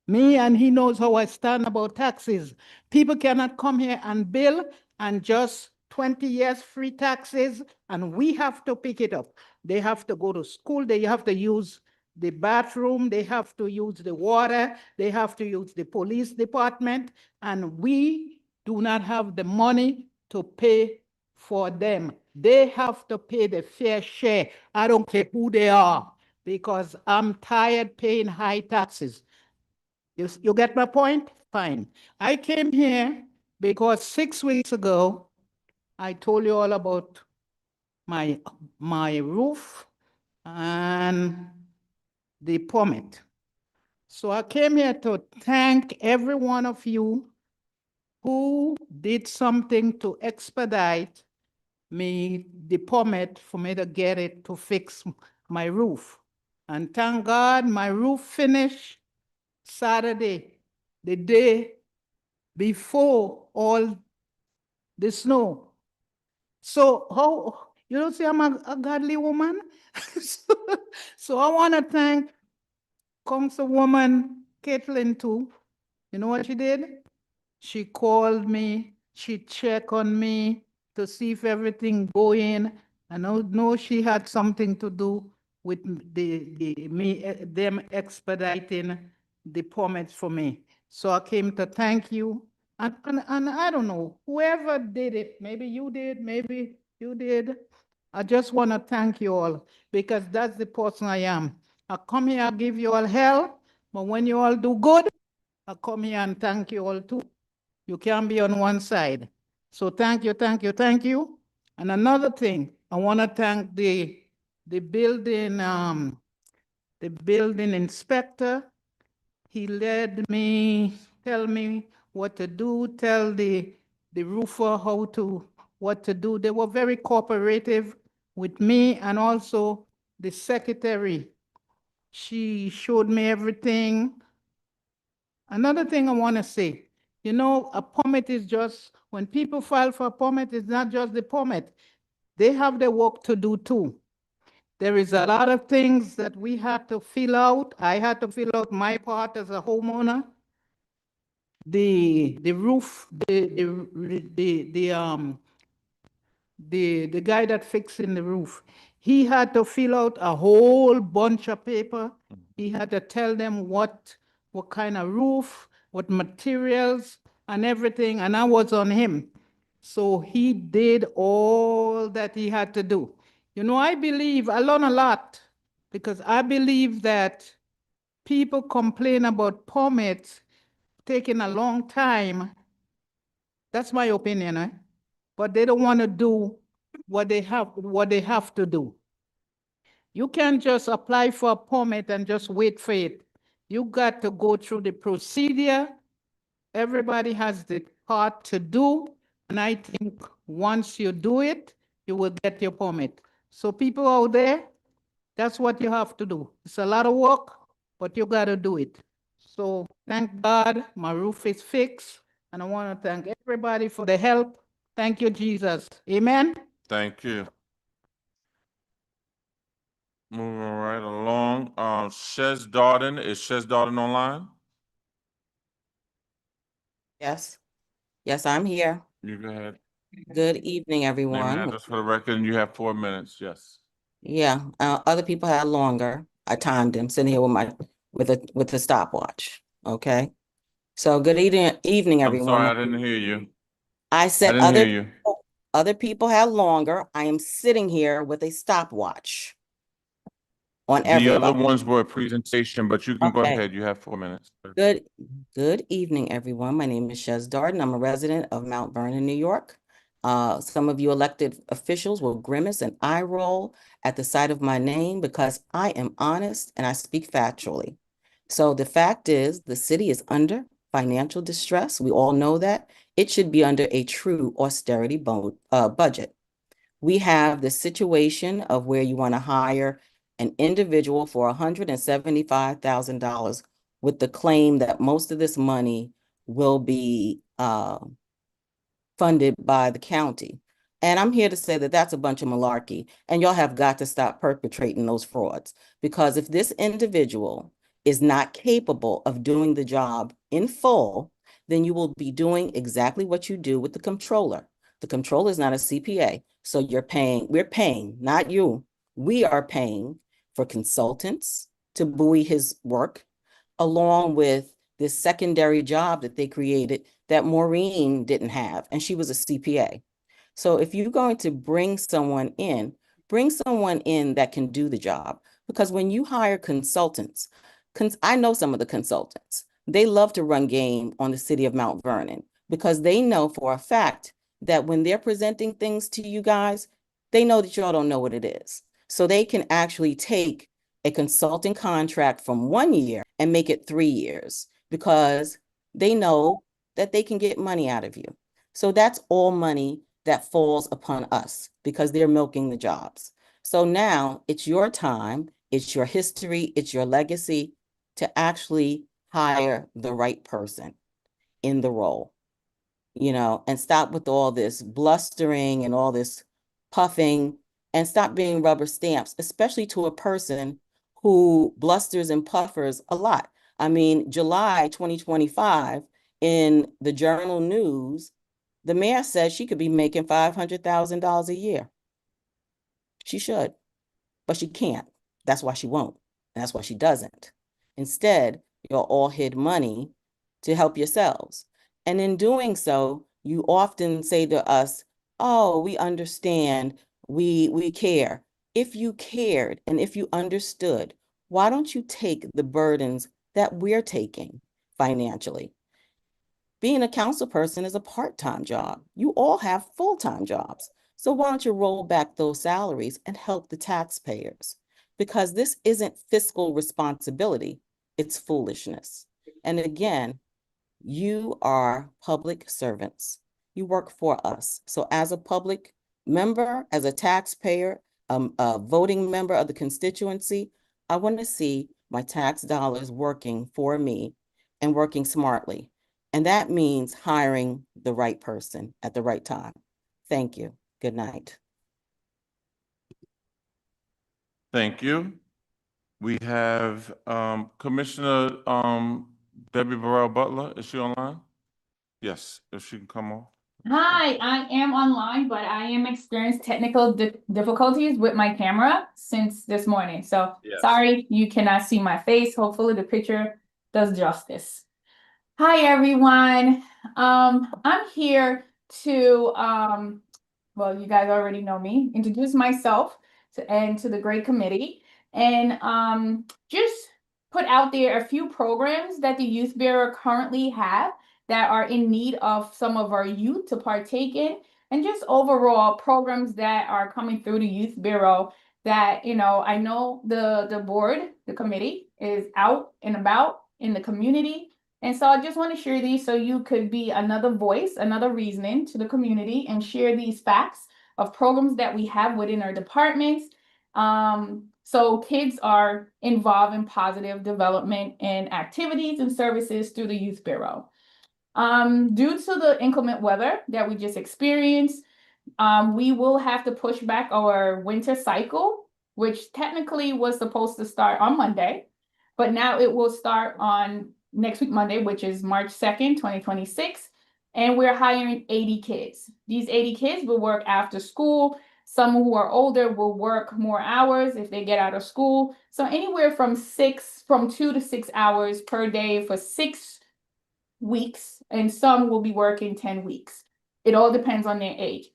me and he knows how I stand about taxes. People cannot come here and bill and just 20 years free taxes, and we have to pick it up. They have to go to school, they have to use the bathroom, they have to use the water, they have to use the police department, and we do not have the money to pay for them. They have to pay the fair share. I don't care who they are, because I'm tired paying high taxes. You get my point? Fine. I came here because 6 weeks ago, I told you all about my roof and the permit. So I came here to thank every one of you who did something to expedite me the permit for me to get it to fix my roof. And thank God my roof finished Saturday, the day before all the snow. So how, you don't say I'm a godly woman? So I want to thank Councilwoman Caitlin too. You know what she did? She called me, she checked on me to see if everything going. I know she had something to do with them expediting the permits for me. So I came to thank you. And I don't know, whoever did it, maybe you did, maybe you did. I just want to thank you all, because that's the person I am. I come here, I give you all hell, but when you all do good, I come here and thank you all too. You can't be on one side. So thank you, thank you, thank you. And another thing, I want to thank the building inspector. He led me, tell me what to do, tell the roofer what to do. They were very cooperative with me, and also the secretary. She showed me everything. Another thing I want to say, you know, a permit is just, when people file for a permit, it's not just the permit. They have their work to do too. There is a lot of things that we had to fill out. I had to fill out my part as a homeowner. The roof, the guy that fixing the roof, he had to fill out a whole bunch of paper. He had to tell them what kind of roof, what materials and everything, and I was on him. So he did all that he had to do. You know, I learn a lot, because I believe that people complain about permits taking a long time. That's my opinion, eh? But they don't want to do what they have to do. You can't just apply for a permit and just wait for it. You got to go through the procedure. Everybody has the part to do, and I think once you do it, you will get your permit. So people out there, that's what you have to do. It's a lot of work, but you got to do it. So thank God my roof is fixed. And I want to thank everybody for the help. Thank you, Jesus. Amen. Thank you. Moving right along, Shez Darden, is Shez Darden online? Yes, yes, I'm here. You go ahead. Good evening, Name and everyone. address for the record, and you have 4 minutes, yes. Yeah, other people had longer. I timed them, sitting here with my, with the stopwatch, okay? So good evening, I'm sorry, I everyone. didn't hear you. I I said didn't hear you. other people had longer. I am sitting here with a stopwatch on The other everybody. ones were a presentation, but you can go Okay. ahead, you have 4 minutes. Good evening, everyone. My name is Shez Darden. I'm a resident of Mount Vernon, New York. Some of you elected officials will grimace and eye roll at the sight of my name because I am honest and I speak factually. So the fact is, the city is under financial distress. We all know that. It should be under a true austerity budget. We have the situation of where you want to hire an individual for $175,000 with the claim that most of this money will be funded by the county. And I'm here to say that that's a bunch of malarkey, and y'all have got to stop perpetrating those frauds. Because if this individual is not capable of doing the job in full, then you will be doing exactly what you do with the comptroller. The comptroller is not a CPA, so we're paying, not you. We are paying for consultants to buoy his work, along with this secondary job that they created that Maureen didn't have, and she was a CPA. So if you're going to bring someone in that can do the job. Because when you hire consultants, I know some of the consultants, they love to run game on the city of Mount Vernon because they know for a fact that when they're presenting things to you guys, they know that y'all don't know what it is. So they can actually take a consulting contract from 1 year and make it 3 years because they know that they can get money out of you. So that's all money that falls upon us because they're milking the jobs. So now it's your time, it's your history, it's your legacy to actually hire the right person in the role, and stop with all this blustering and all this puffing and stop being rubber stamps, especially to a person who blusters and puffers a lot. I mean, July 2025 in the Journal News, the mayor said she could be making $500,000 a year. She should, but she can't. That's why she won't. And that's why she doesn't. Instead, you'll all hid money to help yourselves. And in doing so, you often say to us, oh, we understand, we care. If you cared and if you understood, why don't you take the burdens that we're taking financially? Being a council person is a part-time job. You all have full-time jobs. So why don't you roll back those salaries and help the taxpayers? Because this isn't fiscal responsibility, it's foolishness. And again, you are public servants. You work for us. So as a public member, as a taxpayer, a voting member of the constituency, I want to see my tax dollars working for me and working smartly. And that means hiring the right person at the right time. Thank you. Good night. Thank you. We have Commissioner Debbie Burrell Butler. Is she online? Yes, if she can come on. Hi, I am online, but I am experiencing technical difficulties with my camera since this morning. So Yes. sorry you cannot see my face. Hopefully the picture does justice. Hi, everyone. I'm here to, well, you guys already know me, introduce myself and to the great committee, and just put out there a few programs that the Youth Bureau currently have that are in need of some of our youth to partake in, and just overall programs that are coming through the Youth Bureau that, I know the board, the committee is out and about in the community. And so I just want to share these so you could be another voice, another reasoning to the community and share these facts of programs that we have within our departments. So kids are involved in positive development and activities and services through the Youth Bureau. Due to the inclement weather that we just experienced, we will have to push back our winter cycle, which technically was supposed to start on Monday, but now it will start on next week, Monday, which is March 2nd, 2026. And we're hiring 80 kids. These 80 kids will work after school. Some who are older will work more hours if they get out of school. So anywhere from 2 to 6 hours per day for 6 weeks, and some will be working 10 weeks. It all depends on their age.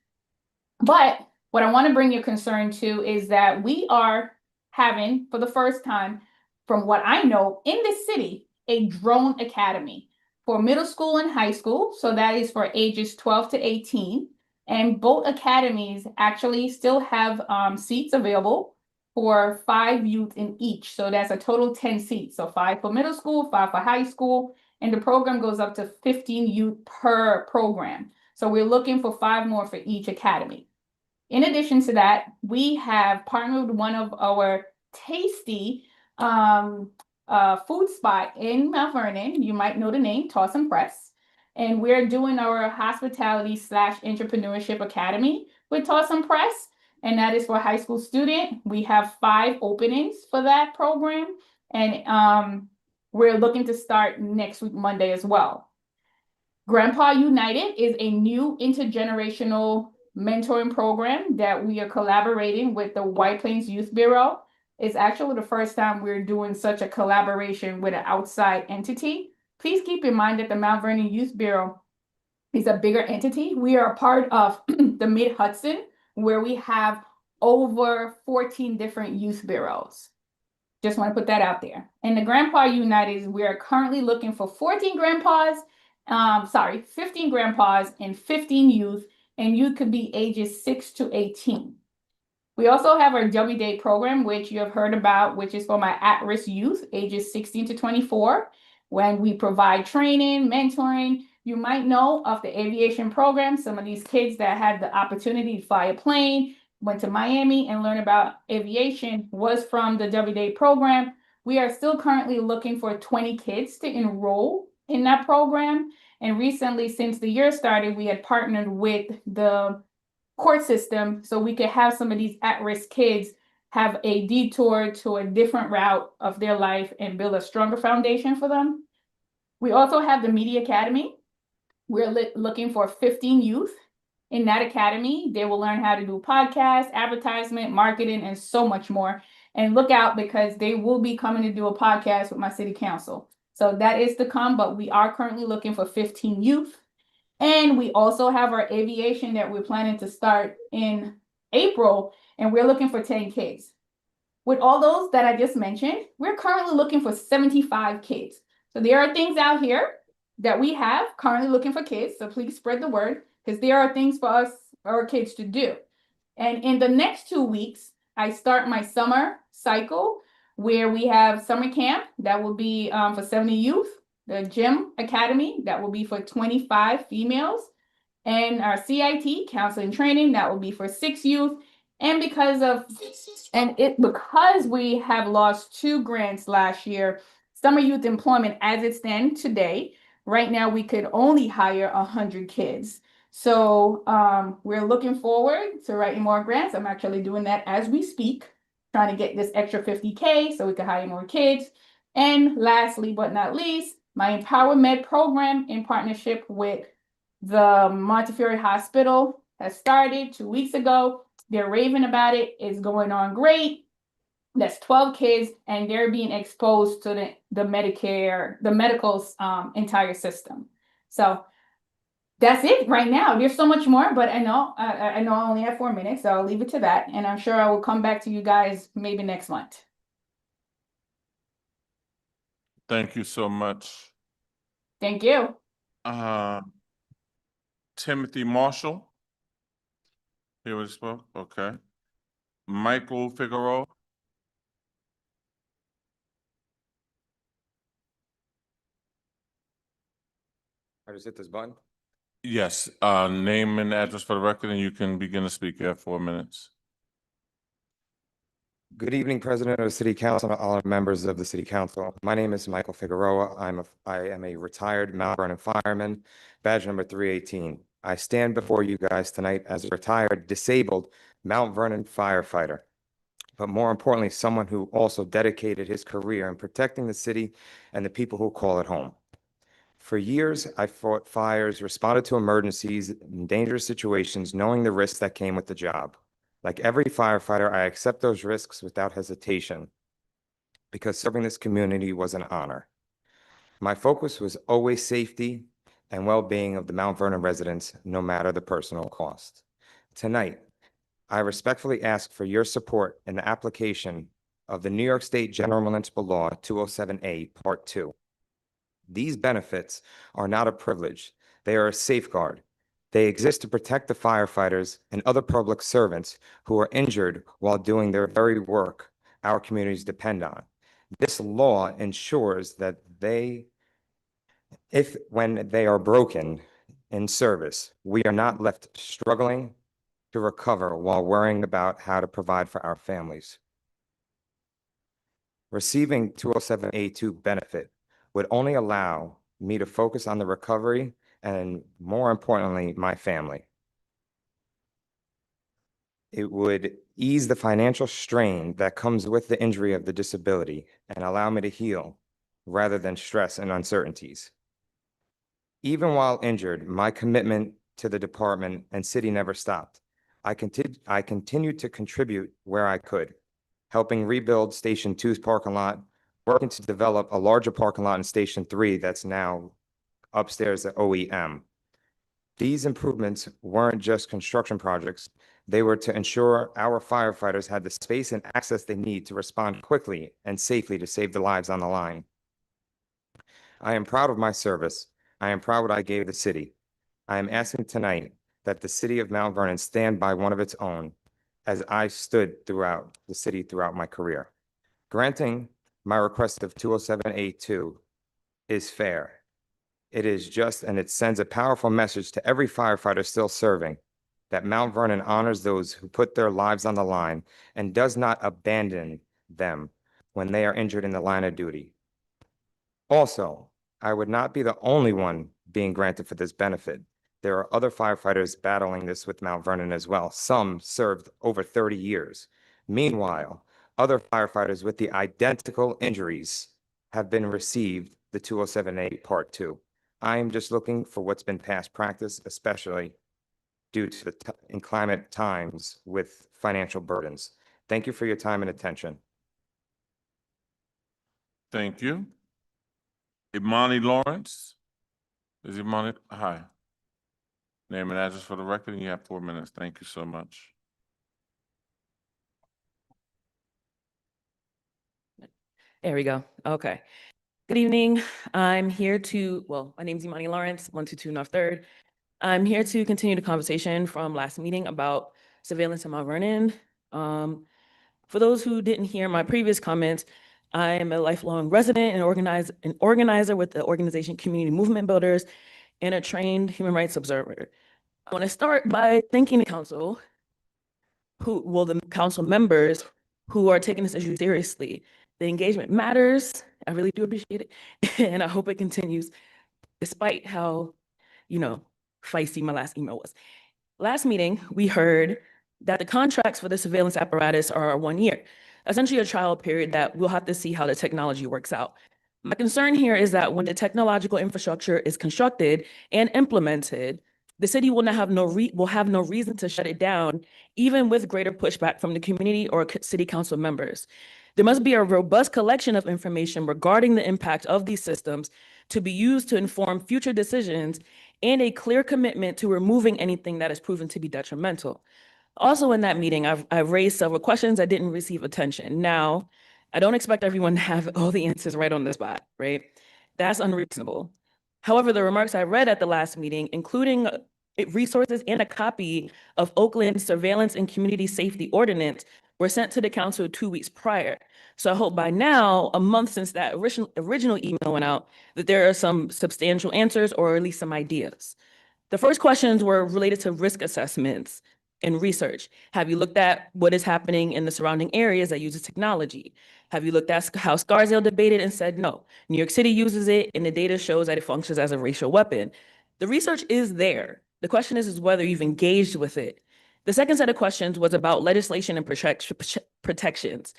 But what I want to bring your concern to is that we are having, for the first time, from what I know, in this city, a drone academy for middle school and high school. So that is for ages 12 to 18. And both academies actually still have seats available for 5 youth in each. So that's a total 10 seats. So 5 for middle school, 5 for high school. And the program goes up to 15 youth per program. So we're looking for 5 more for each academy. In addition to that, we have partnered with one of our tasty food spot in Mount Vernon. You might know the name, Toss and Press. And we're doing our hospitality/entrepreneurship academy with Toss and Press. And that is for a high school student. We have 5 openings for that program. And we're looking to start next week, Monday as well. Grandpa United is a new intergenerational mentoring program that we are collaborating with the White Plains Youth Bureau. It's actually the first time we're doing such a collaboration with an outside entity. Please keep in mind that the Mount Vernon Youth Bureau is a bigger entity. We are a part of the Mid-Hudson, where we have over 14 different youth bureaus. Just want to put that out there. And the Grandpa United, we are currently looking for 15 grandpas and 15 youth, and youth could be ages 6 to 18. We also have our W Day program, which you have heard about, which is for my at-risk youth, ages 16 to 24, when we provide training, mentoring. You might know of the aviation program. Some of these kids that had the opportunity to fly a plane, went to Miami and learn about aviation was from the W Day program. We are still currently looking for 20 kids to enroll in that program. And recently, since the year started, we had partnered with the court system so we could have some of these at-risk kids have a detour to a different route of their life and build a stronger foundation for them. We also have the Media Academy. We're looking for 15 youth in that academy. They will learn how to do podcasts, advertisement, marketing, and so much more. And look out, because they will be coming to do a podcast with my city council. So that is to come, but we are currently looking for 15 youth. And we also have our aviation that we're planning to start in April, and we're looking for 10 kids. With all those that I just mentioned, we're currently looking for 75 kids. So there are things out here that we have currently looking for kids. So please spread the word, because there are things for us, our kids, to do. And in the next 2 weeks, I start my summer cycle where we have summer camp that will be for 70 youth, the gym academy that will be for 25 females, and our CIT, counseling training, that will be for 6 youth. And because we have lost 2 grants last year, summer youth employment as it stands today, right now we could only hire 100 kids. So we're looking forward to writing more grants. I'm actually doing that as we speak, trying to get this extra 50K so we can hire more kids. And lastly, but not least, my Empower Med program in partnership with the Montefiore Hospital has started 2 weeks ago. They're raving about it. It's going on great. That's 12 kids, and they're being exposed to the Medicare, the medical's entire system. So that's it right now. There's so much more, but I know I only have 4 minutes, so I'll leave it to that. And I'm sure I will come back to you guys maybe next month. Thank you so much. Thank you. Timothy Marshall. He already spoke, okay. Michael Figueroa. I just hit this button. Yes, name and address for the record, and you can begin to speak. You have 4 minutes. Good evening, President of the City Council, and all members of the City Council. My name is Michael Figueroa. I am a retired Mount Vernon fireman, badge number 318. I stand before you guys tonight as a retired, disabled Mount Vernon firefighter, but more importantly, someone who also dedicated his career in protecting the city and the people who call it home. For years, I fought fires, responded to emergencies and dangerous situations, knowing the risks that came with the job. Like every firefighter, I accept those risks without hesitation because serving this community was an honor. My focus was always safety and well-being of the Mount Vernon residents, no matter the personal cost. Tonight, I respectfully ask for your support in the application of the New York State General Municipal Law 207A, Part 2. These benefits are not a privilege. They are a safeguard. They exist to protect the firefighters and other public servants who are injured while doing their very work our communities depend on. This law ensures that when they are broken in service, we are not left struggling to recover while worrying about how to provide for our families. Receiving 207A2 benefit would only allow me to focus on the recovery and, more importantly, my family. It would ease the financial strain that comes with the injury of the disability and allow me to heal rather than stress and uncertainties. Even while injured, my commitment to the department and city never stopped. I continued to contribute where I could, helping rebuild Station 2's parking lot, working to develop a larger parking lot in Station 3 that's now upstairs at OEM. These improvements weren't just construction projects. They were to ensure our firefighters had the space and access they need to respond quickly and safely to save the lives on the line. I am proud of my service. I am proud what I gave the city. I am asking tonight that the city of Mount Vernon stand by one of its own, as I stood throughout the city throughout my career. Granting my request of 207A2 is fair. It is just, and it sends a powerful message to every firefighter still serving that Mount Vernon honors those who put their lives on the line and does not abandon them when they are injured in the line of duty. Also, I would not be the only one being granted for this benefit. There are other firefighters battling this with Mount Vernon as well. Some served over 30 years. Meanwhile, other firefighters with the identical injuries have been received the 207A Part 2. I am just looking for what's been past practice, especially due to the inclement times with financial burdens. Thank you for your time and attention. Thank you. Imani Lawrence. Is Imani? Hi. Name and address for the record, and you have 4 minutes. Thank you so much. There we go. Okay. Good evening. I'm here to, my name is Imani Lawrence, 122 North 3rd. I'm here to continue the conversation from last meeting about surveillance in Mount Vernon. For those who didn't hear my previous comments, I am a lifelong resident and organizer with the organization Community Movement Builders and a trained human rights observer. I want to start by thanking the council, the council members who are taking this issue seriously. The engagement matters. I really do appreciate it. And I hope it continues despite how, feisty my last email was. Last meeting, we heard that the contracts for the surveillance apparatus are 1 year, essentially a trial period that we'll have to see how the technology works out. My concern here is that when the technological infrastructure is constructed and implemented, the city will have no reason to shut it down, even with greater pushback from the community or city council members. There must be a robust collection of information regarding the impact of these systems to be used to inform future decisions and a clear commitment to removing anything that is proven to be detrimental. Also in that meeting, I've raised several questions that didn't receive attention. Now, I don't expect everyone to have all the answers right on the spot, right? That's unreasonable. However, the remarks I read at the last meeting, including resources and a copy of Oakland's Surveillance and Community Safety Ordinance, were sent to the council 2 weeks prior. So I hope by now, a month since that original email went out, that there are some substantial answers or at least some ideas. The first questions were related to risk assessments. and research? Have you looked at what is happening in the surrounding areas that uses technology? Have you looked at how Scarsdale debated and said no? New York City uses it, and the data shows that it functions as a racial weapon. The research is there. The question is whether you've engaged with it. The second set of questions was about legislation and protections.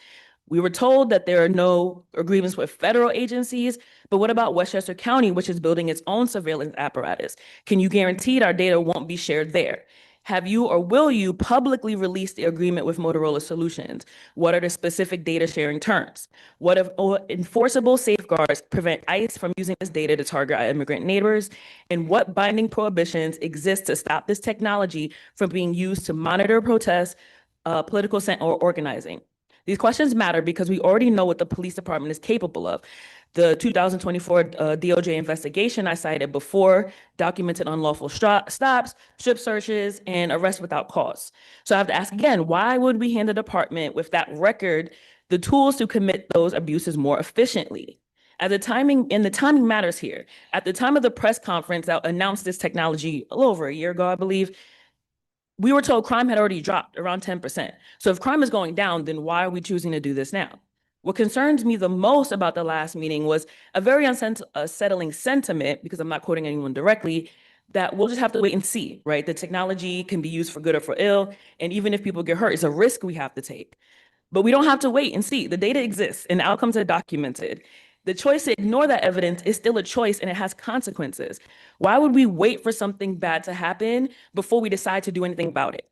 We were told that there are no agreements with federal agencies, but what about Westchester County, which is building its own surveillance apparatus? Can you guarantee our data won't be shared there? Have you or will you publicly release the agreement with Motorola Solutions? What are the specific data sharing terms? What if enforceable safeguards prevent ICE from using this data to target our immigrant neighbors? And what binding prohibitions exist to stop this technology from being used to monitor protests, political or organizing? These questions matter because we already know what the police department is capable of. The 2024 DOJ investigation I cited before documented unlawful stops, strip searches, and arrests without cause. So I have to ask again, why would we hand the department with that record the tools to commit those abuses more efficiently? The timing matters here. At the time of the press conference that announced this technology a little over a year ago, I believe, we were told crime had already dropped around 10%. So if crime is going down, then why are we choosing to do this now? What concerns me the most about the last meeting was a very unsettling sentiment, because I'm not quoting anyone directly, that we'll just have to wait and see, right? The technology can be used for good or for ill. And even if people get hurt, it's a risk we have to take. But we don't have to wait and see. The data exists and the outcomes are documented. The choice to ignore that evidence is still a choice and it has consequences. Why would we wait for something bad to happen before we decide to do anything about it?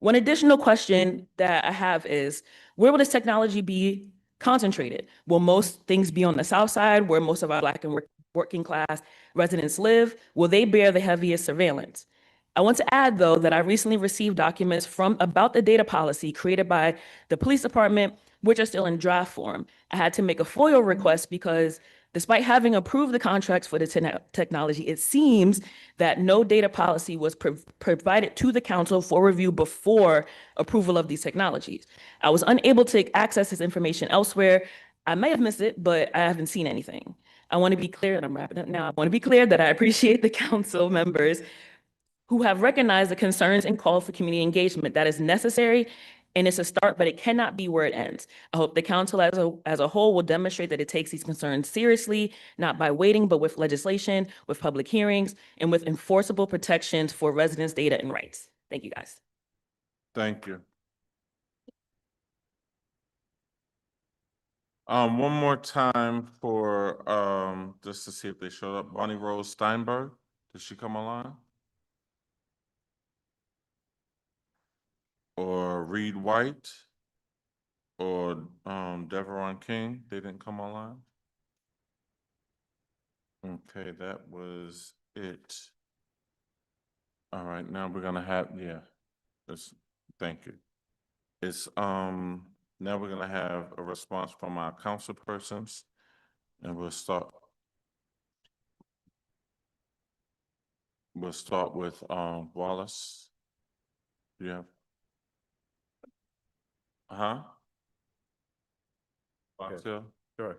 One additional question that I have is, where will this technology be concentrated? Will most things be on the South Side, where most of our Black and working class residents live? Will they bear the heaviest surveillance? I want to add, though, that I recently received documents about the data policy created by the police department, which are still in draft form. I had to make a FOIA request because despite having approved the contracts for the technology, it seems that no data policy was provided to the council for review before approval of these technologies. I was unable to access this information elsewhere. I may have missed it, but I haven't seen anything. I want to be clear, and I'm wrapping up now. I want to be clear that I appreciate the council members who have recognized the concerns and call for community engagement. That is necessary, and it's a start, but it cannot be where it ends. I hope the council as a whole will demonstrate that it takes these concerns seriously, not by waiting, but with legislation, with public hearings, and with enforceable protections for residents' data and rights. Thank you, guys. Thank you. One more time for, just to see if they showed up. Bonnie Rose Steinberg, did she come online? Or Reed White? Or, Deveron King, they didn't come online? Okay, that was it. All right, now we're gonna have, thank you. Now we're gonna have a response from our council persons, and we'll start with, Wallace. Yeah. Uh-huh. Boxell? Sure.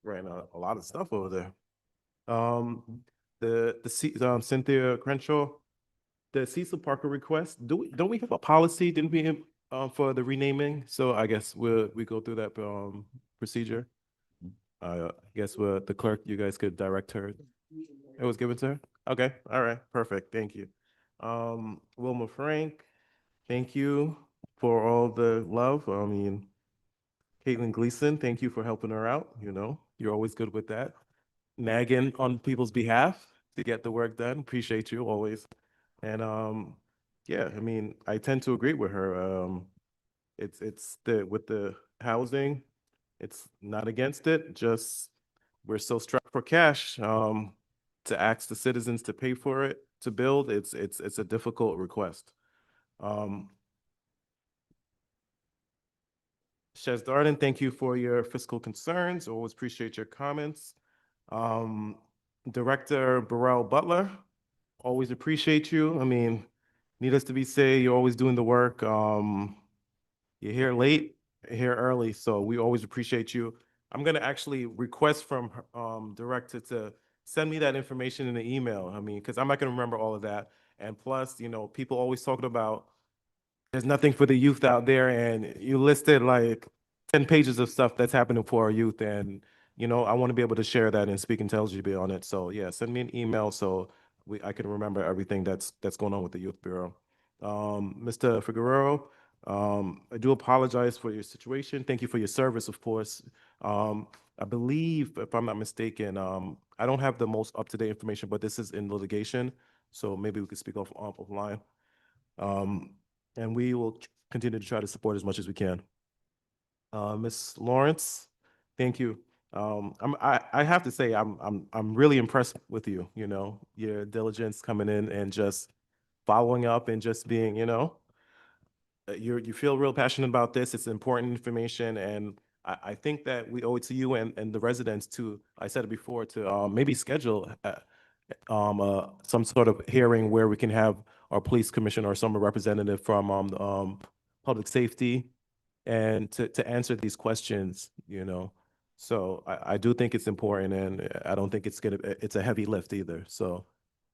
Ran a lot of stuff over there. Cynthia Crenshaw, the Cecil Parker request, don't we have a policy? Didn't we have, for the renaming? So I guess we go through that, procedure. I guess the clerk, you guys could direct her. It was given to her? Okay, all right, perfect, thank you. Wilma Frank, thank you for all the love. I mean, Caitlin Gleason, thank you for helping her out, you're always good with that. Nagging on people's behalf to get the work done, appreciate you always. And yeah, I mean, I tend to agree with her. It's with the housing, it's not against it, just we're so strapped for cash. To ask the citizens to pay for it, to build, it's a difficult request. Shez Darden, thank you for your fiscal concerns. Always appreciate your comments. Director Burrell Butler, always appreciate you. I mean, needless to be said, you're always doing the work. You're here late, here early, so we always appreciate you. I'm gonna actually request from Director to send me that information in the email. I mean, because I'm not going to remember all of that. And plus, people always talking about there's nothing for the youth out there, and you listed like 10 pages of stuff that's happening for our youth. And, I want to be able to share that and speak intelligibly on it. So yeah, send me an email so I can remember everything that's going on with the Youth Bureau. Mr. Figueroa, I do apologize for your situation. Thank you for your service, of course. I believe, if I'm not mistaken, I don't have the most up-to-date information, but this is in litigation, so maybe we could speak offline. Um, and we will continue to try to support as much as we can. Ms. Lawrence, thank you. I have to say, I'm really impressed with you, your diligence coming in and just following up and just being, you feel real passionate about this. It's important information, and I think that we owe it to you and the residents to, I said it before, to maybe schedule some sort of hearing where we can have our police commissioner or some representative from public safety and to answer these questions, So I do think it's important, and I don't think it's a heavy lift either. So,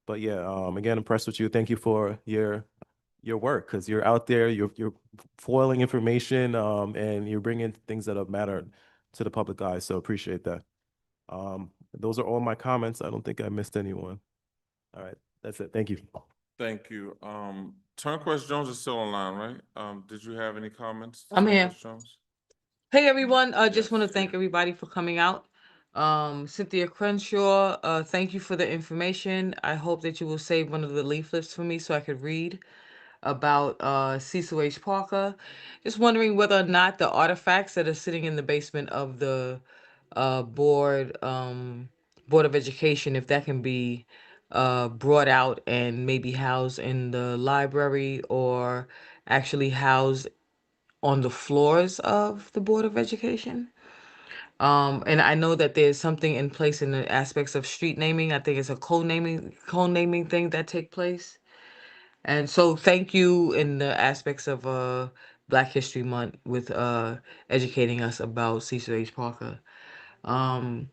but yeah, again, impressed with you. Thank you for your work, because you're out there, you're foiling information, and you're bringing things that have mattered to the public eye. So appreciate that. Those are all my comments. I don't think I missed anyone. All right, that's it. Thank you. Thank you. Turnquest Jones is still online, right? Did you have any comments? I'm here. Turnquest Jones? Hey, everyone. Just Yes, want to thank everybody for coming out. Cynthia Crenshaw, thank you for the information. I hope that you will save one of the leaflets for me so I could read about Cecil H. Parker. Just wondering whether or not the artifacts that are sitting in the basement of the Board of Education, if that can be brought out and maybe housed in the library or actually housed on the floors of the Board of Education. And I know that there's something in place in the aspects of street naming. I think it's a co-naming thing that take place. And so thank you in the aspects of Black History Month with educating us about Cecil H. Parker. Um,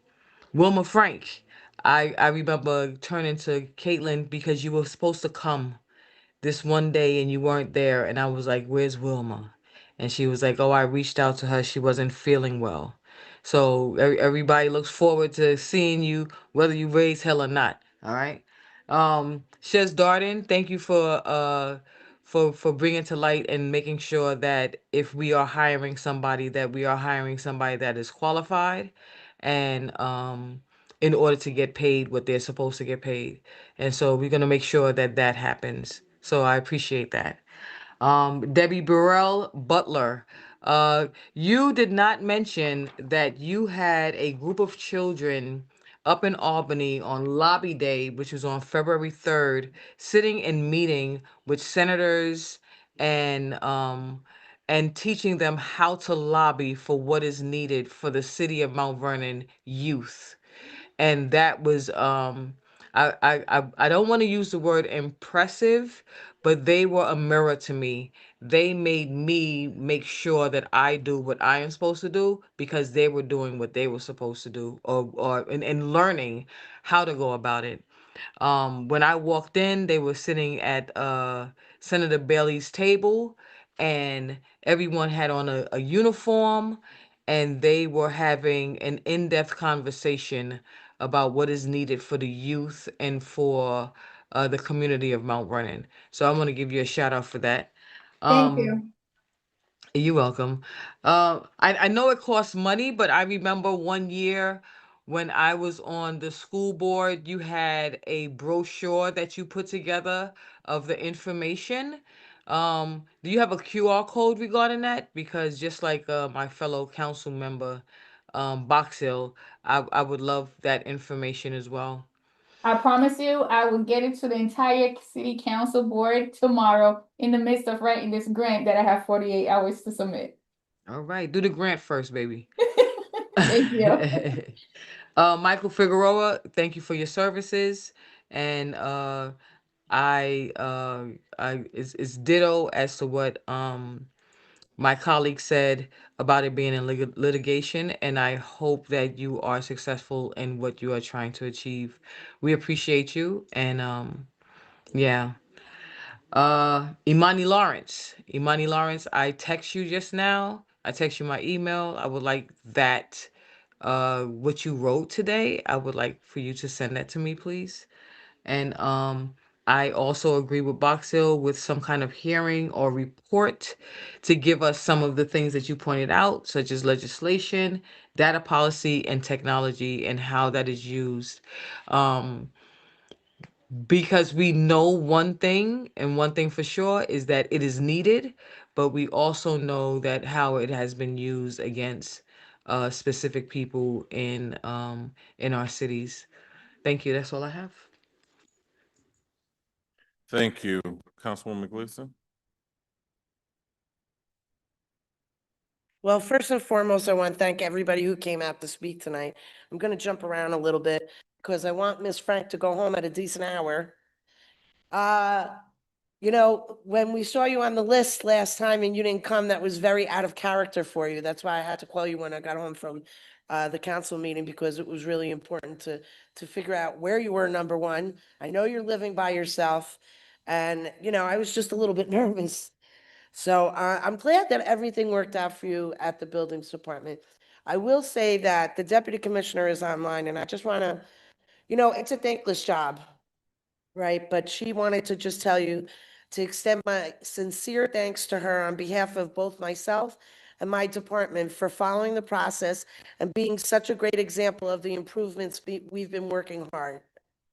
Wilma Frank, I remember turning to Caitlin because you were supposed to come this one day and you weren't there, and I was like, "Where's Wilma?" And she was like, "Oh, I reached out to her. She wasn't feeling well." So everybody looks forward to seeing you, whether you raise hell or not. All right. Shez Darden, thank you for bringing to light and making sure that if we are hiring somebody, that we are hiring somebody that is qualified, and in order to get paid what they're supposed to get paid. And so we're gonna make sure that that happens. So I appreciate that. Debbie Burrell Butler, you did not mention that you had a group of children up in Albany on Lobby Day, which was on February 3rd, sitting and meeting with senators and teaching them how to lobby for what is needed for the city of Mount Vernon youth. And that was I don't want to use the word impressive, but they were a mirror to me. They made me make sure that I do what I am supposed to do because they were doing what they were supposed to do, or and learning how to go about it. When I walked in, they were sitting at Senator Bailey's table, and everyone had on a uniform, and they were having an in-depth conversation about what is needed for the youth and for the community of Mount Vernon. So I want to give you a shout out for that. Thank Um, you. you're welcome. I know it costs money, but I remember one year when I was on the school board, you had a brochure that you put together of the information. Do you have a QR code regarding that? Because just like my fellow council member, Box Hill, I would love that information as well. I promise you, I will get it to the entire city council board tomorrow in the midst of writing this grant that I have 48 hours to submit. All right, do the grant first, baby. Thank you. Michael Figueroa, thank you for your services. And I it's ditto as to what my colleague said about it being in litigation, and I hope that you are successful in what you are trying to achieve. We appreciate you, and yeah. Imani Lawrence. Imani Lawrence, I text you just now. I text you my email. I would like that, what you wrote today, I would like for you to send that to me, please. And I also agree with Box Hill with some kind of hearing or report to give us some of the things that you pointed out, such as legislation, data policy, and technology, and how that is used. Because we know one thing, and one thing for sure is that it is needed, but we also know that how it has been used against specific people in our cities. Thank you. That's all I have. Thank you. Councilwoman Gleason? Well, first and foremost, I want to thank everybody who came out to speak tonight. I'm going to jump around a little bit because I want Ms. Frank to go home at a decent hour. You know, when we saw you on the list last time and you didn't come, that was very out of character for you. That's why I had to call you when I got home from the council meeting, because it was really important to figure out where you were, number one. I know you're living by yourself, and, you know, I was just a little bit nervous. So I'm glad that everything worked out for you at the buildings department. I will say that the deputy commissioner is online, and I just want to, you know, it's a thankless job, right? But she wanted to just tell you to extend my sincere thanks to her on behalf of both myself and my department for following the process and being such a great example of the improvements we've been working hard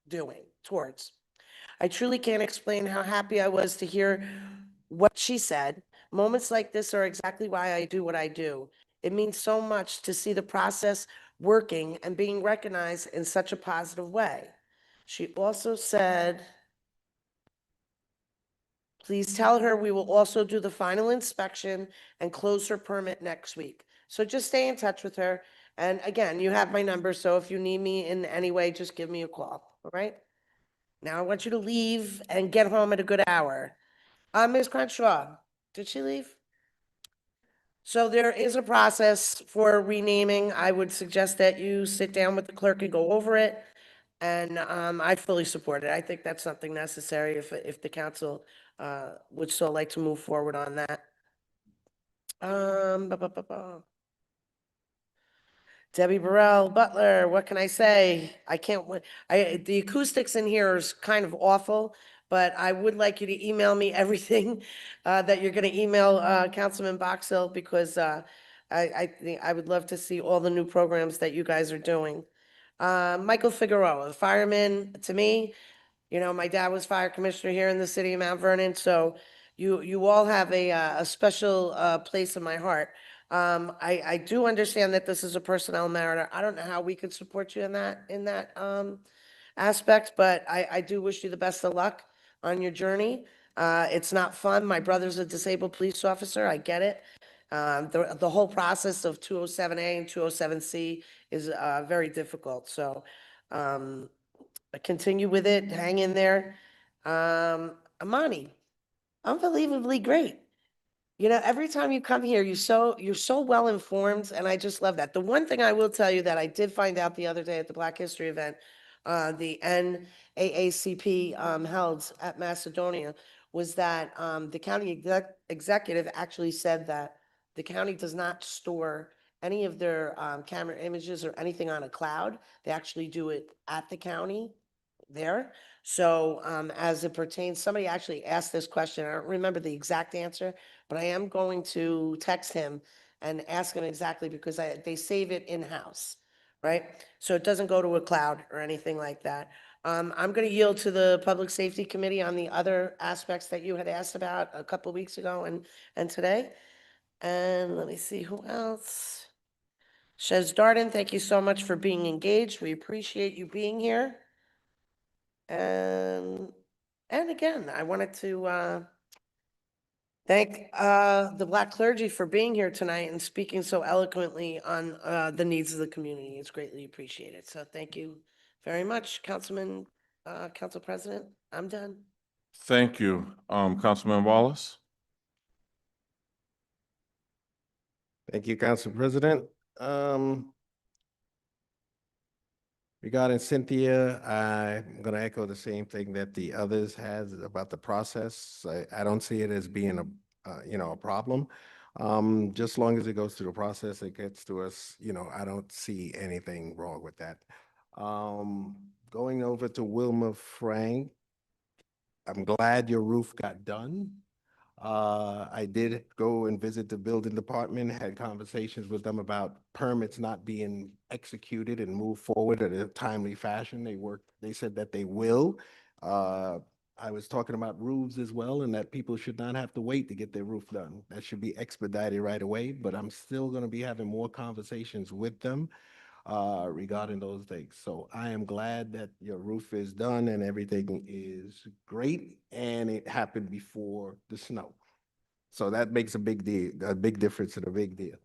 doing towards. I truly can't explain how happy I was to hear what she said. Moments like this are exactly why I do what I do. It means so much to see the process working and being recognized in such a positive way. She also said, please tell her we will also do the final inspection and close her permit next week. So just stay in touch with her. And again, you have my number, so if you need me in any way, just give me a call, all right? Now I want you to leave and get home at a good hour. Ms. Crenshaw, did she leave? So there is a process for renaming. I would suggest that you sit down with the clerk and go over it. And I fully support it. I think that's something necessary if the council would still like to move forward on that. Ba, ba, ba, ba. Debbie Burrell, Butler, what can I say? I can't, the acoustics in here is kind of awful, but I would like you to email me everything that you're going to email Councilman Boxill, because I would love to see all the new programs that you guys are doing. Michael Figueroa, fireman, to me, you know, my dad was fire commissioner here in the city of Mount Vernon, so you all have a special place in my heart. I do understand that this is a personnel matter. I don't know how we could support you in that aspect, but I do wish you the best of luck on your journey. It's not fun. My brother's a disabled police officer. I get it. The whole process of 207A and 207C is very difficult. So continue with it, hang in there. Amani, unbelievably great. You know, every time you come here, you're so well informed, and I just love that. The one thing I will tell you that I did find out the other day at the Black History event, the NAACP held at Macedonia, was that the county executive actually said that the county does not store any of their camera images or anything on a cloud. They actually do it at the county there. So as it pertains, somebody actually asked this question. I don't remember the exact answer, but I am going to text him and ask him exactly, because they save it in-house, right? So it doesn't go to a cloud or anything like that. I'm going to yield to the Public Safety Committee on the other aspects that you had asked about a couple weeks ago and today. And let me see who else. Shez Darden, thank you so much for being engaged. We appreciate you being here. And again, I wanted to thank the Black clergy for being here tonight and speaking so eloquently on the needs of the community. It's greatly appreciated. So thank you very much, Council President. I'm done. Thank you. Councilman Wallace? Thank you, Council President. Um, Regarding Cynthia, I'm going to echo the same thing that the others has about the process. I don't see it as being a problem. Just as long as it goes through the process, it gets to us, I don't see anything wrong with that. Going over to Wilma Frank, I'm glad your roof got done. I did go and visit the building department, had conversations with them about permits not being executed and move forward in a timely fashion. They said that they will. I was talking about roofs as well, and that people should not have to wait to get their roof done. That should be expedited right away, but I'm still gonna be having more conversations with them regarding those things. So I am glad that your roof is done and everything is great, and it happened before the snow. So that makes a big deal, a big difference and a big deal.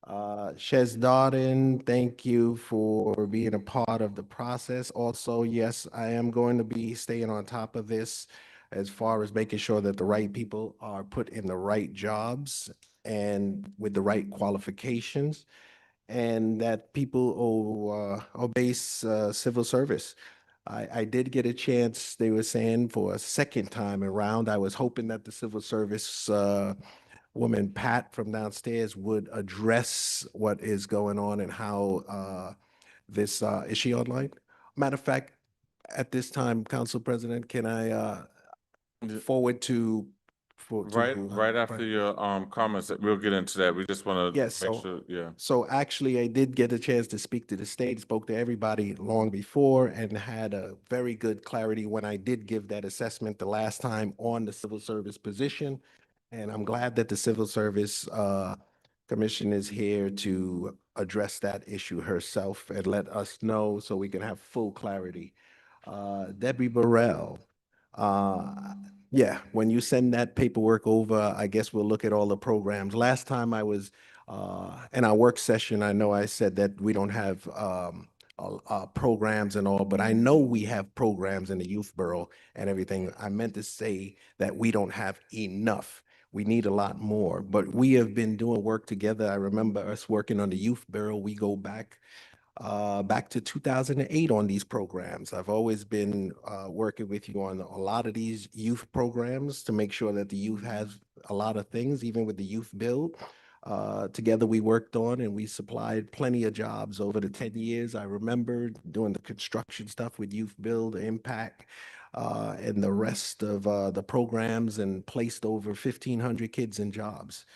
Shez Darden, thank you for being a part of the process. Also, yes, I am going to be staying on top of this as far as making sure that the right people are put in the right jobs and with the right qualifications, and that people obey civil service. I did get a chance, they were saying, for a second time around. I was hoping that the civil service woman, Pat, from downstairs would address what is going on and how is she online? Matter of fact, at this time, Council President, can I Yeah. forward to Right after your comments, we'll get into that. We just want to Yes, make so sure, yeah. so actually, I did get a chance to speak to the state, spoke to everybody long before, and had a very good clarity when I did give that assessment the last time on the civil service position. And I'm glad that the Civil Service Commission is here to address that issue herself and let us know so we can have full clarity. Debbie Burrell, yeah, when you send that paperwork over, I guess we'll look at all the programs. Last time I was in our work session, I know I said that we don't have programs and all, but I know we have programs in the youth borough and everything. I meant to say that we don't have enough. We need a lot more, but we have been doing work together. I remember us working on the youth bureau. We go back to 2008 on these programs. I've always been working with you on a lot of these youth programs to make sure that the youth has a lot of things, even with the youth bill. Together we worked on and we supplied plenty of jobs over the 10 years. I remember doing the construction stuff with Youth Build, Impact, and the rest of the programs, and placed over 1,500 kids in jobs.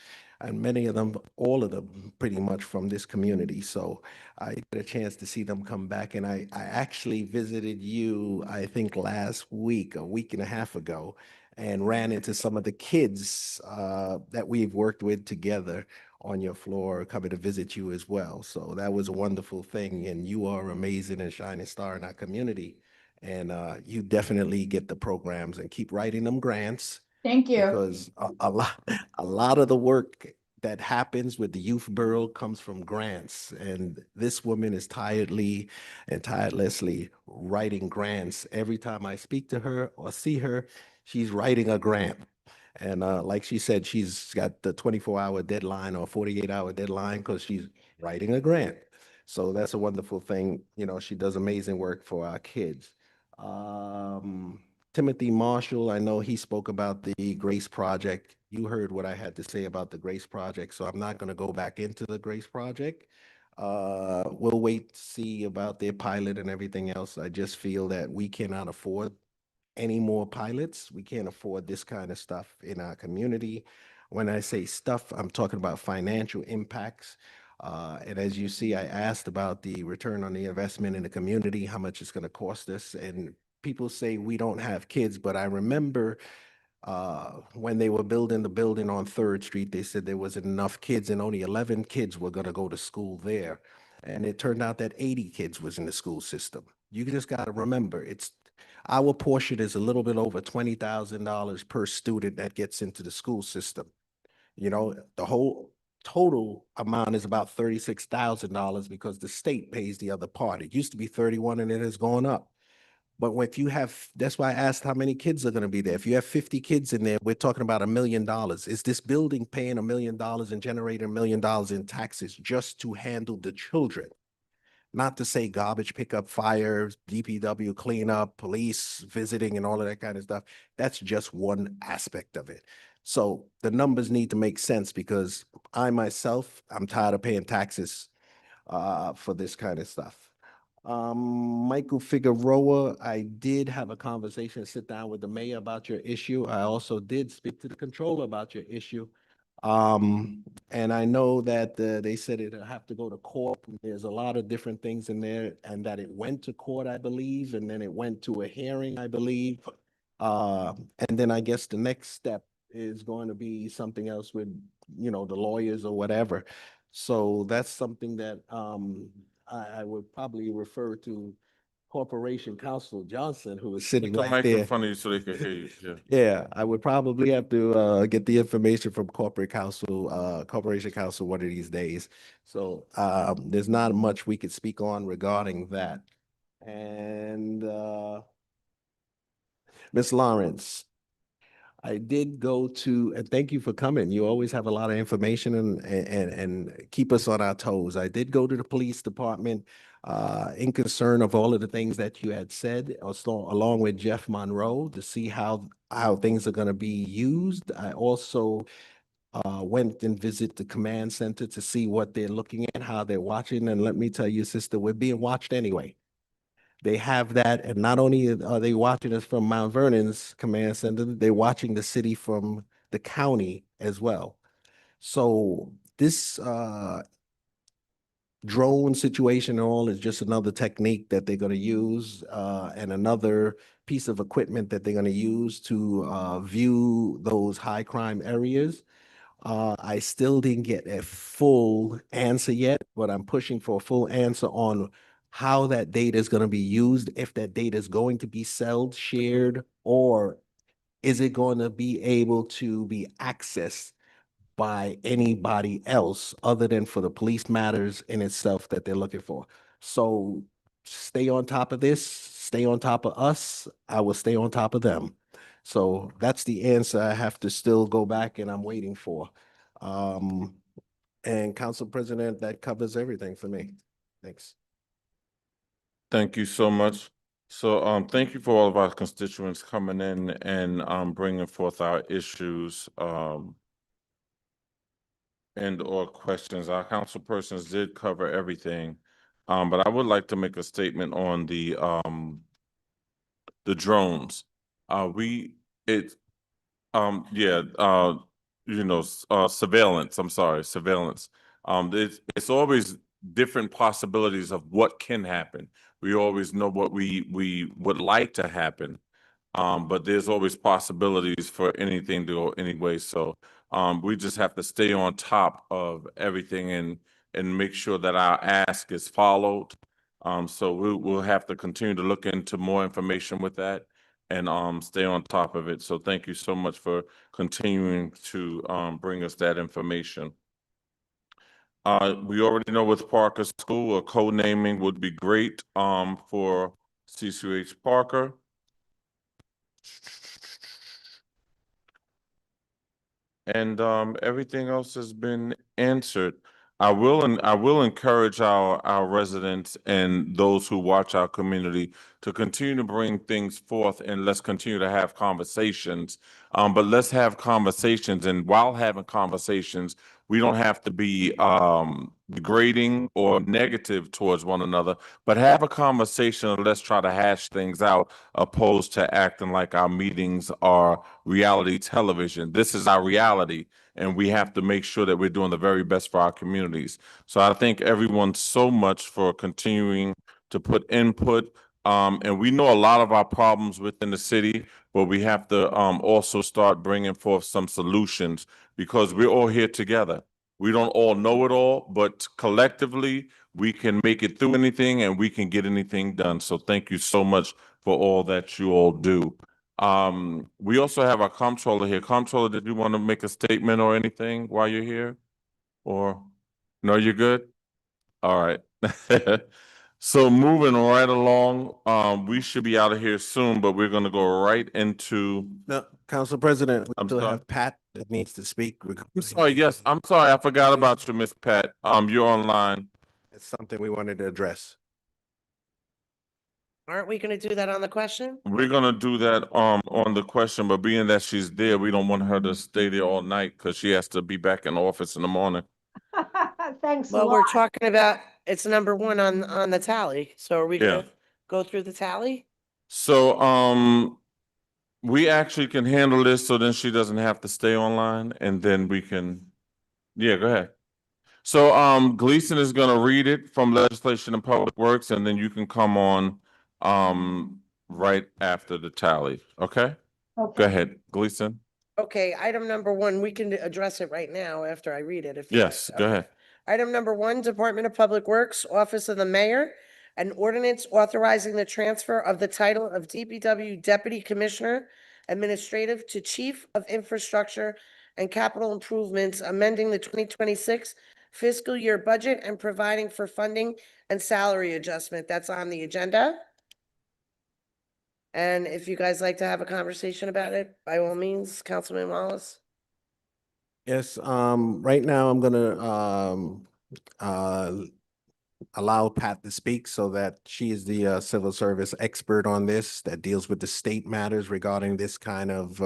And many of them, all of them, pretty much from this community. So I get a chance to see them come back. And I actually visited you, I think last week, a week and a half ago, and ran into some of the kids that we've worked with together on your floor, coming to visit you as well. So that was a wonderful thing. And you are amazing and shining star in our community. And you definitely get the programs and keep writing them grants, Thank you. because a lot of the work that happens with the youth bureau comes from grants, and this woman is tiredly and tirelessly writing grants. Every time I speak to her or see her, she's writing a grant. And like she said, she's got the 24-hour deadline or 48-hour deadline because she's writing a grant. So that's a wonderful thing. She does amazing work for our kids. Um, Timothy Marshall, I know he spoke about the Grace Project. You heard what I had to say about the Grace Project, so I'm not going to go back into the Grace Project. We'll wait to see about their pilot and everything else. I just feel that we cannot afford any more pilots. We can't afford this kind of stuff in our community. When I say stuff, I'm talking about financial impacts. And as you see, I asked about the return on the investment in the community, how much it's going to cost us. And people say we don't have kids, but I remember when they were building the building on 3rd Street, they said there wasn't enough kids and only 11 kids were going to go to school there. And it turned out that 80 kids was in the school system. You just got to remember, our portion is a little bit over $20,000 per student that gets into the school system. The whole total amount is about $36,000 because the state pays the other part. It used to be 31 and it has gone up. But if you have, that's why I asked how many kids are gonna be there. If you have 50 kids in there, we're talking about $1 million. Is this building paying $1 million and generating $1 million in taxes just to handle the children? Not to say garbage pickup, fires, DPW cleanup, police visiting and all of that kind of stuff. That's just one aspect of it. So the numbers need to make sense because I myself, I'm tired of paying taxes for this kind of stuff. Michael Figueroa, I did have a conversation, sit down with the mayor about your issue. I also did speak to the controller about your issue. And I know that they said it'll have to go to court. There's a lot of different things in there and that it went to court, I believe, and then it went to a hearing, I believe. And then I guess the next step is going to be something else with, you know, the lawyers or whatever. So that's something that I would probably refer to Corporation Counsel Johnson, who is sitting Put the right mic in there. front of you so they can hear you, yeah. Yeah, I would probably have to get the information from Corporation Counsel one of these days. So there's not much we could speak on regarding that. And Ms. Lawrence, I did go to, and thank you for coming. You always have a lot of information and keep us on our toes. I did go to the police department in concern of all of the things that you had said, also along with Jeff Monroe to see how things are going to be used. I also went and visit the command center to see what they're looking at, how they're watching. And let me tell you, sister, we're being watched anyway. They have that, and not only are they watching us from Mount Vernon's command center, they're watching the city from the county as well. So this drone situation and all is just another technique that they're going to use and another piece of equipment that they're going to use to view those high crime areas. I still didn't get a full answer yet, but I'm pushing for a full answer on how that data is going to be used, if that data is going to be sold, shared, or is it going to be able to be accessed by anybody else other than for the police matters in itself that they're looking for. So stay on top of this, stay on top of us. I will stay on top of them. So that's the answer I have to still go back and I'm waiting for. And Council President, that covers everything for me. Thanks. Thank you so much. So thank you for all of our constituents coming in and bringing forth our issues and or questions. Our council persons did cover everything. But I would like to make a statement on the drones. Surveillance, I'm sorry, surveillance. It's always different possibilities of what can happen. We always know what we would like to happen. But there's always possibilities for anything to go anyway. So we just have to stay on top of everything and make sure that our ask is followed. So we'll have to continue to look into more information with that and stay on top of it. So thank you so much for continuing to bring us that information. We already know with Parker School, a code naming would be great for CCH Parker. And everything else has been answered. I will encourage our residents and those who watch our community to continue to bring things forth and let's continue to have conversations. But let's have conversations, and while having conversations, we don't have to be degrading or negative towards one another, but have a conversation and let's try to hash things out, opposed to acting like our meetings are reality television. This is our reality, and we have to make sure that we're doing the very best for our communities. So I thank everyone so much for continuing to put input. And we know a lot of our problems within the city, but we have to also start bringing forth some solutions because we're all here together. We don't all know it all, but collectively we can make it through anything and we can get anything done. So thank you so much for all that you all do. We also have our comptroller here. Comptroller, did you want to make a statement or anything while you're here? Or no, you're good? All right. So moving right along, we should be out of here soon, but we're gonna go right into, No, Council President, we I'm still sorry. have Pat that needs to speak. I'm sorry, yes, I'm sorry, I forgot about you, Miss Pat. You're online. It's something we wanted to address. Aren't we going to do that on the question? We're gonna do that, on the question, but being that she's there, we don't want her to stay there all night because she has to be back in the office in the morning. Thanks a Well, we're lot. talking about, it's number one on the tally. So are we Yeah. gonna go through the tally? So, we actually can handle this so then she doesn't have to stay online and then we can, yeah, go ahead. So, Gleason is gonna read it from Legislation and Public Works and then you can come on, right after the tally, okay? Go Okay. ahead, Gleason. Okay, item number one, we can address it right now after I read it. If you- Yes, go okay. ahead. Item number one, Department of Public Works, Office of the Mayor, an ordinance authorizing the transfer of the title of DPW Deputy Commissioner Administrative to Chief of Infrastructure and Capital Improvements, amending the 2026 fiscal year budget and providing for funding and salary adjustment. That's on the agenda. And if you guys like to have a conversation about it, by all means, Councilman Wallace. Yes, right now I'm gonna, allow Pat to speak so that she is the, civil service expert on this that deals with the state matters regarding this kind of,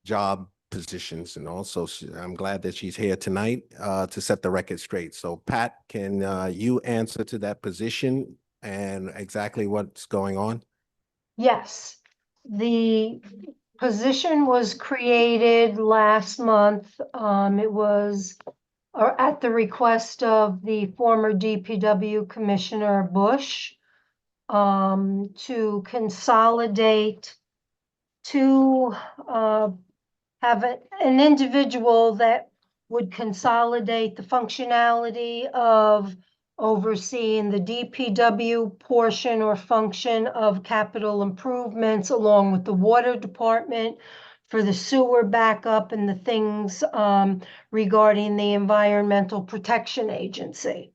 job positions. And also, I'm glad that she's here tonight, to set the record straight. So Pat, can, you answer to that position and exactly what's going on? Yes, the position was created last month. It was or at the request of the former DPW Commissioner Bush, to consolidate, to have an individual that would consolidate the functionality of overseeing the DPW portion or function of capital improvements along with the water department for the sewer backup and the things regarding the Environmental Protection Agency.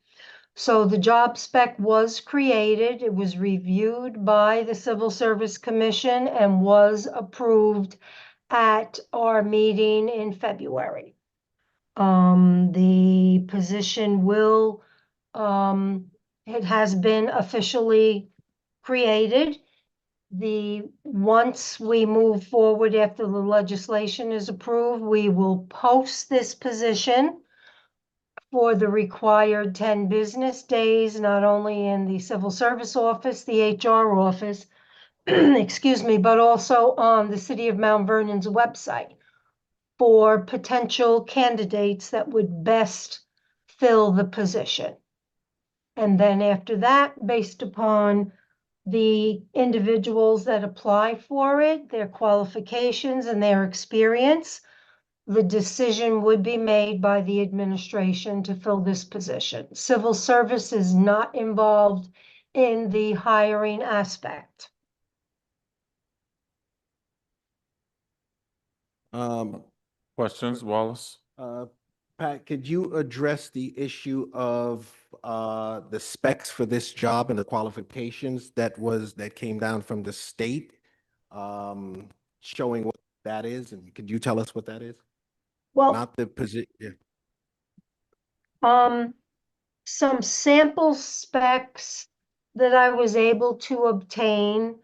So the job spec was created, it was reviewed by the Civil Service Commission and was approved at our meeting in February. The position will, it has been officially created. Once we move forward after the legislation is approved, we will post this position for the required 10 business days, not only in the Civil Service Office, the HR office, excuse me, but also on the City of Mount Vernon's website for potential candidates that would best fill the position. And then after that, based upon the individuals that apply for it, their qualifications and their experience, the decision would be made by the administration to fill this position. Civil service is not involved in the hiring aspect. Questions, Wallace? Pat, could you address the issue of, the specs for this job and the qualifications that came down from the state? Showing what that is, and could you tell us what that is? Well, Not the position. some sample specs that I was able to obtain,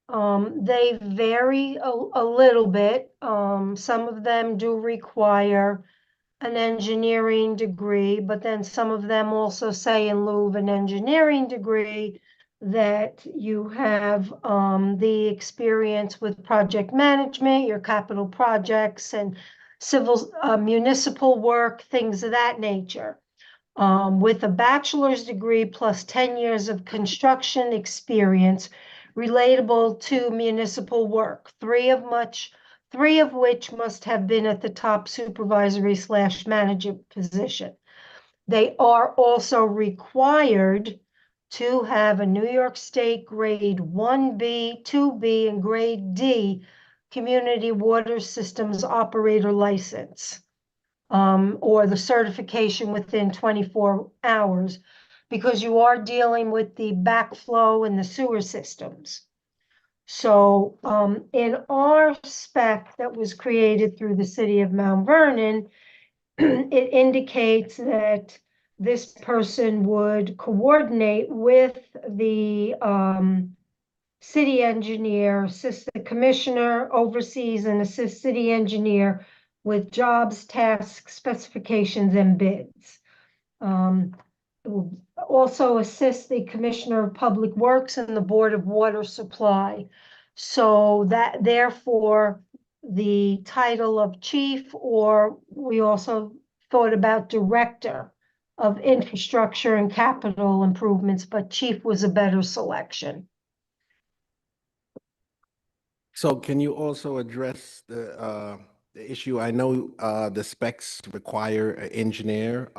they vary a little bit. Some of them do require an engineering degree, but then some of them also say in lieu of an engineering degree that you have the experience with project management, your capital projects and civil municipal work, things of that nature. With a bachelor's degree plus 10 years of construction experience relatable to municipal work, three of which must have been at the top supervisory/manager position. They are also required to have a New York State grade 1B, 2B, and grade D community water systems operator license, or the certification within 24 hours because you are dealing with the backflow and the sewer systems. So in our spec that was created through the city of Mount Vernon, it indicates that this person would coordinate with the city engineer, assist the commissioner, oversees and assists city engineer with jobs, tasks, specifications, and bids. It will also assist the Commissioner of Public Works and the Board of Water Supply. So that therefore, the title of chief, or we also thought about director of infrastructure and capital improvements, but chief was a better selection. So can you also address the issue? I know the specs require an engineer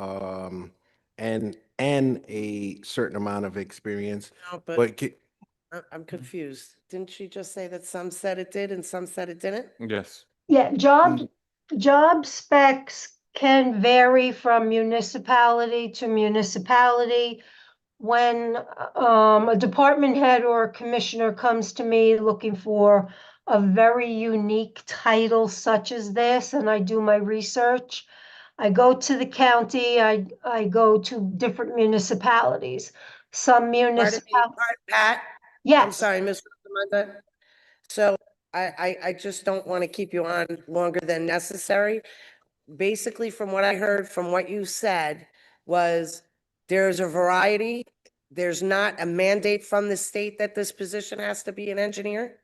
and a certain amount of experience. No, but But I'm confused. Didn't she just say that some said it did and some said it didn't? Yes. Yeah, job specs can vary from municipality to municipality. When a department head or a commissioner comes to me looking for a very unique title such as this, and I do my research, I go to the county, I go to different municipalities. Some Pardon me, municipalities, Pat? I'm yes. sorry, Ms. Ramanda. So I just don't want to keep you on longer than necessary. Basically, from what I heard, from what you said, was there's a variety. There's not a mandate from the state that this position has to be an engineer?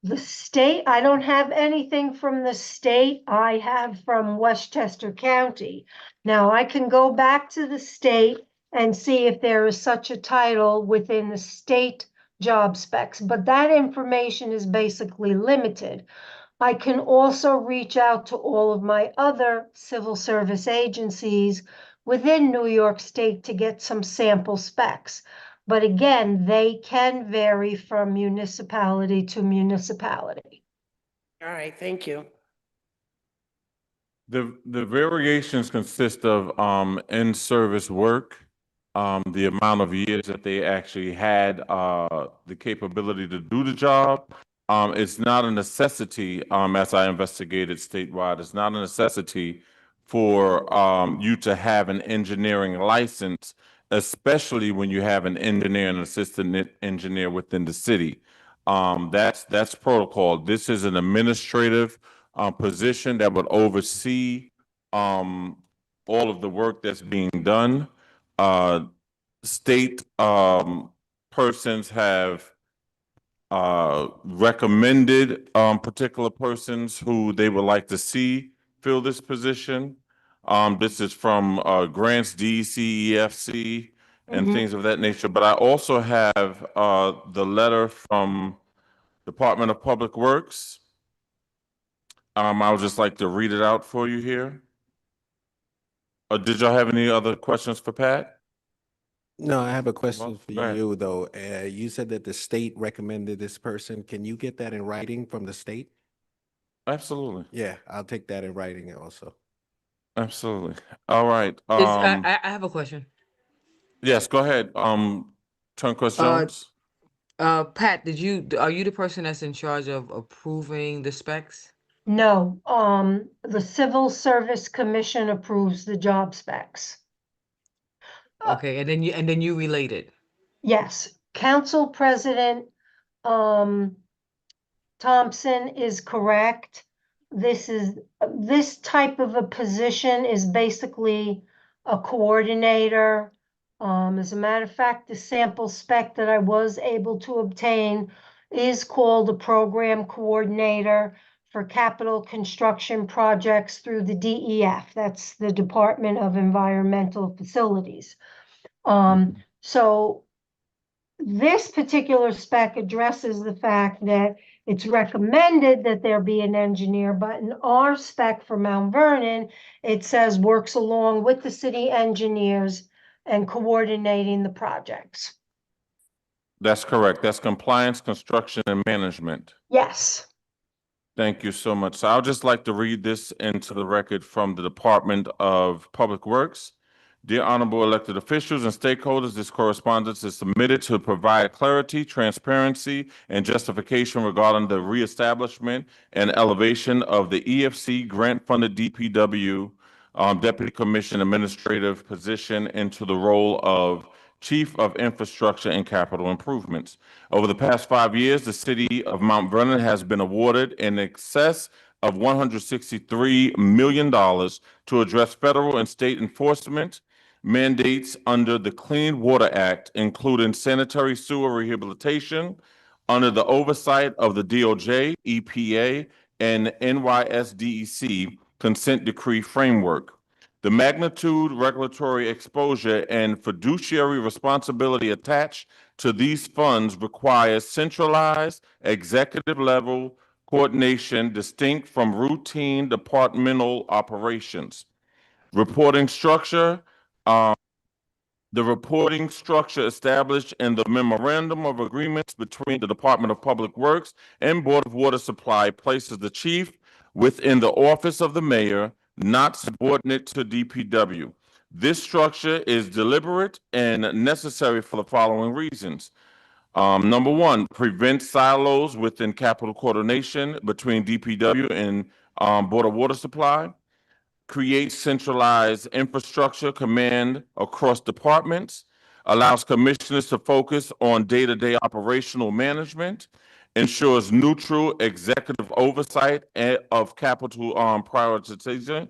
The state, I don't have anything from the state. I have from Westchester County. Now, I can go back to the state and see if there is such a title within the state job specs, but that information is basically limited. I can also reach out to all of my other civil service agencies within New York State to get some sample specs. But again, they can vary from municipality to municipality. All right, thank you. The variations consist of in-service work, the amount of years that they actually had the capability to do the job. It's not a necessity, as I investigated statewide, it's not a necessity for you to have an engineering license, especially when you have an engineer and assistant engineer within the city. That's protocol. This is an administrative position that would oversee all of the work that's being done. State persons have recommended particular persons who they would like to see fill this position. This is from grants, DCEFC, and things of that nature. But I also have the letter from Department of Public Works. I would just like to read it out for you here. Did y'all have any other questions for Pat? no, I have a question for go ahead. you, though. You said that the state recommended this person. Can you get that in writing from the state? Absolutely. Yeah, I'll take that in writing also. Absolutely. All right. I have a question. Yes, go ahead. Turnquist Uh, Jones. Pat, are you the person that's in charge of approving the specs? No, the Civil Service Commission approves the job specs. Okay, and then you relate it. Yes, Council President Thompson is correct. This type of a position is basically a coordinator. As a matter of fact, the sample spec that I was able to obtain is called a program coordinator for capital construction projects through the DEF. That's the Department of Environmental Facilities. So this particular spec addresses the fact that it's recommended that there be an engineer, but in our spec for Mount Vernon, it says works along with the city engineers and coordinating the projects. That's correct. That's compliance, construction, and management. Yes. Thank you so much. So I'll just like to read this into the record from the Department of Public Works. Dear honorable elected officials and stakeholders, this correspondence is submitted to provide clarity, transparency, and justification regarding the reestablishment and elevation of the EFC grant-funded DPW Deputy Commission Administrative position into the role of Chief of Infrastructure and Capital Improvements. Over the past 5 years, the city of Mount Vernon has been awarded in excess of $163 million to address federal and state enforcement mandates under the Clean Water Act, including sanitary sewer rehabilitation under the oversight of the DOJ, EPA, and NYSDEC consent decree framework. The magnitude, regulatory exposure, and fiduciary responsibility attached to these funds requires centralized executive level coordination distinct from routine departmental operations. Reporting structure. The reporting structure established in the Memorandum of Agreements between the Department of Public Works and Board of Water Supply places the chief within the office of the mayor, not subordinate to DPW. This structure is deliberate and necessary for the following reasons. Number one, prevent silos within capital coordination between DPW and Board of Water Supply. Create centralized infrastructure command across departments, allows commissioners to focus on day-to-day operational management, ensures neutral executive oversight of capital prioritization,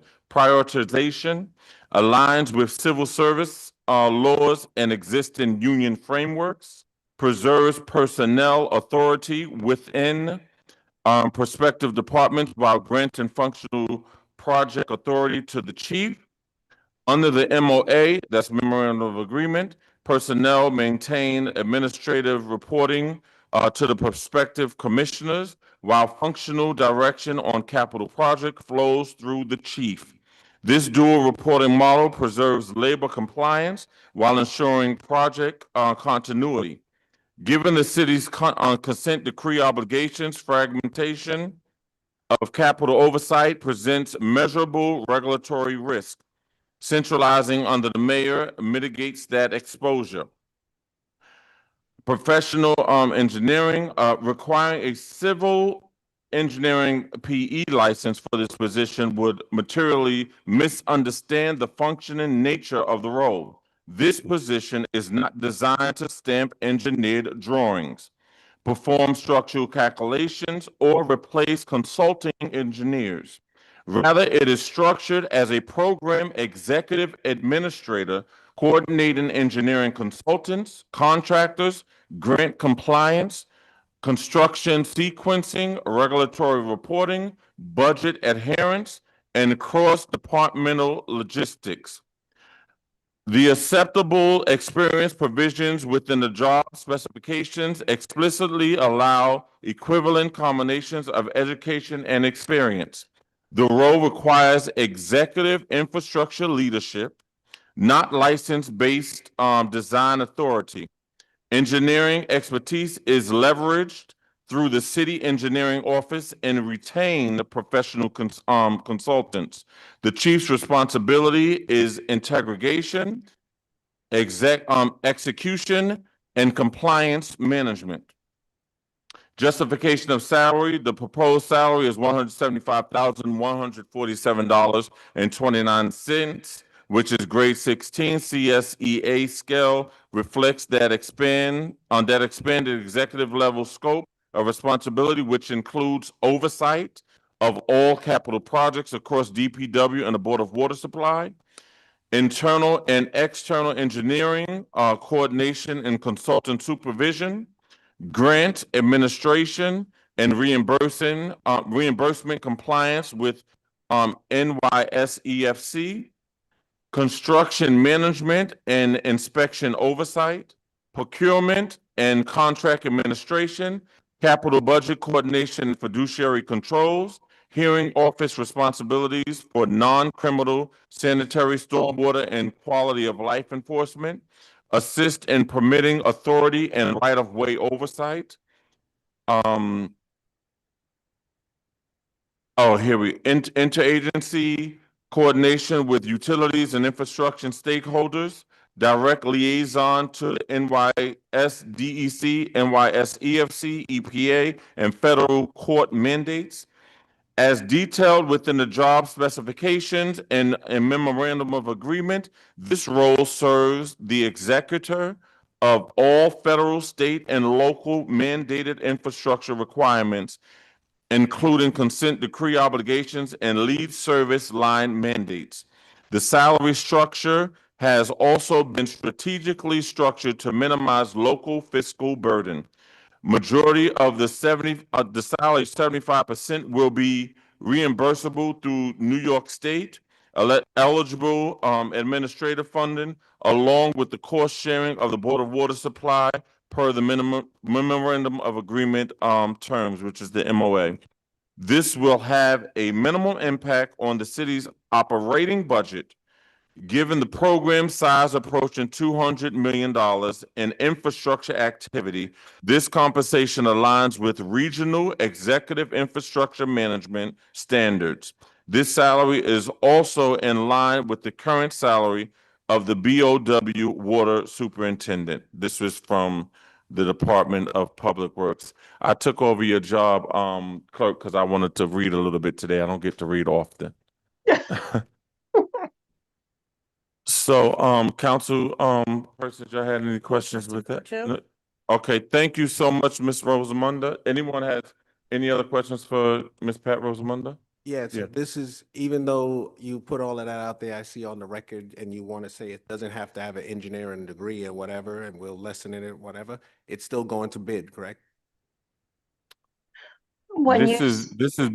aligns with civil service laws and existing union frameworks, preserves personnel authority within prospective departments while granting functional project authority to the chief. Under the MOA, that's Memorandum of Agreement, personnel maintain administrative reporting to the prospective commissioners, while functional direction on capital project flows through the chief. This dual reporting model preserves labor compliance while ensuring project continuity. Given the city's consent decree obligations, fragmentation of capital oversight presents measurable regulatory risk. Centralizing under the mayor mitigates that exposure. Professional engineering, requiring a civil engineering PE license for this position would materially misunderstand the functioning nature of the role. This position is not designed to stamp engineered drawings, perform structural calculations, or replace consulting engineers. Rather, it is structured as a program executive administrator coordinating engineering consultants, contractors, grant compliance, construction sequencing, regulatory reporting, budget adherence, and cross-departmental logistics. The acceptable experience provisions within the job specifications explicitly allow equivalent combinations of education and experience. The role requires executive infrastructure leadership, not license-based design authority. Engineering expertise is leveraged through the city engineering office and retain the professional consultants. The chief's responsibility is integration, execution, and compliance management. Justification of salary, the proposed salary is $175,147.29, which is grade 16 CSEA scale, reflects that expanded executive level scope of responsibility, which includes oversight of all capital projects across DPW and the Board of Water Supply, internal and external engineering, coordination and consultant supervision, grant administration and reimbursement compliance with NYSEFC, construction management and inspection oversight, procurement and contract administration, capital budget coordination and fiduciary controls, hearing office responsibilities for non-criminal sanitary, stormwater, and quality of life enforcement, assist in permitting authority and right-of-way oversight. Interagency coordination with utilities and infrastructure stakeholders, direct liaison to the NYS DEC, NYS EFC, EPA, and federal court mandates. As detailed within the job specifications and memorandum of agreement, this role serves the executor of all federal, state, and local mandated infrastructure requirements, including consent decree obligations and lead service line mandates. The salary structure has also been strategically structured to minimize local fiscal burden. Majority of the salary, 75% will be reimbursable through New York State eligible administrative funding, along with the cost sharing of the Board of Water Supply per the minimum memorandum of agreement terms, which is the MOA. This will have a minimal impact on the city's operating budget, given the program size approaching $200 million in infrastructure activity. This compensation aligns with regional executive infrastructure management standards. This salary is also in line with the current salary of the BOW water superintendent. This was from the Department of Public Works. I took over your job, clerk, because I wanted to read a little bit today. I don't get to read often. So, council, persons, y'all had any questions with that? No? Okay, thank you so much, Ms. Rosamunda. Anyone has any other questions for Ms. Pat Rosamunda? Yeah, so Yeah. this is, even though you put all of that out there, I see on the record, and you want to say it doesn't have to have an engineering degree or whatever, and we'll lessen it, whatever, it's still going to bid, correct? When This you, is,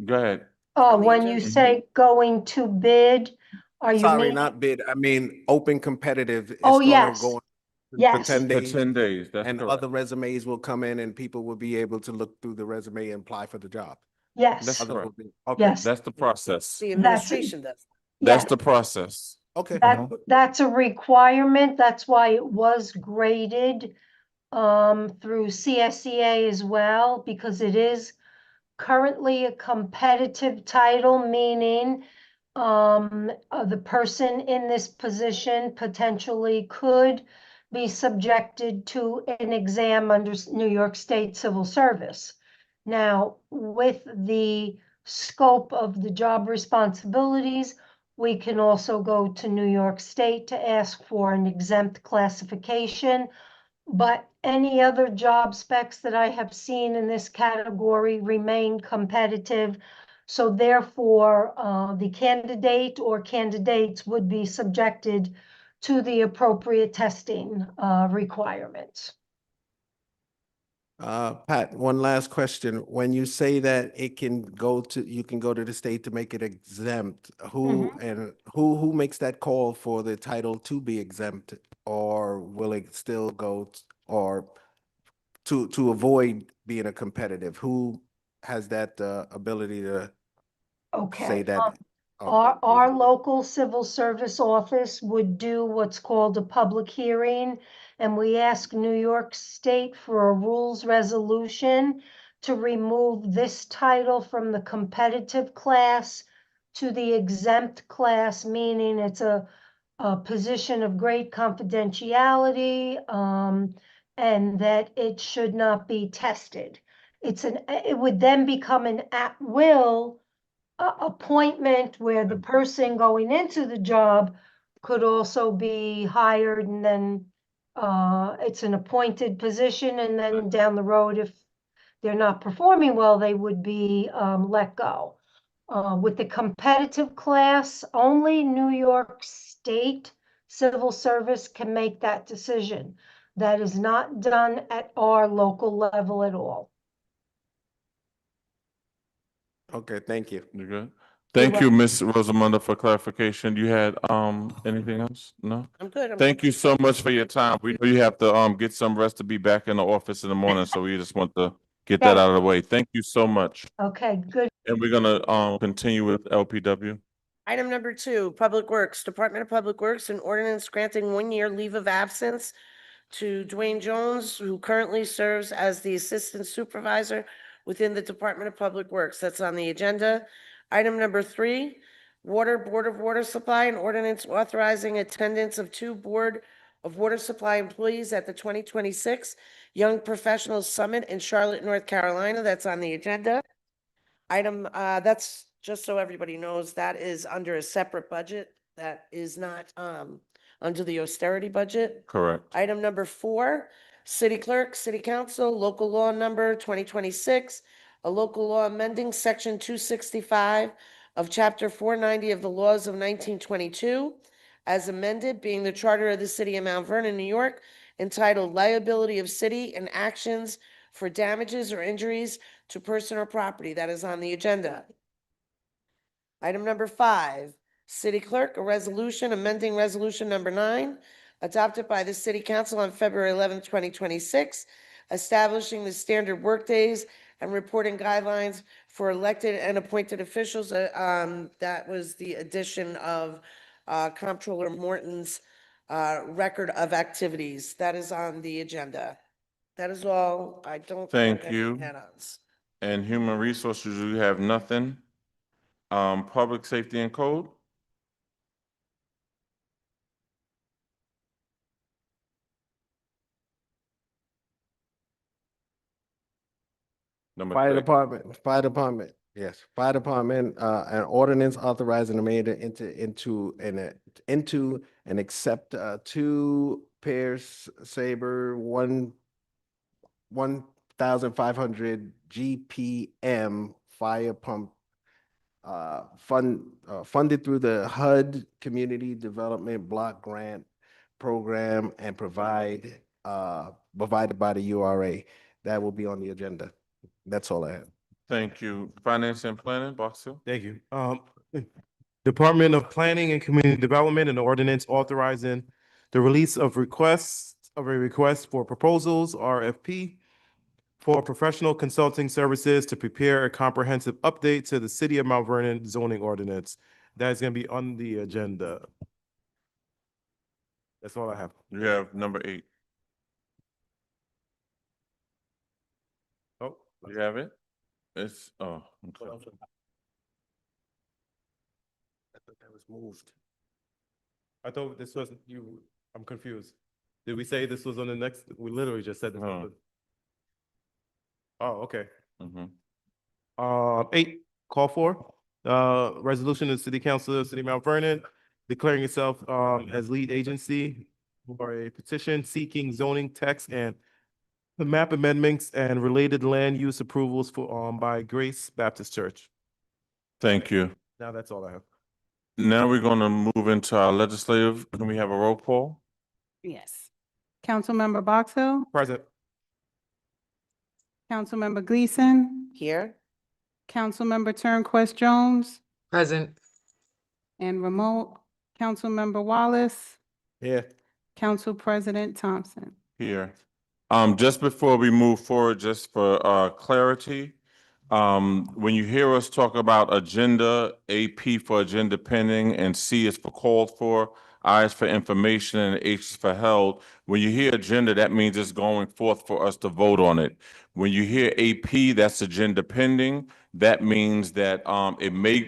go ahead. when you say going to bid, are you Sorry, meaning? not bid, I mean, open competitive. It's Oh, gonna yes. go on for Yes. 10 For days. 10 days, that's And correct. other resumes will come in and people will be able to look through the resume and apply for the job. Yes. That's Others correct. will be- Okay, Yes. That's the process. The That's- administration does. That's Yes. the process. okay. That's a requirement. That's why it was graded through CSEA as well, because it is currently a competitive title, meaning the person in this position potentially could be subjected to an exam under New York State Civil Service. Now, with the scope of the job responsibilities, we can also go to New York State to ask for an exempt classification. But any other job specs that I have seen in this category remain competitive. So therefore, the candidate or candidates would be subjected to the appropriate testing requirements. Pat, one last question. When you say that it can go to, you can go to the state to make it exempt, who and who makes that call for the title to be exempt? Or will it still go, or to avoid being a competitive? Who has that ability to say Okay. that? Our local civil service office would do what's called a public hearing, and we ask New York State for a rules resolution to remove this title from the competitive class to the exempt class, meaning it's a position of great confidentiality, and that it should not be tested. It would then become an at-will appointment where the person going into the job could also be hired, and then it's an appointed position, and then down the road, if they're not performing well, they would be let go. With the competitive class, only New York State Civil Service can make that decision. That is not done at our local level at all. Okay, thank you. You good? Thank you, Ms. Rosamunda, for clarification. You had anything else? No? I'm good. Thank you so much for your time. We know you have to get some rest to be back in the office in the morning, so we just want to get that out of the way. Thank you so much. Okay, good. And we're gonna continue with LPW. Item number 2, Public Works, Department of Public Works, an ordinance granting 1-year leave of absence to Dwayne Jones, who currently serves as the Assistant Supervisor within the Department of Public Works. That's on the agenda. Item number 3, Water Board of Water Supply, an ordinance authorizing attendance of 2 Board of Water Supply employees at the 2026 Young Professionals Summit in Charlotte, North Carolina. That's on the agenda. That's just so everybody knows, that is under a separate budget. That is not, under the austerity budget. Correct. Item number 4, City Clerk, City Council, Local Law Number 2026, a local law amending Section 265 of Chapter 490 of the Laws of 1922, as amended, being the Charter of the City of Mount Vernon, New York, entitled Liability of City and Actions for Damages or Injuries to Person or Property. That is on the agenda. Item number 5, City Clerk, a resolution amending Resolution number 9, adopted by the City Council on February 11th, 2026, establishing the standard workdays and reporting guidelines for elected and appointed officials. That was the addition of Comptroller Morton's record of activities. That is on the agenda. That is all. I don't Thank have any you. add-ons. And Human Resources, you have nothing. Public Safety and Code? Number Fire 6. Department, yes, Fire Department, an ordinance authorizing the mayor to enter into and accept 2 pairs Saber 1,500 GPM fire pump funded through the HUD Community Development Block Grant Program and provided by the URA. That will be on the agenda. That's all I have. Thank you. Finance and Planning, Box Hill? Thank you. Department of Planning and Community Development, an ordinance authorizing the release of a request for proposals, RFP, for professional consulting services to prepare a comprehensive update to the City of Mount Vernon zoning ordinance. That is going to be on the agenda. That's all I have. You have number 8. Oh, you have it? It's, oh, okay. I thought that was moved. I thought this was you. I'm confused. Did we say this was on the next? We literally just said this. No. Oh, okay. Mm-hmm. 8, call for, resolution of the City Council of the City of Mount Vernon declaring itself, as lead agency for a petition seeking zoning text and the map amendments and related land use approvals for, by Grace Baptist Church. Thank you. Now that's all I have. Now we're going to move into our legislative. Can we have a roll call? Yes. Councilmember Box Hill, Present. Councilmember Gleason, Here. Councilmember Turnquest Jones, Present. and remote, Councilmember Wallace, Yeah. Council President Thompson. Here. Just before we move forward, just for clarity, when you hear us talk about agenda, AP for agenda pending, and C is for called for, I is for information, and H is for held. When you hear agenda, that means it's going forth for us to vote on it. When you hear AP, that's agenda pending. That means that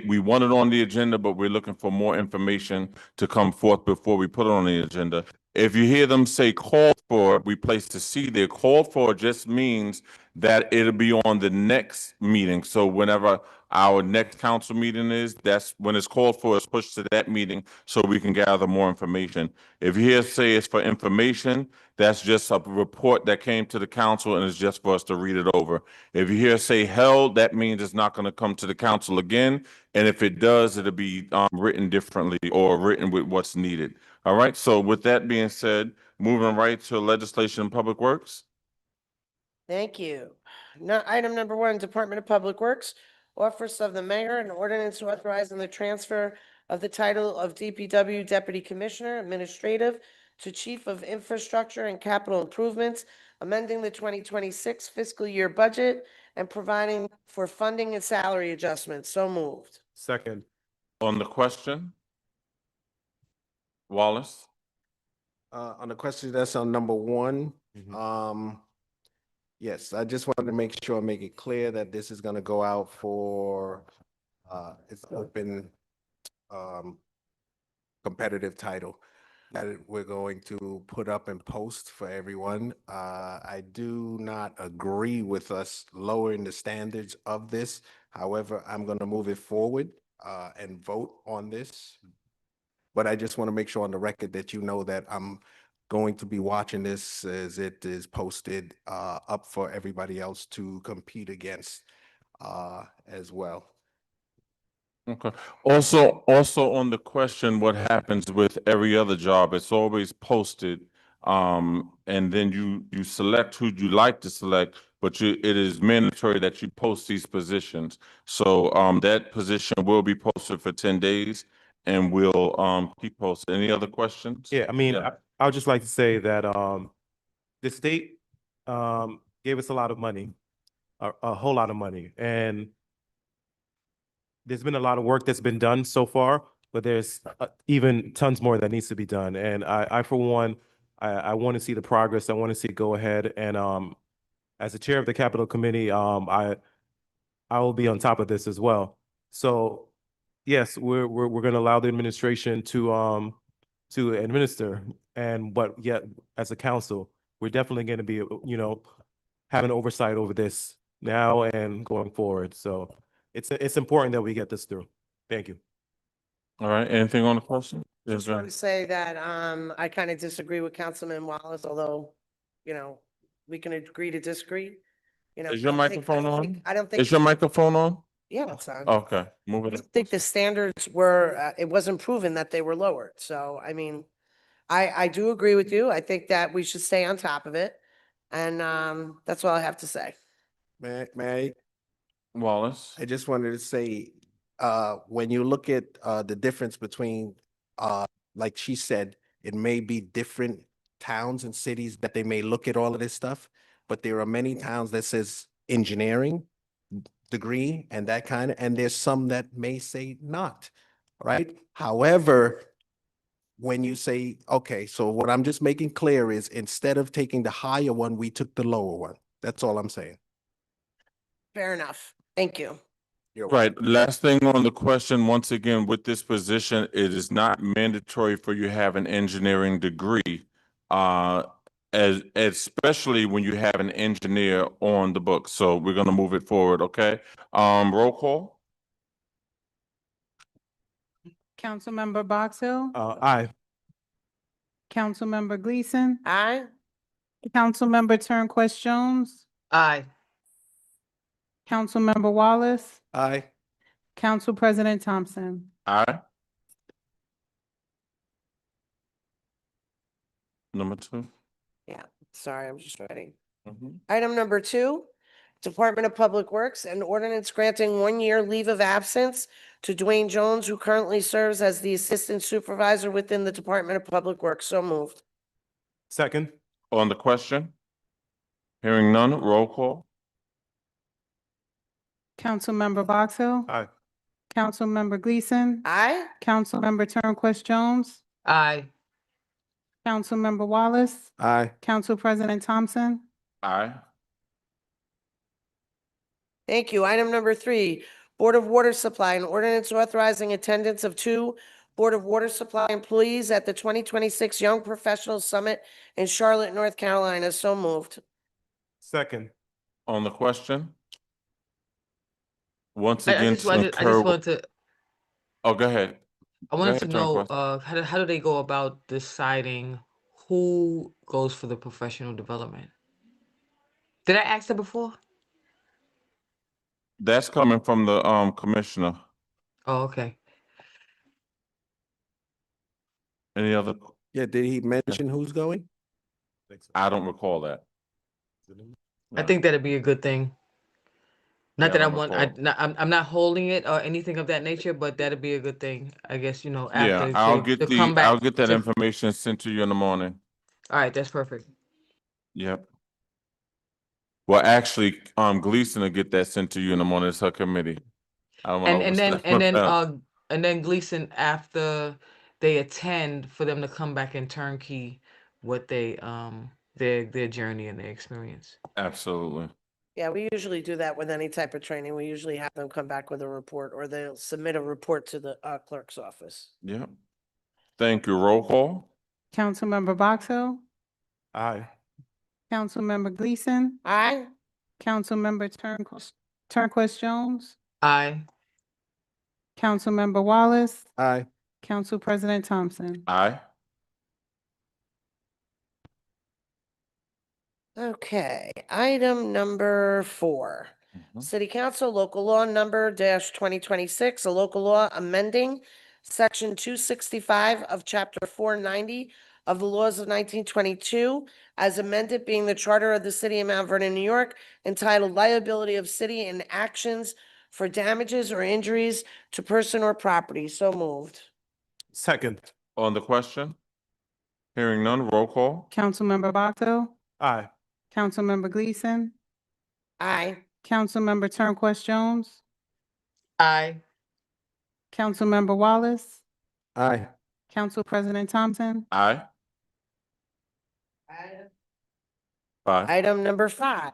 we want it on the agenda, but we're looking for more information to come forth before we put it on the agenda. If you hear them say called for, we place the C there. Called for just means that it'll be on the next meeting. So whenever our next council meeting is, that's when it's called for, it's pushed to that meeting so we can gather more information. If you hear say it's for information, that's just a report that came to the council and it's just for us to read it over. If you hear say held, that means it's not going to come to the council again. And if it does, it'll be written differently or written with what's needed. All right. So with that being said, moving right to legislation and public works. Thank you. Now, item number 1, Department of Public Works, Office of the Mayor, an ordinance authorizing the transfer of the title of DPW Deputy Commissioner Administrative to Chief of Infrastructure and Capital Improvements, amending the 2026 fiscal year budget and providing for funding and salary adjustments. So moved. Second. On the question, Wallace? On the question that's on number 1, yes, I just wanted to make it clear that this is gonna go out for, it's open competitive title that we're going to put up and post for everyone. I do not agree with us lowering the standards of this. However, I'm going to move it forward and vote on this. But I just want to make sure on the record that you know that I'm going to be watching this as it is posted up for everybody else to compete against as well. Okay. Also on the question, what happens with every other job? It's always posted, and then you select who you like to select, but it is mandatory that you post these positions. So that position will be posted for 10 days, and we'll keep posted. Any other questions? Yeah, I mean, I would just like to say that the state gave us a lot of money, a whole lot of money, and there's been a lot of work that's been done so far, but there's even tons more that needs to be done. And I for one, I want to see the progress. I want to see it go ahead. And as the chair of the Capital Committee, I will be on top of this as well. So yes, we're going to allow the administration to administer, but yet as a council, we're definitely going to be having oversight over this now and going forward. So it's important that we get this through. Thank you. All right, anything on the question? Yes, Just want to say that I kind of disagree with Councilman Wallace, although, we can agree to disagree. Is your microphone on? I don't think. Is your microphone on? Yeah, it's on. Okay, move I it. don't think the standards were, it wasn't proven that they were lowered. So, I mean, I do agree with you. I think that we should stay on top of it. And that's all I have to say. May Wallace. I just wanted to say, when you look at the difference between, like she said, it may be different towns and cities that they may look at all of this stuff, but there are many towns that says engineering degree and that kind of, and there's some that may say not, right? However, when you say, okay, so what I'm just making clear is instead of taking the higher one, we took the lower one. That's all I'm saying. Fair enough. Thank you. Right. Last thing on the question, once again, with this position, it is not mandatory for you to have an engineering degree, especially when you have an engineer on the book. So we're gonna move it forward, okay? Roll call? Councilmember Box Hill, Aye. Councilmember Gleason, Aye. Councilmember Turnquest Jones, Aye. Councilmember Wallace, Aye. Council President Thompson. Aye. Number 2. Yeah, sorry, I'm just writing. Mhm. Item number 2, Department of Public Works, an ordinance granting 1-year leave of absence to Dwayne Jones, who currently serves as the Assistant Supervisor within the Department of Public Works. So moved. Second. On the question? Hearing none, roll call? Councilmember Box Hill, Aye. Councilmember Gleason, Aye. Councilmember Turnquest Jones, Aye. Councilmember Wallace, Aye. Council President Thompson. Aye. Thank you. Item number 3, Board of Water Supply, an ordinance authorizing attendance of 2 Board of Water Supply employees at the 2026 Young Professionals Summit in Charlotte, North Carolina. So moved. Second. On the question? Once I again, just to wanted, I just incur. wanted to, Oh, go ahead. I Go wanted ahead, to know, Turnquest. how do they go about deciding who goes for the professional development? Did I ask that before? That's coming from the commissioner. Oh, okay. Any other? Yeah, did he mention who's going? I don't recall that. I think that'd be a good thing. Not Yeah, that I I don't want, recall. I'm not holding it or anything of that nature, but that'd be a good thing. I guess, Yeah, after to come back. I'll get that to- information sent to you in the morning. All right, that's perfect. Yep. Well, actually, Gleason will get that sent to you in the morning. It's her committee. I don't want to overstep. And then Gleason, after they attend, for them to come back and turnkey what they their journey and their experience. Absolutely. Yeah, we usually do that with any type of training. We usually have them come back with a report, or they'll submit a report to the clerk's office. Yeah. Thank you. Roll call. Councilmember Box Hill, Aye. Councilmember Gleason, Aye. Councilmember Turnquest Jones, Aye. Councilmember Wallace, Aye. Council President Thompson. Aye. Okay, item number 4. Mhm. City Council Local Law Number -2026, a local law amending Section 265 of Chapter 490 of the laws of 1922, as amended being the Charter of the City of Mount Vernon, New York, entitled Liability of City in Actions for Damages or Injuries to Person or Property. So moved. Second. On the question? Hearing none, roll call. Councilmember Box Hill, Aye. Councilmember Gleason, Aye. Councilmember Turnquest Jones, Aye. Councilmember Wallace, Aye. Council President Thompson. Aye. 5. Item number 5.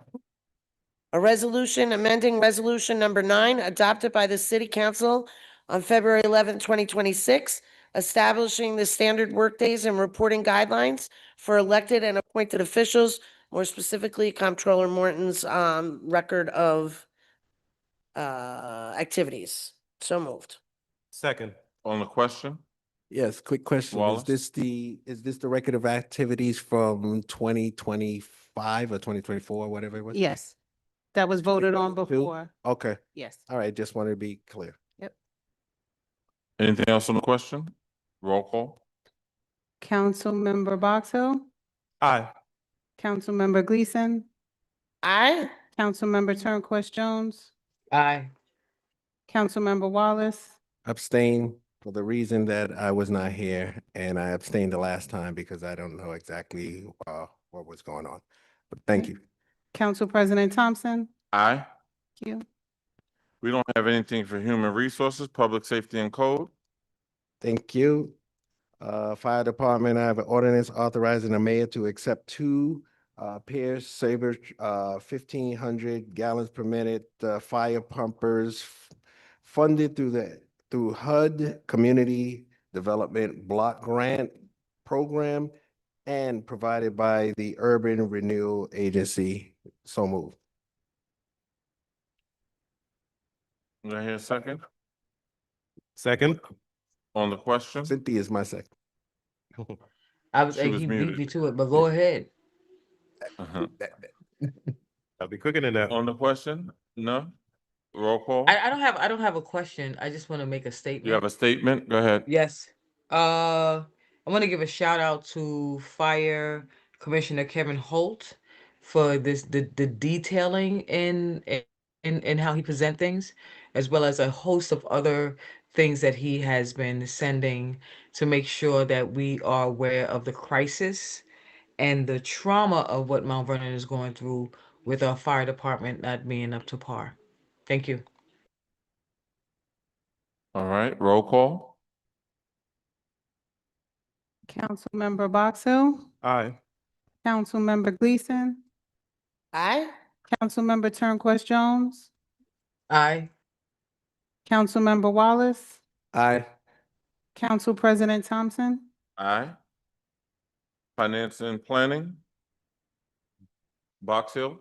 A resolution amending Resolution Number 9, adopted by the City Council on February 11, 2026, establishing the standard workdays and reporting guidelines for elected and appointed officials, more specifically Comptroller Morton's record of activities. So moved. Second. On the question? Yes, quick question. Wallace? Is this the record of activities from 2025 or 2024, whatever it was? Yes, that was voted on Two? before. Okay. Yes. All right, just wanted to be clear. Anything else on the question? Roll call. Councilmember Box Hill, Aye. Councilmember Gleason, Aye. Councilmember Turnquest Jones, Aye. Councilmember Wallace, Abstain for the reason that I was not here, and I abstained the last time because I don't know exactly what was going on. But thank you. Council President Thompson. Aye. Thank you. We don't have anything for human resources, public safety and code. Thank you. Fire Department, I have an ordinance authorizing the mayor to accept 2 Pierce Saber 1,500 gallons per minute fire pumpers funded through HUD Community Development Block Grant Program and provided by the Urban Renewal Agency. So moved. Do I hear a second? Second. On the question? Cynthia is my second. I was, She was he beat muted. me to it, but go ahead. Uh-huh. I'll be quicker than that. On the question? No? Roll call? I don't have a question. I just want to make a statement. You have a statement? Go ahead. Yes. I want to give a shout out to Fire Commissioner Kevin Holt for the detailing in how he present things, as well as a host of other things that he has been sending to make sure that we are aware of the crisis and the trauma of what Mount Vernon is going through with our fire department not being up to par. Thank you. All right, roll call. Councilmember Box Hill, Aye. Councilmember Gleason, Aye. Councilmember Turnquest Jones, Aye. Councilmember Wallace, Aye. Council President Thompson. Aye. Finance and planning? Box Hill?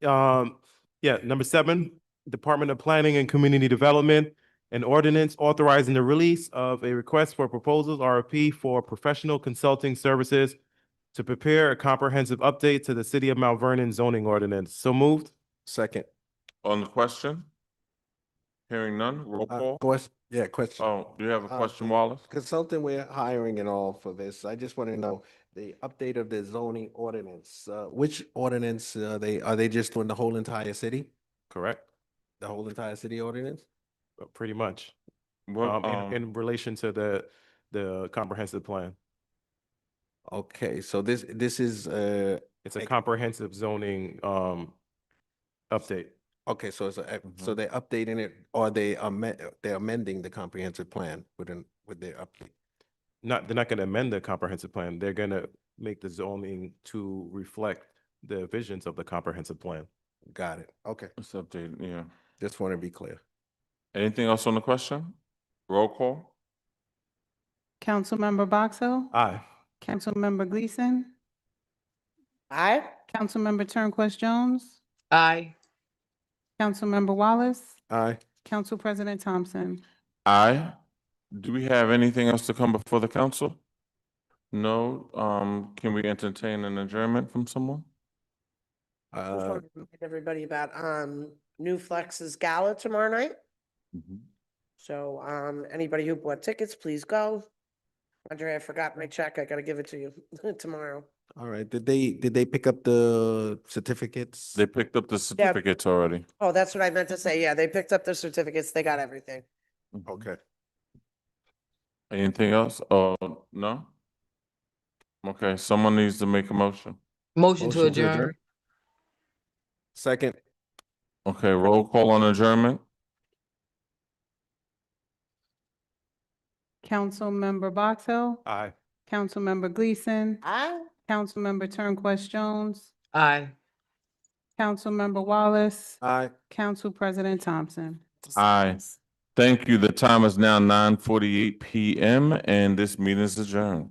Yeah, number 7, Department of Planning and Community Development, an ordinance authorizing the release of a request for proposals, RFP, for professional consulting services to prepare a comprehensive update to the City of Mount Vernon zoning ordinance. So moved. Second. On the question? Hearing none, roll call. Question. Oh, do you have a question, Wallace? Consultant we're hiring and all for this. I just want to know the update of the zoning ordinance. Which ordinance are they just doing the whole entire city? Correct. The whole entire city ordinance? Pretty much. What, In relation to the comprehensive plan. Okay, so this is It's a comprehensive zoning update. okay, so it's so they're updating it, or they're amending the comprehensive plan with their update. They're not gonna amend the comprehensive plan. They're gonna make the zoning to reflect the visions of the comprehensive plan. Got it. Okay. It's updated, yeah. Just want to be clear. Anything else on the question? Roll call? Councilmember Box Hill? Aye. Councilmember Gleason? Aye. Councilmember Turnquest Jones? Aye. Councilmember Wallace? Aye. Council President Thompson? Aye. Do we have anything else to come before the council? No. Can we entertain an adjournment from someone? Just want to remind everybody about New Flex's gala tomorrow night. So anybody who bought tickets, please go. Andre, I forgot my check. I gotta give it to you tomorrow. All right. Did they pick up the certificates? They picked up the certificates already. Oh, that's what I meant to say. Yeah, they picked up their certificates. They got everything. Okay. Anything else? Oh, no? Okay, someone needs to make a motion. Motion to adjourn. Second. Okay, roll call on adjournment? Councilmember Box Hill? Aye. Councilmember Gleason? Aye. Councilmember Turnquest Jones? Aye. Councilmember Wallace? Aye. Council President Thompson? Aye. Thank you. The time is now 9:48 PM and this meeting is adjourned.